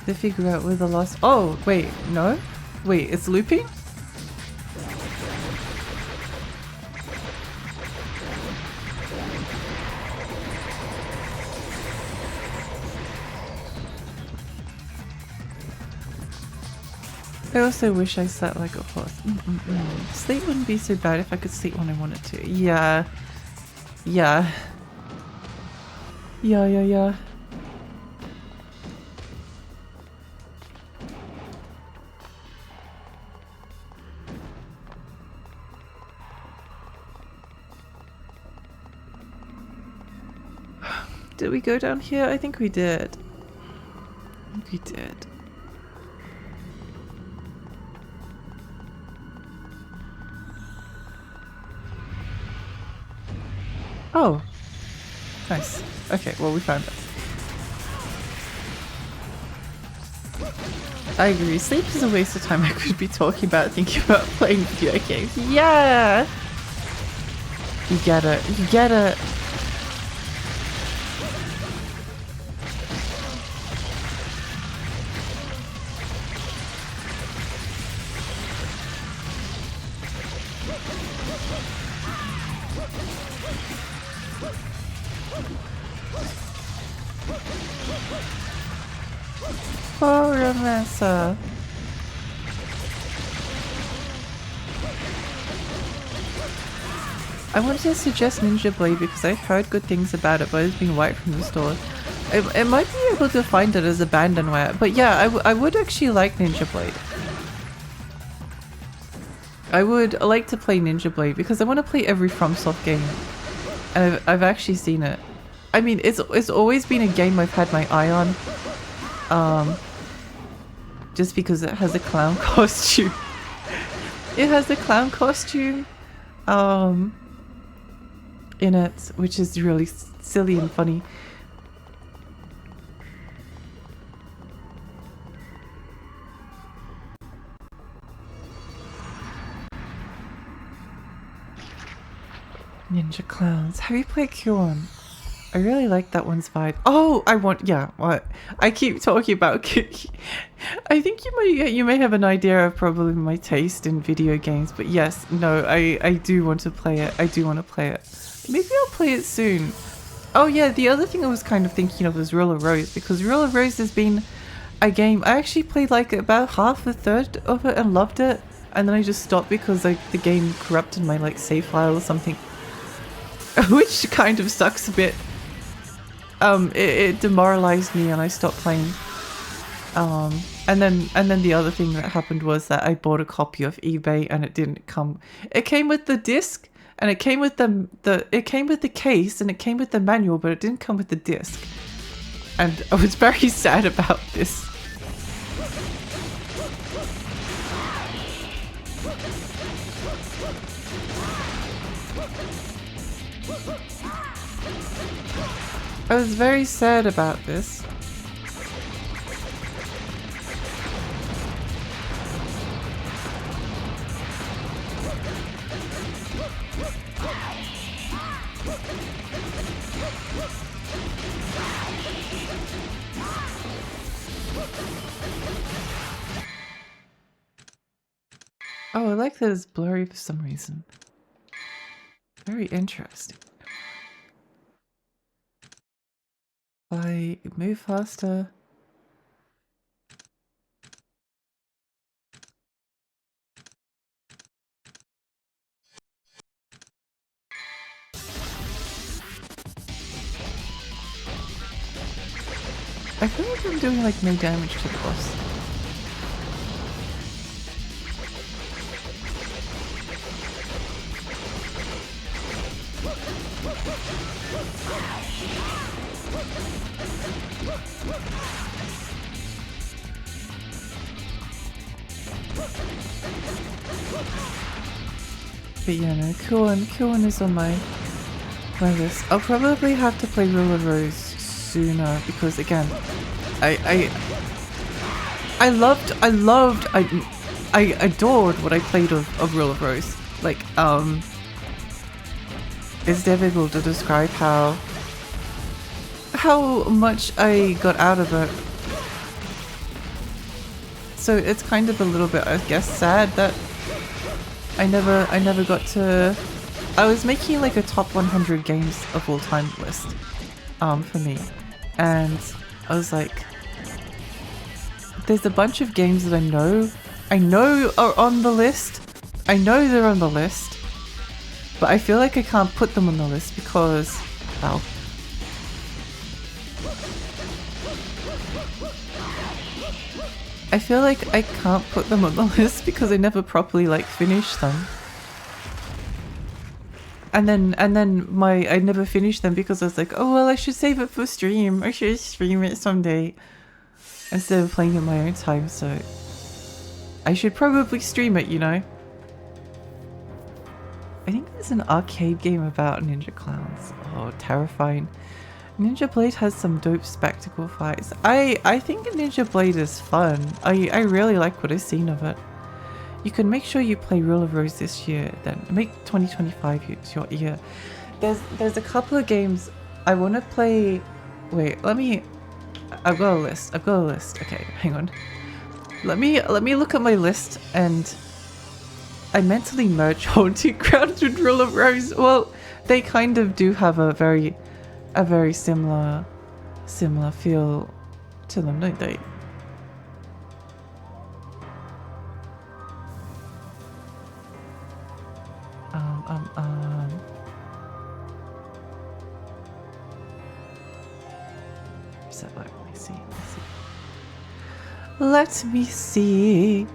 To figure out where the lost— oh, wait, no? Wait, it's looping? I also wish I slept like a horse. Sleep wouldn't be so bad if I could sleep when I wanted to. Yeah. Yeah. Yeah. Did we go down here? I think we did. I think we did. Oh. Nice. Okay, well we found it. I agree. Sleep is a waste of time. I could be talking about thinking about playing video games. Yeah! You get it. You get it. Oh, Ramessa. I wanted to suggest Ninja Blade because I've heard good things about it, but it's been wiped from the store. It might be able to find it as abandonware, but yeah, I would actually like Ninja Blade. I would like to play Ninja Blade because I want to play every FromSoft game, and I've actually seen it. I mean, it's always been a game I've had my eye on. Just because it has a clown costume. It has a clown costume in it, which is really silly and funny. Ninja Clowns. Have you played Q1? I really like that one's vibe. Oh, yeah, what? I keep talking about I think you may have an idea of probably my taste in video games, but yes, no, I do want to play it. I do want to play it. Maybe I'll play it soon. Oh yeah, the other thing I was kind of thinking of was Rule of Rose, because Rule of Rose has been a game I actually played like about half a third of it and loved it, and then I just stopped because like the game corrupted my like save file or something, which kind of sucks a bit. It demoralized me and I stopped playing. And then the other thing that happened was that I bought a copy of eBay and it didn't come. It came with the disc and it came with it came with the case and it came with the manual, but it didn't come with the disc. And I was very sad about this. I was very sad about this. Oh, I like that it's blurry for some reason. Very interesting. I move faster. I feel like I'm doing like no damage to the boss. But yeah, no, Cool One is on my list. I'll probably have to play Rule of Rose sooner because again, I adored what I played of Rule of Rose. Like, it's difficult to describe how much I got out of it. So it's kind of a little bit, I guess, sad that I never got to. I was making like a top 100 games of all time list, for me, and I was like, there's a bunch of games that I know are on the list. I know they're on the list, but I feel like I can't put them on the list because, well, I feel like I can't put them on the list because I never properly like finished them. And then I never finished them because I was like, oh well, I should save it for stream. I should stream it someday instead of playing it my own time. So I should probably stream it, you know. I think there's an arcade game about ninja clowns. Oh, terrifying. Ninja Blade has some dope spectacle fights. I think Ninja Blade is fun. I really like what I've seen of it. You can make sure you play Rule of Rose this year, then make 2025 your year. There's a couple of games I want to play. Wait, I've got a list. Okay, hang on. Let me look at my list, and I mentally merged Haunted Grounds with Rule of Rose. Well, they kind of do have a very similar feel to them, don't they? So let me see.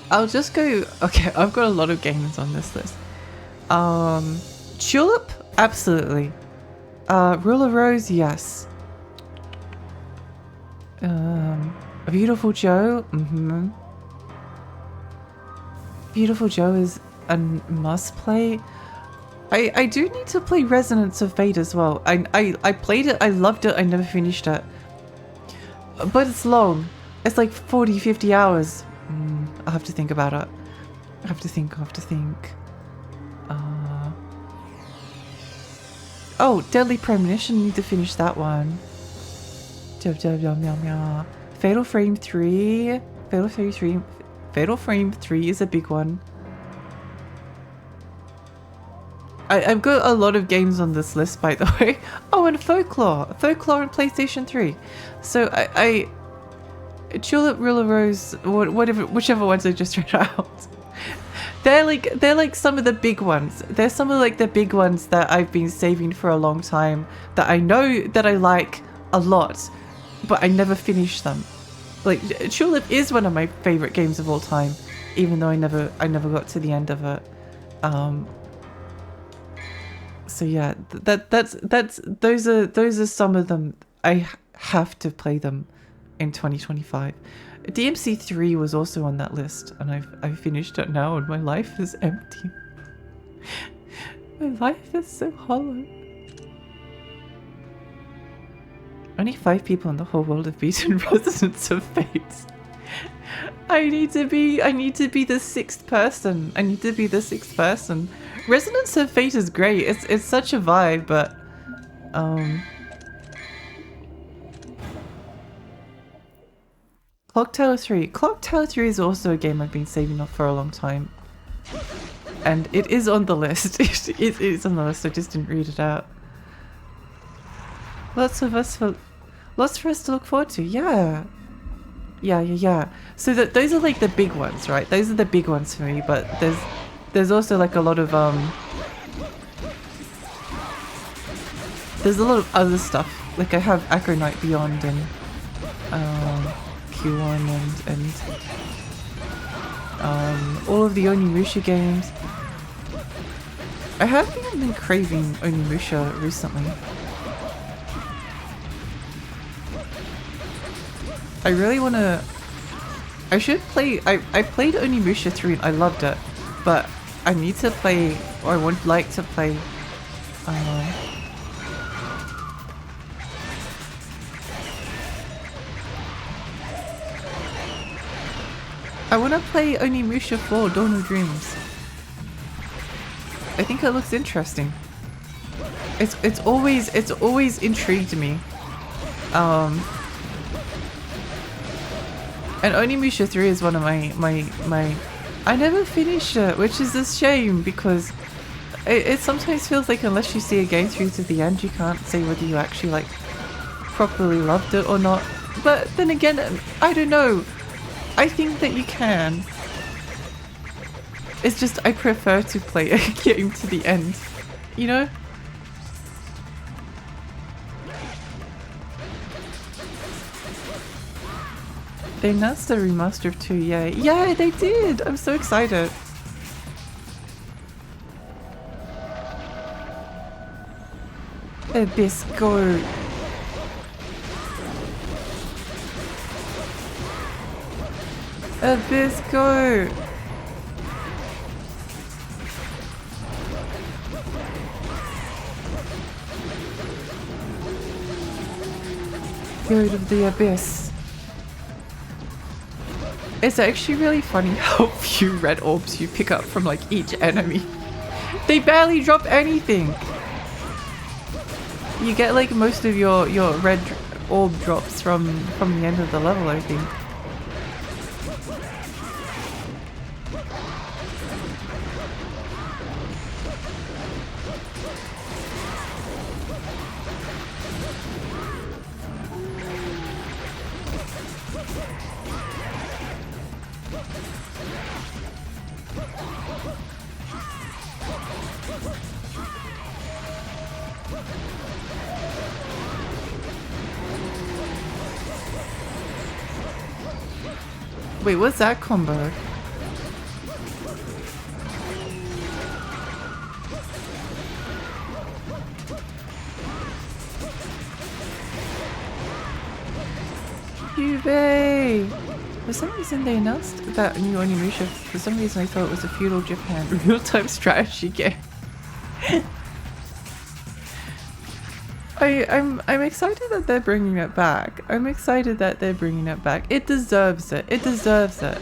I'll just go. Okay, I've got a lot of games on this list. Tulip, absolutely. Rule of Rose, yes. A Beautiful Joe, Beautiful Joe is a must play. I do need to play Resonance of Fate as well. I played it, I loved it, I never finished it. But it's long. It's like 40-50 hours. I'll have to think about it. I have to think. Oh, Deadly Premonition, need to finish that one. Fatal Frame 3. Fatal Frame 3 is a big one. I've got a lot of games on this list, by the way. Oh, and Folklore on PlayStation 3. So I Tulip, Rule of Rose, whichever ones I just read out. They're like some of the big ones. They're some of like the big ones that I've been saving for a long time, that I know that I like a lot, but I never finished them. Like Tulip is one of my favorite games of all time, even though I never got to the end of it. So yeah, those are some of them. I have to play them in 2025. DMC 3 was also on that list, and I've finished it now, and my life is empty. My life is so hollow. Only 5 people in the whole world have beaten Resonance of Fate. I need to be the 6th person. Resonance of Fate is great. It's such a vibe, but Clock Tower 3. Clock Tower 3 is also a game I've been saving up for a long time. And it is on the list. It is on the list, I just didn't read it out. Lots for us to look forward to, yeah. Yeah. So those are like the big ones, right? Those are the big ones for me, but there's also like a lot of there's a lot of other stuff. Like I have Acronite Beyond and Q1 and all of the Onimusha games. I have been craving Onimusha recently. I really wanna... I should play... I played Onimusha 3 and I loved it, but I need to play, or I would like to play I want to play Onimusha 4 Dawn of Dreams. I think it looks interesting. It's always intrigued me. And Onimusha 3 is one of my I never finished it, which is a shame because it sometimes feels like unless you see a game through to the end, you can't say whether you actually like properly loved it or not. But then again, I don't know. I think that you can. It's just I prefer to play a game to the end, you know? They announced a remaster of 2, yeah. Yeah, they did! I'm so excited. Abyss, go! Abyss, go! Go to the Abyss. It's actually really funny how few red orbs you pick up from like each enemy. They barely drop anything. You get like most of your red orb drops from the end of the level, I think. Wait, what's that combo? Yubei! For some reason they announced that new Onimusha. For some reason I thought it was a feudal Japan real-time strategy game. I'm excited that they're bringing it back. I'm excited that they're bringing it back. It deserves it. It deserves it.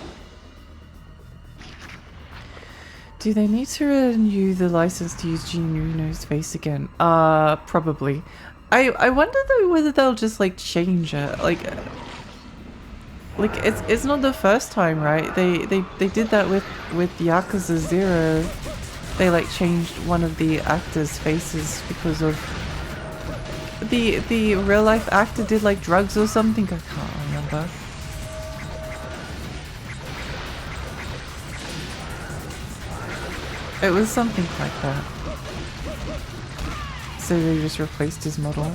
Do they need to renew the license to use Jean Reno's face again? Probably. I wonder though whether they'll just like change it. Like it's not the first time, right? They did that with Yakuza 0. They like changed one of the actors' faces because of the real life actor did like drugs or something. I can't remember. It was something like that. So they just replaced his model.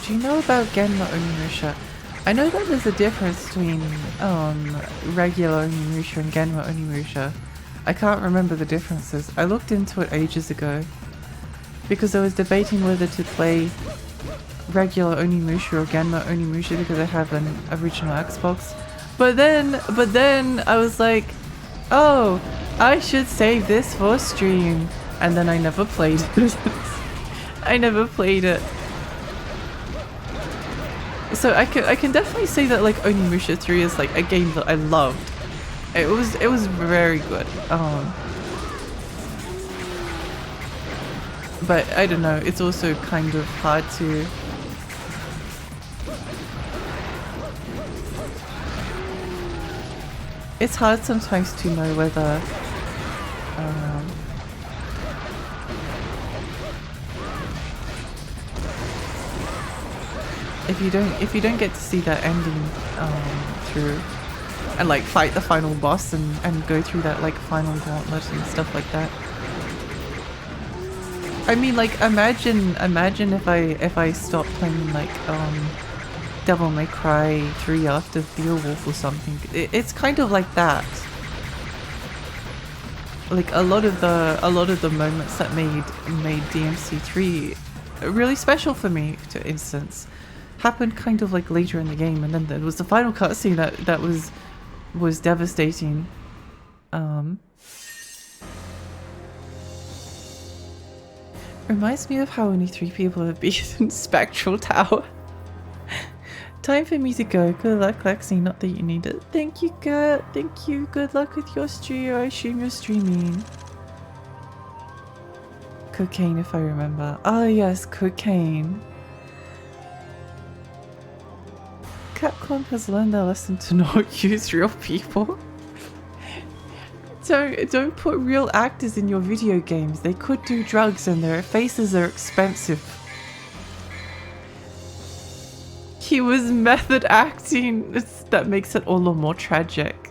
Do you know about Genma Onimusha? I know that there's a difference between regular Onimusha and Genma Onimusha. I can't remember the differences. I looked into it ages ago because I was debating whether to play regular Onimusha or Genma Onimusha because I have an original Xbox. But then I was like, oh, I should save this for stream, and then I never played it. I never played it. So I can definitely say that like Onimusha 3 is like a game that I loved. It was very good. But I don't know, it's also kind of hard to it's hard sometimes to know whether if you don't get to see that ending through and like fight the final boss and go through that like final gauntlet and stuff like that. I mean, like imagine if I stopped playing like Devil May Cry 3 after Beowulf or something. It's kind of like that. Like a lot of the moments that made DMC3 really special for me, for instance, happened kind of like later in the game, and then there was the final cutscene that was devastating. Reminds me of how only 3 people have beaten Spectral Tower. Time for me to go. Good luck, Lexi. Not that you need it. Thank you, Gert. Thank you. Good luck with your stream. I assume you're streaming. Cocaine, if I remember. Ah, yes, cocaine. Capcom has learned their lesson to not use real people. Don't put real actors in your video games. They could do drugs and their faces are expensive. He was method acting. That makes it all the more tragic.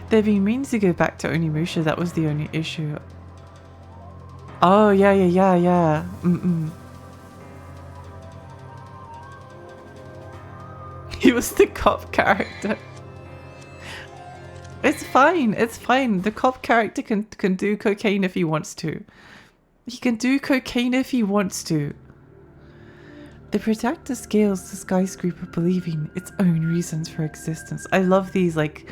They've been meaning to go back to Onimusha. That was the only issue. Oh, yeah. He was the cop character. It's fine. The cop character can do cocaine if he wants to. He can do cocaine if he wants to. The protector scales the skyscraper believing its own reasons for existence. I love these like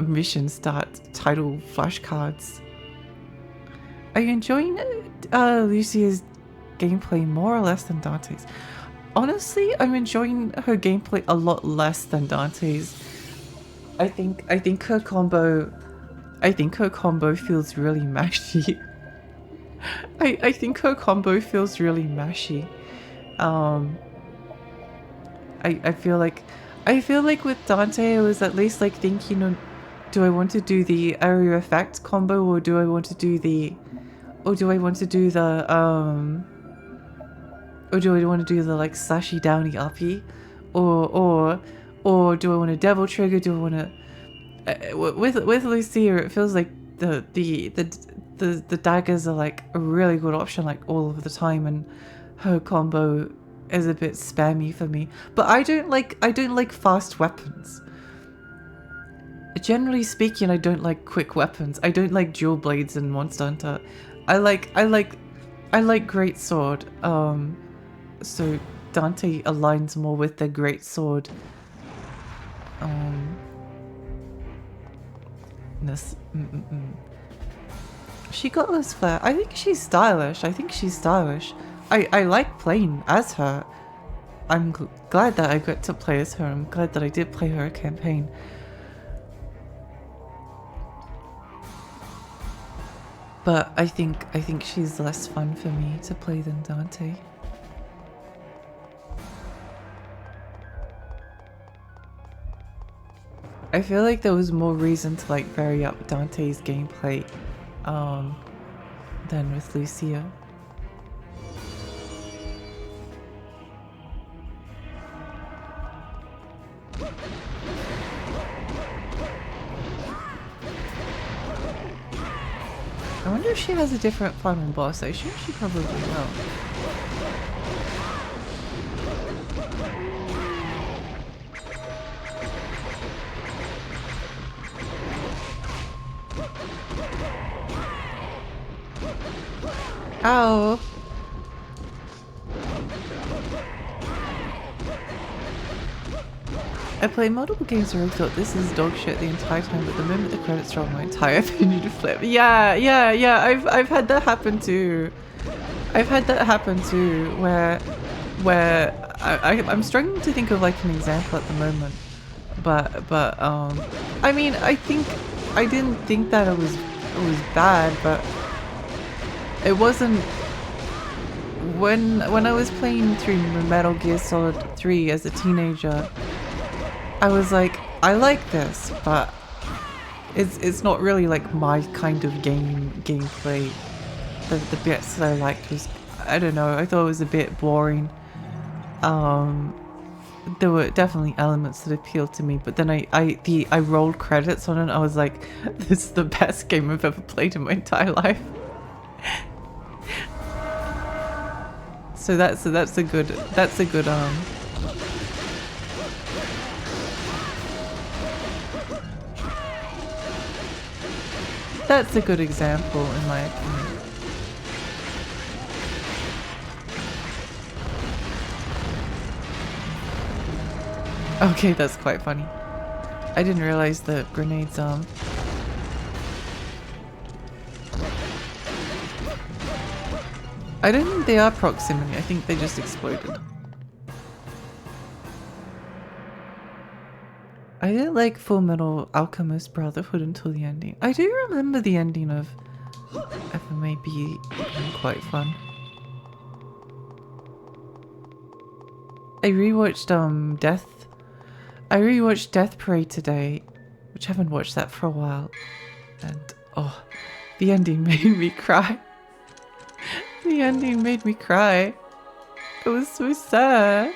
mission start title flashcards. Are you enjoying Lucia's gameplay more or less than Dante's? Honestly, I'm enjoying her gameplay a lot less than Dante's. I think her combo feels really mashy. I think her combo feels really mashy. I feel like with Dante I was at least like thinking, do I want to do the area effect combo or do I want to do the like slashy downy uppy or do I want a devil trigger? Do I want to with Lucia it feels like the daggers are like a really good option like all of the time, and her combo is a bit spammy for me. But I don't like fast weapons. Generally speaking, I don't like quick weapons. I don't like dual blades in Monster Hunter. I like great sword. So Dante aligns more with the great sword. She got this flair. I think she's stylish. I like playing as her. I'm glad that I got to play as her. I'm glad that I did play her campaign. But I think she's less fun for me to play than Dante. I feel like there was more reason to like vary up Dante's gameplay than with Lucia. I wonder if she has a different final boss. I assume she probably will. Ow! I play multiple games where I thought this is dog shit the entire time, but the moment the credits roll, my entire opinion to flip. Yeah. I've had that happen too. Where where I'm struggling to think of like an example at the moment, but I mean I didn't think that it was bad, but it wasn't when I was playing through Metal Gear Solid 3 as a teenager. I was like, I like this, but it's not really like my kind of gameplay. The bits that I liked was, I don't know, I thought it was a bit boring. There were definitely elements that appealed to me, but then I rolled credits on it and I was like, this is the best game I've ever played in my entire life. So that's a good that's a good example in my opinion. Okay, that's quite funny. I didn't realize the grenades I don't think they are proximity, I think they just exploded. I didn't like Full Metal Alchemist Brotherhood until the ending. I do remember the ending of FMA being quite fun. I rewatched Death Parade today, which I haven't watched that for a while, and oh, the ending made me cry. The ending made me cry. It was so sad.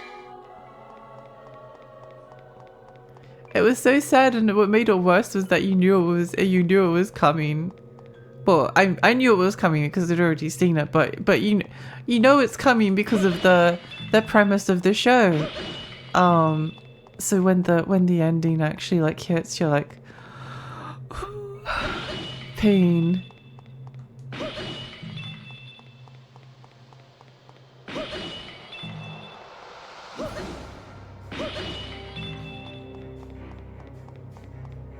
It was so sad, and what made it worse was that you knew it was coming. Well, I knew it was coming because I'd already seen it, but you know it's coming because of the premise of the show. So when the ending actually like hits, you're like, pain.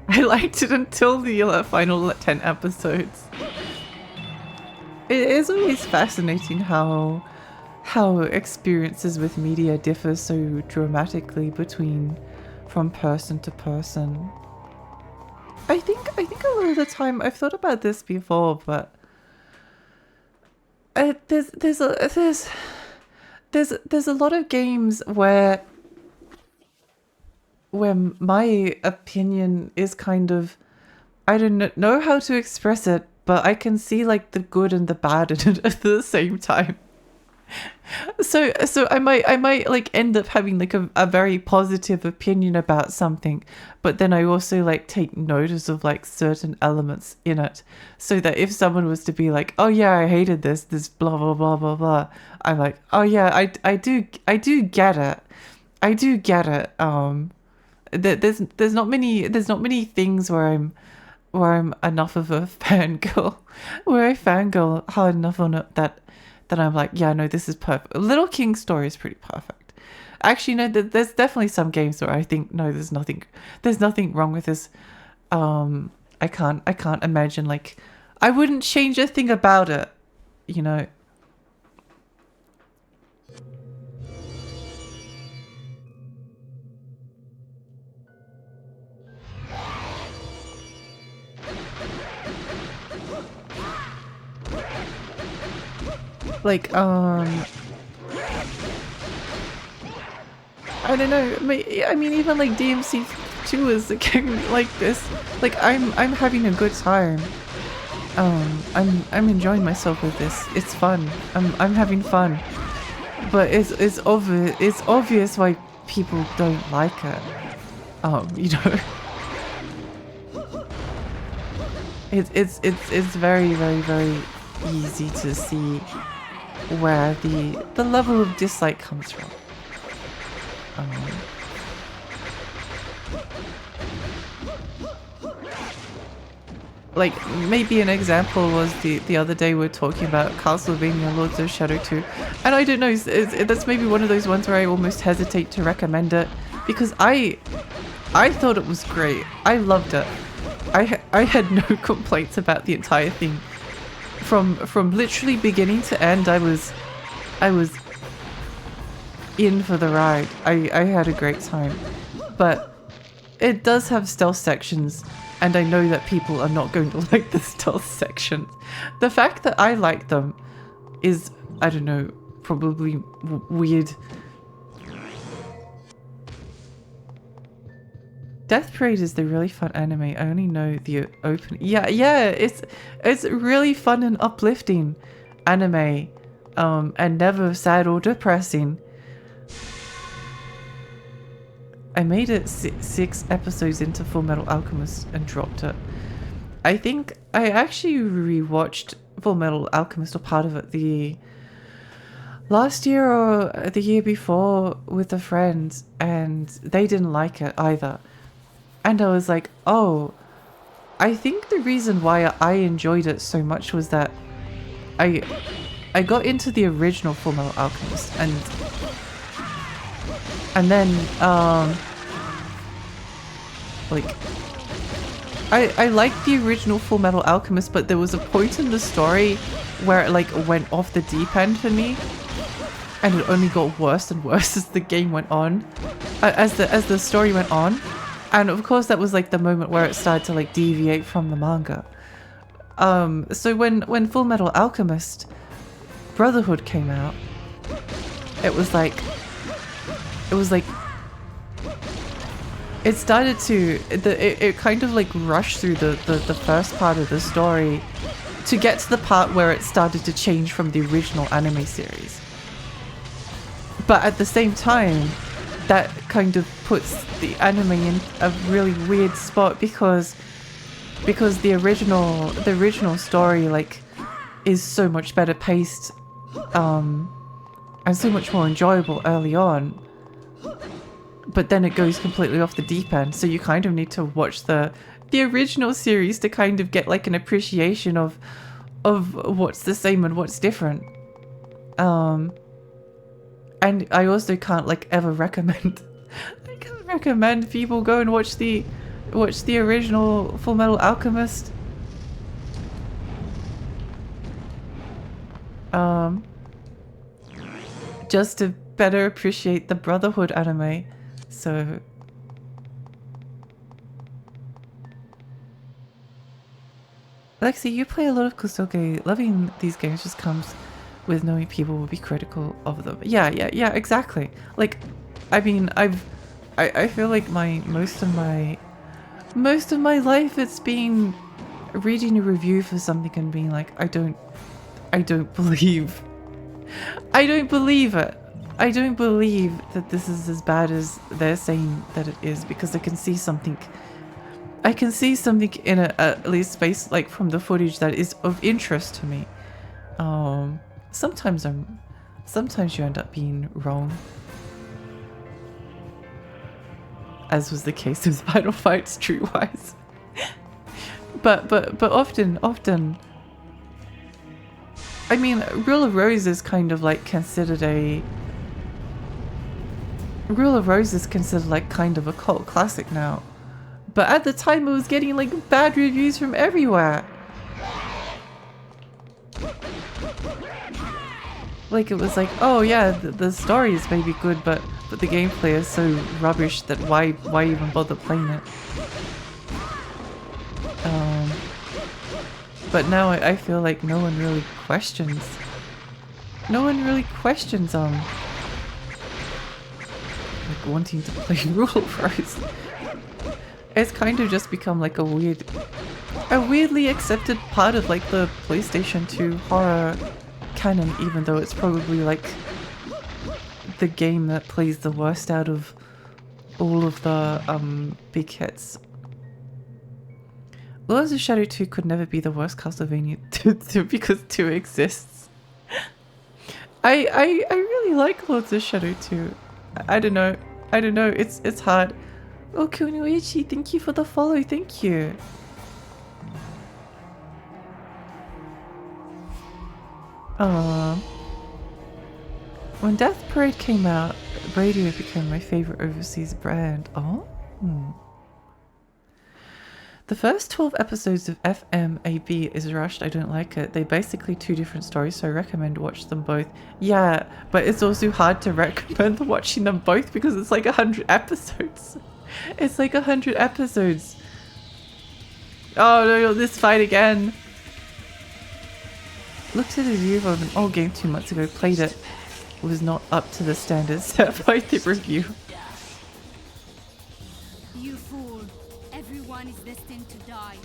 I liked it until the final 10 episodes. It is always fascinating how experiences with media differ so dramatically from person to person. I think a lot of the time I've thought about this before, but there's a lot of games where my opinion is kind of, I don't know how to express it, but I can see like the good and the bad in it at the same time. So I might like end up having like a very positive opinion about something, but then I also like take notice of like certain elements in it, so that if someone was to be like, oh yeah, I hated this blah blah blah blah blah, I'm like, oh yeah, I do get it. There's not many things where I'm enough of a fangirl, where I fangirl hard enough on it that I'm like, yeah, no, this is perfect. Little King's story is pretty perfect. Actually, no, there's definitely some games where I think, no, there's nothing wrong with this. I can't imagine, like, I wouldn't change a thing about it, you know. Like, I don't know. I mean, even like DMC2 is a game like this. Like, I'm having a good time. I'm enjoying myself with this. It's fun. I'm having fun. But it's obvious why people don't like it. You know. It's very, very, very easy to see where the level of dislike comes from. Like, maybe an example was the other day we were talking about Castlevania Lords of Shadow 2, and I don't know, that's maybe one of those ones where I almost hesitate to recommend it, because I thought it was great. I loved it. I had no complaints about the entire thing. From literally beginning to end, I was in for the ride. I had a great time. But it does have stealth sections, and I know that people are not going to like the stealth sections. The fact that I like them is, I don't know, probably weird. Death Parade is the really fun anime. I only know the open. Yeah, it's really fun and uplifting anime, and never sad or depressing. I made it 6 episodes into Full Metal Alchemist and dropped it. I think I actually rewatched Full Metal Alchemist, or part of it, the last year or the year before with a friend, and they didn't like it either. And I was like, oh, I think the reason why I enjoyed it so much was that I got into the original Full Metal Alchemist, and then like I liked the original Full Metal Alchemist, but there was a point in the story where it like went off the deep end for me, and it only got worse and worse as the game went on, as the story went on. And of course that was like the moment where it started to like deviate from the manga. So when Full Metal Alchemist Brotherhood came out, it was like it started to it kind of like rushed through the first part of the story to get to the part where it started to change from the original anime series. But at the same time, that kind of puts the anime in a really weird spot because the original story like is so much better paced, and so much more enjoyable early on, but then it goes completely off the deep end, so you kind of need to watch the original series to kind of get like an appreciation of what's the same and what's different. And I also can't like ever recommend people go and watch the original Full Metal Alchemist. Just to better appreciate the Brotherhood anime. So Lexi, you play a lot of Kusoge. Loving these games just comes with knowing people will be critical of them. Yeah, exactly. Like, I mean, I feel like most of my life it's been reading a review for something and being like, I don't believe it. I don't believe that this is as bad as they're saying that it is, because I can see something in it, at least space, like from the footage, that is of interest to me. Sometimes you end up being wrong, as was the case with Final Fight Streetwise. but often, I mean, Rule of Rose is kind of like considered like kind of a cult classic now. But at the time it was getting like bad reviews from everywhere. Like, it was like, oh yeah, the story is maybe good, but the gameplay is so rubbish that why even bother playing it? But now I feel like no one really questions like wanting to play Rule of Rose. It's kind of just become like a weirdly accepted part of like the PlayStation 2 horror canon, even though it's probably like the game that plays the worst out of all of the big hits. Lords of Shadow 2 could never be the worst Castlevania because 2 exists. I really like Lords of Shadow 2. I don't know. It's hard. Oh, Kunoichi, thank you for the follow. Thank you. When Death Parade came out, Radio became my favorite overseas brand. Oh. The first 12 episodes of FMAB is rushed. I don't like it. They're basically two different stories, so I recommend watch them both. Yeah, but it's also hard to recommend watching them both because it's like 100 episodes. It's like 100 episodes. Oh no, this fight again. Looked at a review of an old game 2 months ago. Played it. It was not up to the standards set by the review. You fool. Everyone is destined to die.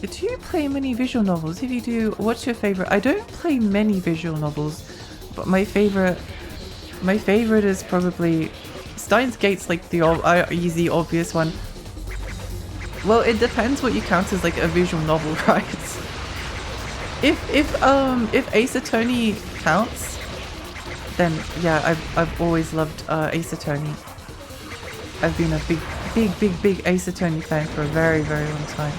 Do you play many visual novels? If you do, what's your favorite? I don't play many visual novels, but my favorite is probably Steins Gate's like the easy, obvious one. Well, it depends what you count as like a visual novel, right? If Ace Attorney counts, then yeah, I've always loved Ace Attorney. I've been a big Ace Attorney fan for a very long time.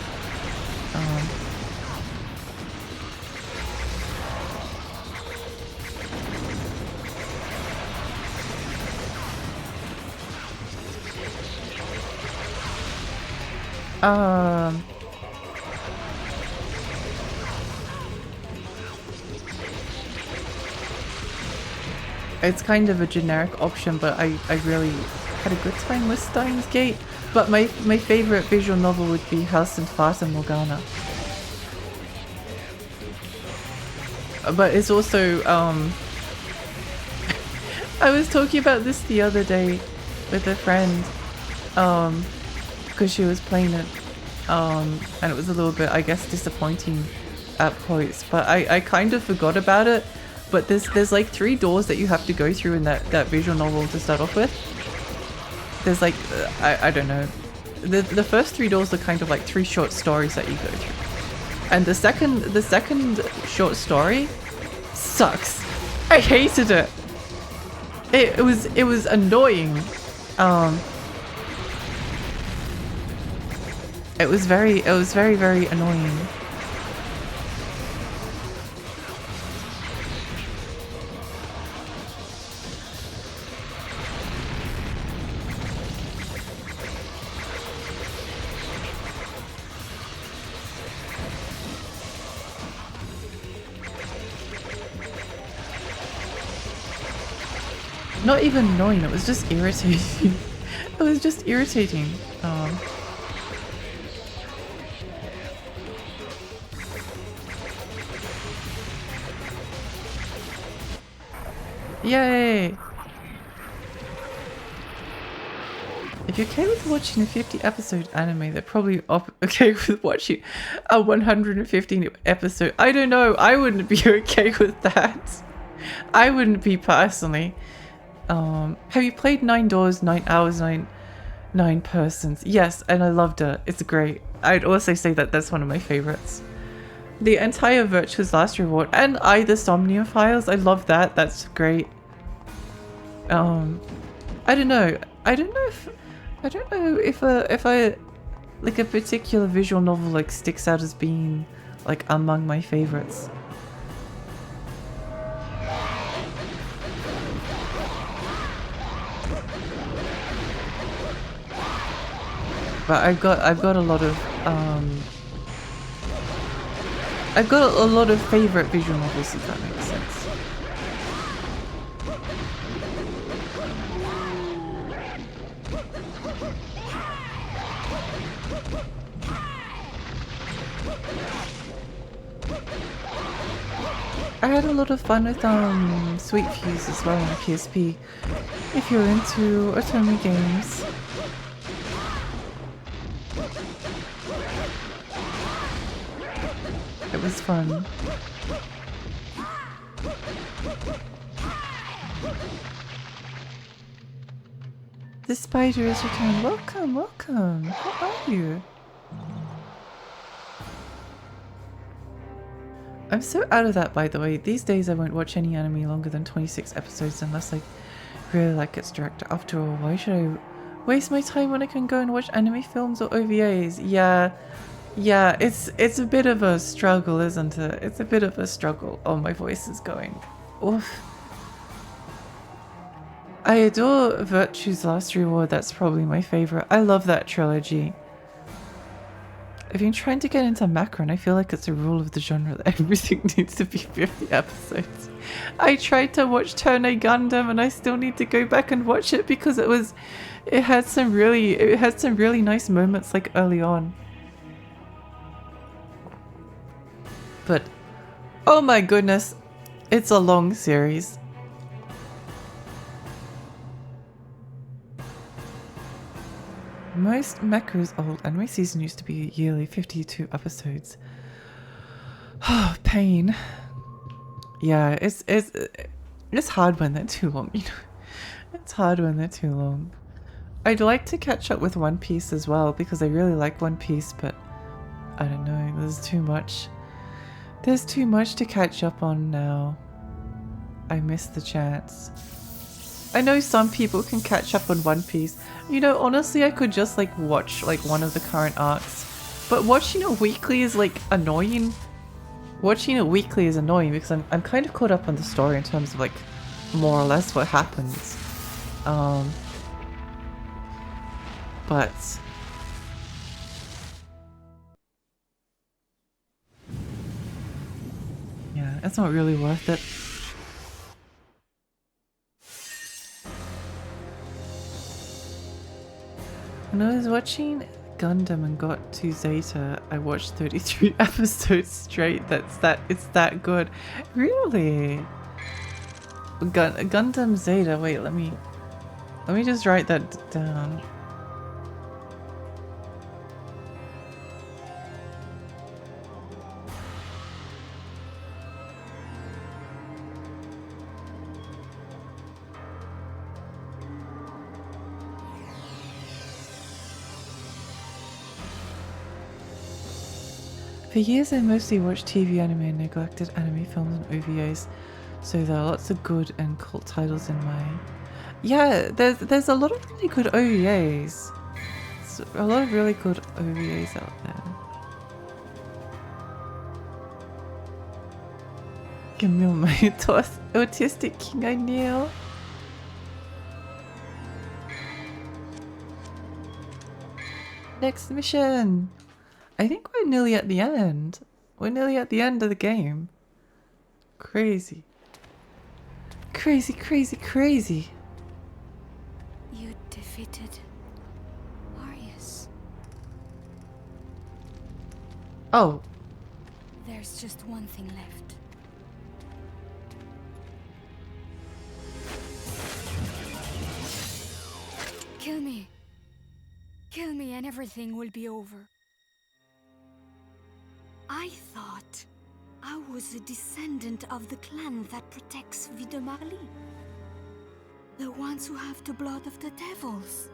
It's kind of a generic option, but I really had a good time with Steins Gate. But my favorite visual novel would be House and Fata Morgana. But it's also I was talking about this the other day with a friend because she was playing it and it was a little bit, I guess, disappointing at points, but I kind of forgot about it. But there's like 3 doors that you have to go through in that visual novel to start off with. There's like I don't know, the first 3 doors are kind of like 3 short stories that you go through, and the second short story sucks. I hated it. It was annoying. It was very annoying. Not even annoying, it was just irritating. It was just irritating. Yay! If you're okay with watching a 50 episode anime, they're probably okay with watching a 115 episode. I don't know, I wouldn't be okay with that. I wouldn't be personally. Have you played 9 Doors, 9 Hours, 9 Persons? Yes, and I loved it. It's great. I'd also say that that's one of my favorites. The entire Virtue's Last Reward and the Somnium Files. I love that. That's great. I don't know. I don't know if I like a particular visual novel like sticks out as being like among my favorites. But I've got a lot of favorite visual novels, if that makes sense. I had a lot of fun with Sweet Fuse as well on PSP. If you're into Otome games. It was fun. The spider is returned. Welcome, welcome. How are you? I'm so out of that, by the way. These days I won't watch any anime longer than 26 episodes unless I really like its director. After all, why should I waste my time when I can go and watch anime films or OVAs? Yeah, it's a bit of a struggle, isn't it? It's a bit of a struggle. Oh, my voice is going. Oof. I adore Virtue's Last Reward. That's probably my favorite. I love that trilogy. I've been trying to get into Macro, and I feel like it's a rule of the genre that everything needs to be 50 episodes. I tried to watch Turner Gundam, and I still need to go back and watch it because it had some really nice moments like early on. But oh my goodness, it's a long series. Most Mecha's old anime season used to be yearly 52 episodes. Oh, pain. Yeah, it's hard when they're too long, you know. It's hard when they're too long. I'd like to catch up with One Piece as well because I really like One Piece, but I don't know, there's too much. There's too much to catch up on now. I missed the chance. I know some people can catch up on One Piece. You know, honestly, I could just like watch like one of the current arcs. But watching it weekly is like annoying. Watching it weekly is annoying because I'm kind of caught up on the story in terms of like more or less what happens. But yeah, it's not really worth it. When I was watching Gundam and got to Zeta, I watched 33 episodes straight. It's that good. Really? Gundam Zeta. Wait, let me just write that down. For years I mostly watched TV anime and neglected anime films and OVAs, so there are lots of good and cult titles in my... Yeah, there's a lot of really good OVAs. There's a lot of really good OVAs out there. Camille, my autistic king I kneel. Next mission! I think we're nearly at the end. We're nearly at the end of the game. Crazy. Crazy, crazy, crazy. You defeated Arius. Oh. There's just one thing left. Kill me. Kill me and everything will be over. I thought I was a descendant of the clan that protects Vie de Marly. The ones who have the blood of the devils.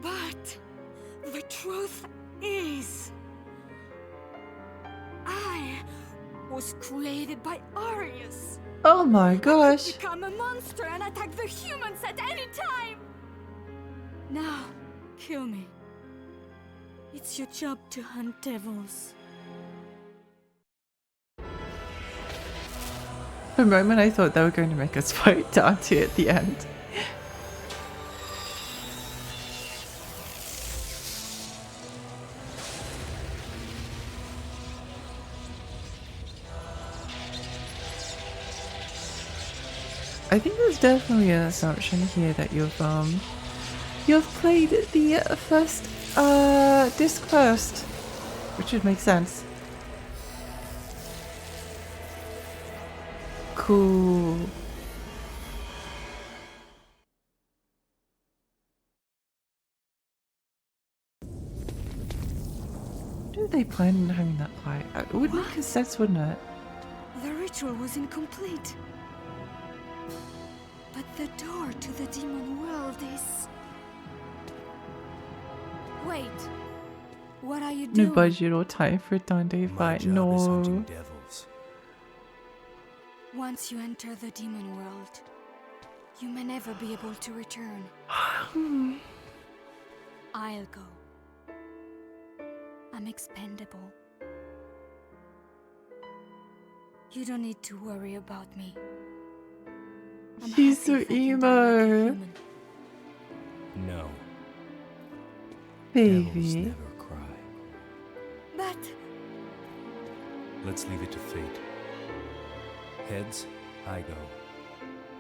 But the truth is, I was created by Arius. Oh my I gosh. could become a monster and attack the humans at any time. Now, kill me. It's your job to hunt devils. For a moment I thought they were going to make us fight Dante at the end. I think there's definitely an assumption here that you've played the first disc first, which would make sense. Cool. Do they plan on having that fight? It would make sense, wouldn't it? The ritual was incomplete. But the door to the demon world is... Wait. What are you doing? No budget or time for a Dante fight. My job is No. hunting devils. Once you enter the demon world, you may never be able to return. I'll go. I'm expendable. You don't need to worry about me. I'm She's happy so if I can die like a emo. human. No. Devils Baby. never cry. But Let's leave it to fate. Heads, I go.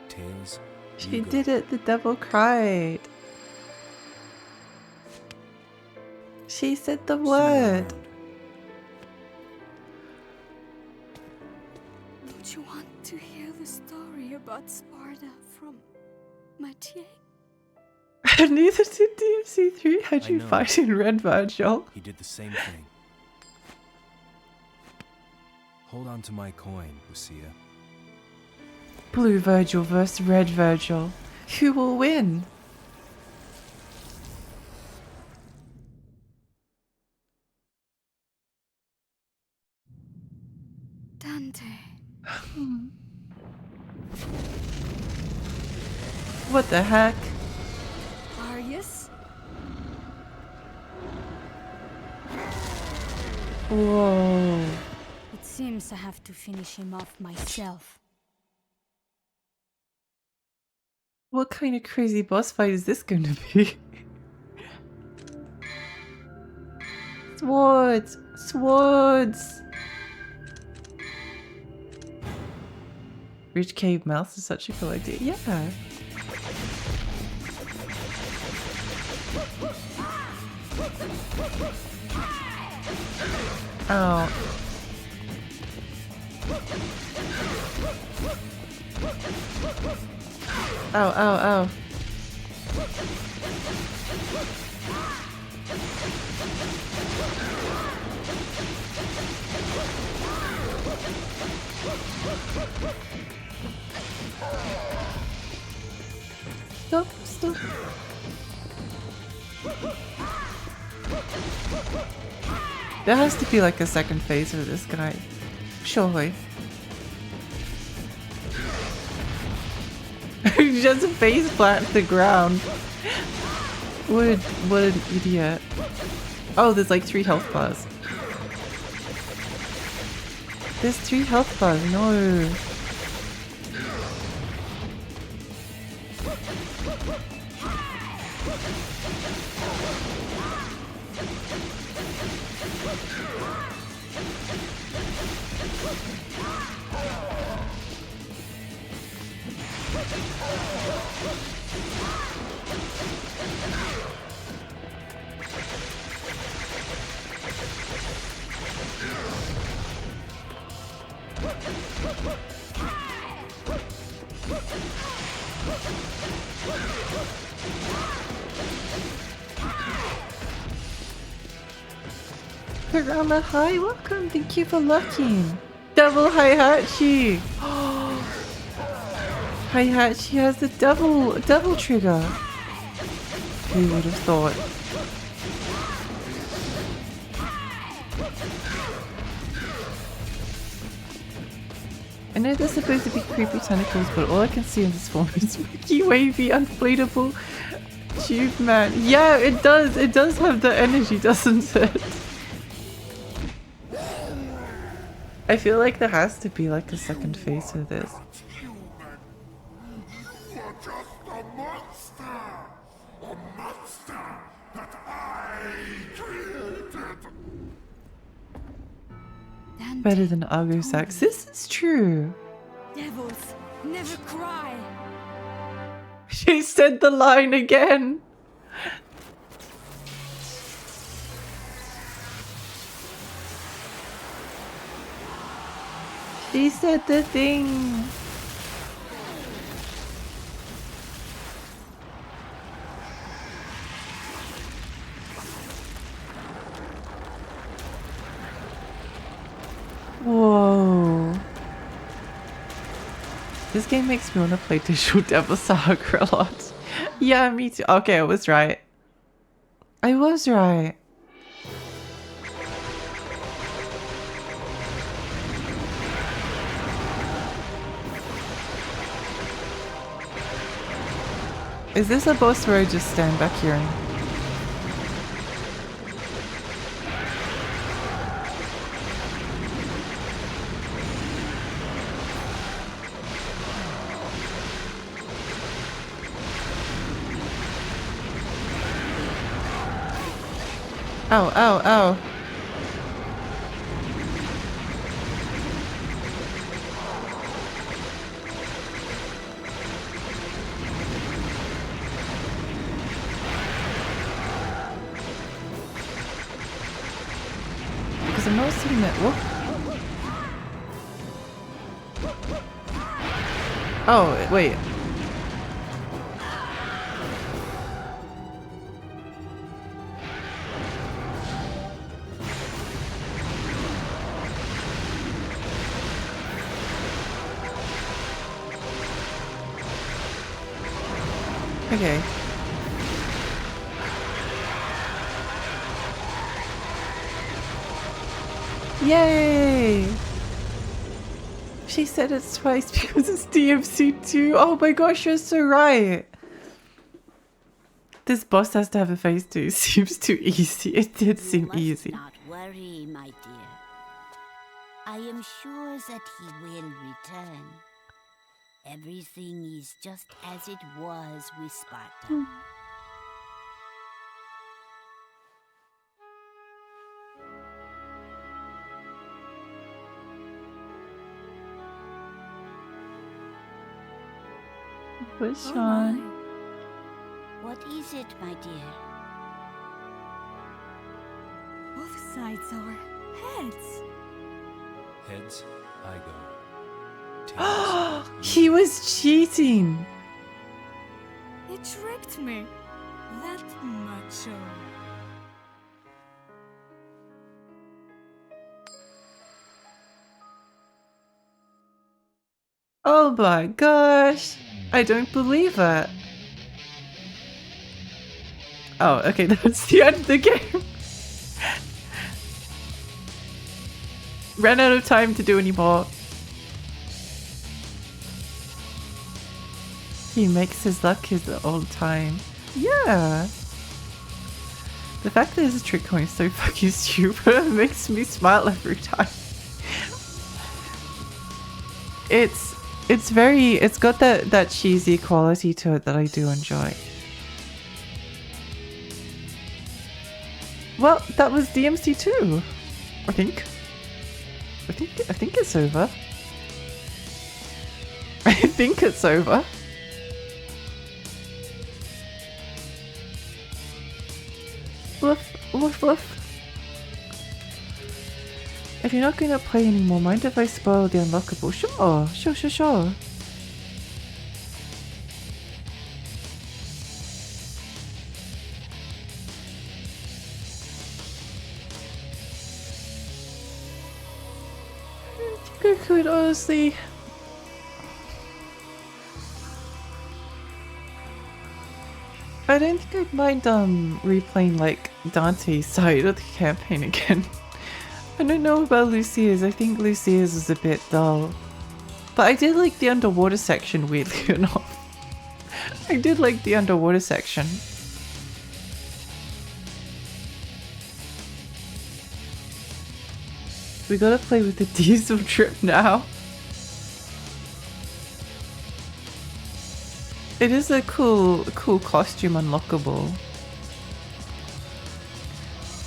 Tails, She you go. did it. The devil cried. She said the See you word. around. don't you want to hear the story about Sparta from Mathieu? Neither did DMC3. How'd I you know. fight in Red Virgil? He did the same thing. Hold on to my coin, Lucia. Blue Virgil versus Red Virgil. Who will win? Dante. What the heck? Arius? Whoa. It seems I have to finish him off myself. What kind of crazy boss fight is this going to be? Swords! Swords! Rich Cave Mouse is such a cool idea. Yeah. Oh. Oh, oh, oh. Stop, stop. There has to be like a second phase for this guy. Surely. He just face plant the ground. What an idiot. Oh, there's like 3 health bars. There's 3 health bars, no. Karama, hi, welcome. Thank you for looking. Double Hihachi. Hihachi has the double trigger. Who would have thought? I know they're supposed to be creepy tentacles, but all I can see in this form is Mickey wavy, inflatable tube man. Yeah, it does. It does have the energy, doesn't it? I feel like there has to be like a second phase of this. Human. You are just a monster! A monster that I created! Dante, Better than Argosax. This is true. devils never cry. She said the line again. She said the thing. Whoa. This game makes me want to play Digital Devil Saga a lot. Yeah, me too. Okay, I was right. I was right. Is this a boss where I just stand back here and... Ow, ow, ow. Because I'm not seeing it. Whoa. Oh, wait. Okay. Yay! She said it's twice because it's DMC2. Oh my gosh, you're so right. This boss has to have a phase 2. Seems too easy. It did seem easy. Not worry, my dear. I am sure that he will return. Everything is just as it was with Sparta. What's Oh on? my. What is it, my dear? Both sides are heads. Heads, I go. Tails, He was cheating. It tricked me. That macho. Oh my gosh. I don't believe it. Oh, okay, that's the end of the game. Ran out of time to do any more. He makes his luck his old time. Yeah. The fact that his trick coin is so fucking stupid makes me smile every time. It's got that cheesy quality to it that I do enjoy. Well, that was DMC2. I think it's over. I think it's over. Woof, woof, woof. If you're not going to play anymore, mind if I spoil the unlockable? Sure. I could honestly. I don't think I'd mind replaying like Dante's side of the campaign again. I don't know about Lucia's. I think Lucia's is a bit dull. But I did like the underwater section, weirdly enough. I did like the underwater section. We gotta play with the diesel trip now. It is a cool costume unlockable.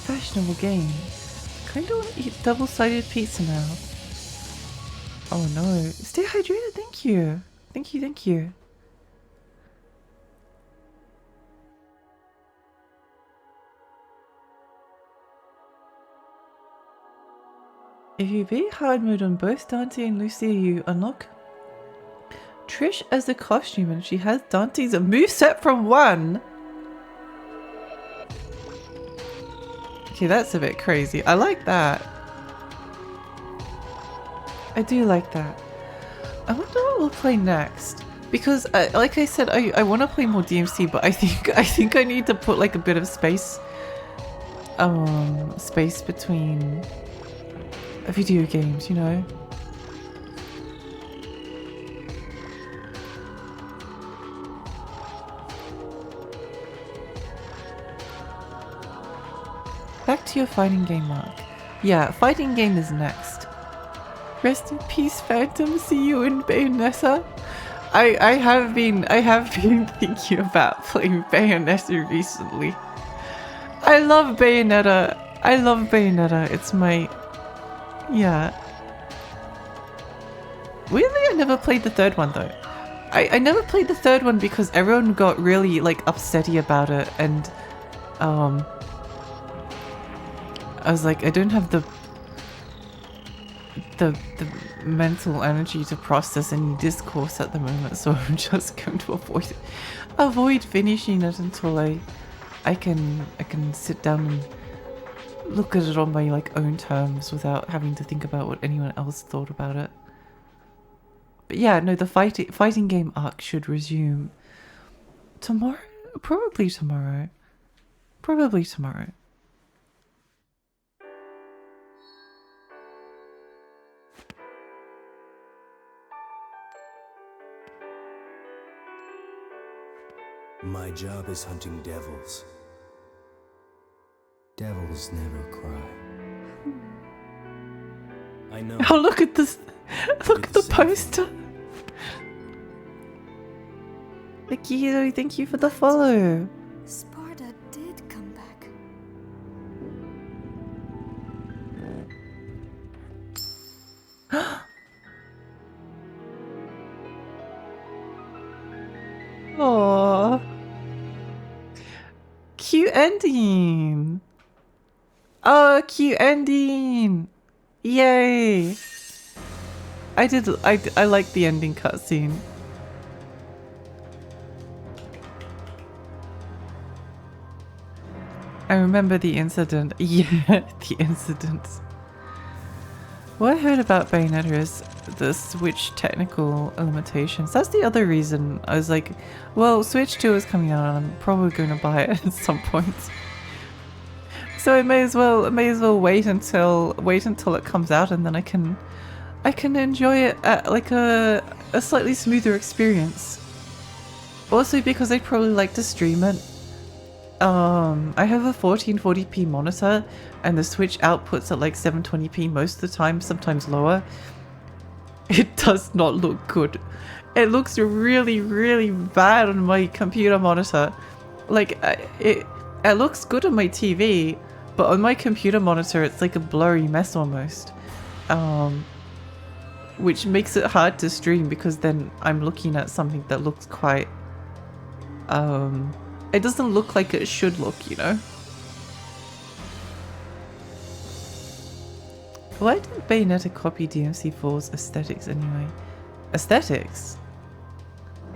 Fashionable game. Kinda wanna eat double-sided pizza now. Oh no. Stay hydrated, thank you. Thank you. If you beat hard mode on both Dante and Lucia, you unlock Trish as the costume, and she has Dante's a moveset from 1. Okay, that's a bit crazy. I like that. I do like that. I wonder what we'll play next. Because, like I said, I want to play more DMC, but I think I need to put like a bit of space between video games, you know? Back to your fighting game, Mark. Yeah, fighting game is next. Rest in peace, Phantom. See you in Bayonetta. I have been thinking about playing Bayonetta recently. I love Bayonetta. I love Bayonetta. It's my... Yeah. Weirdly, I never played the third one though. I never played the third one because everyone got really like upsetty about it, and I was like, I don't have the mental energy to process any discourse at the moment, so I'm just going to avoid finishing it until I can sit down and look at it on my like own terms without having to think about what anyone else thought about it. But yeah, no, the fighting game arc should resume tomorrow. Probably tomorrow. Probably tomorrow. My job is hunting devils. Devils never cry. I know. Oh, look at this! Look at the poster. Akito, thank you for the follow. Sparta did come back. Aww. Cute ending. Oh, cute ending. Yay. I like the ending cutscene. I remember the incident. Yeah, the incident. What I heard about Bayonetta is the Switch technical limitations. That's the other reason I was like, well, Switch 2 is coming out and I'm probably going to buy it at some point. So I may as well wait until it comes out, and then I can enjoy it at like a slightly smoother experience. Also because I'd probably like to stream it. I have a 1440p monitor and the Switch outputs at like 720p most of the time, sometimes lower. It does not look good. It looks really, really bad on my computer monitor. Like, it looks good on my TV, but on my computer monitor it's like a blurry mess almost. Which makes it hard to stream because then I'm looking at something that looks quite... it doesn't look like it should look, you know? Why did Bayonetta copy DMC4's aesthetics anyway? Aesthetics?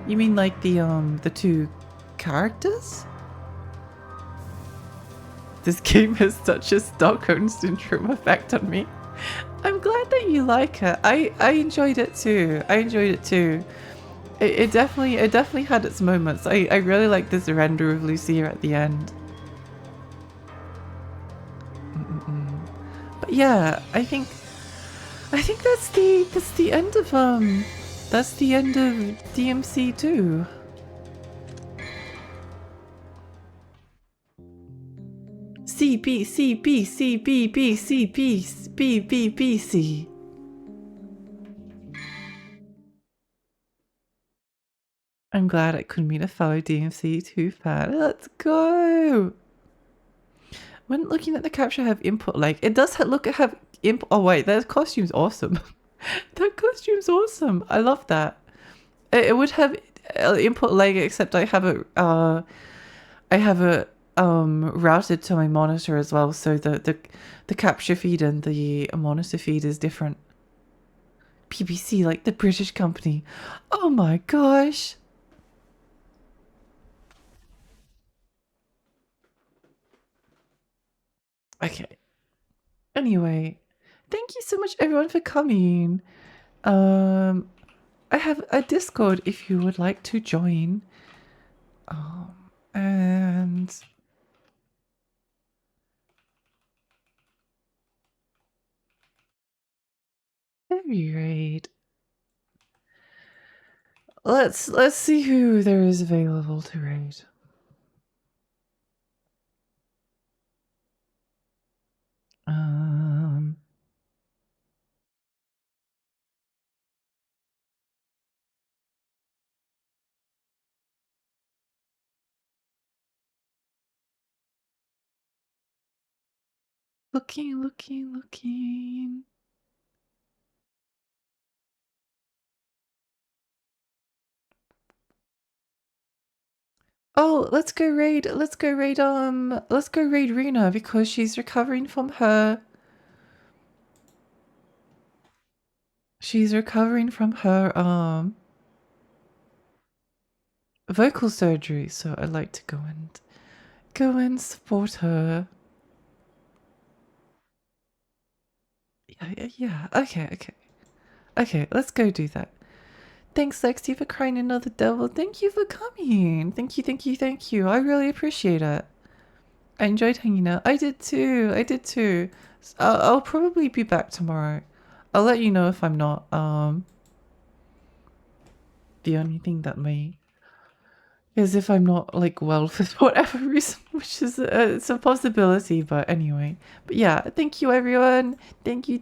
You mean like the two characters? This game has such a Stockholm Syndrome effect on me. I'm glad that you like it. I enjoyed it too. It definitely had its moments. I really like this render of Lucia at the end. But yeah, I think that's the end of DMC2. CBCBCBCBCBCBC. I'm glad I could meet a fellow DMC2 fan. Let's go! When looking at the capture, have input lag. It does have input. Oh wait, that costume's awesome. That costume's awesome. I love that. It would have input lag, except I have it routed to my monitor as well, so the capture feed and the monitor feed is different. BBC, like the British company. Oh my gosh. Okay. Anyway, thank you so much everyone for coming. I have a Discord if you would like to join. And very right. Let's see who there is available to raid. Looking, looking, looking. Oh, let's go raid Rena because she's recovering from her vocal surgery, so I'd like to go and support her. Yeah. Okay, let's go do that. Thanks, Lexi, for crying another devil. Thank you for coming. Thank you. I really appreciate it. I enjoyed hanging out. I did too. I'll probably be back tomorrow. I'll let you know if I'm not. The only thing that may is if I'm not like well for whatever reason, which is it's a possibility. But anyway, but yeah, thank you everyone. Thank you.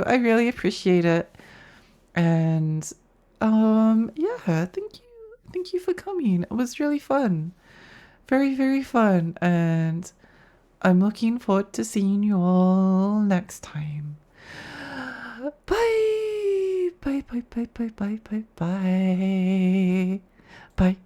I really appreciate it. And yeah, thank you for coming. It was really fun, very fun, and I'm looking forward to seeing you all next time. Bye. Bye.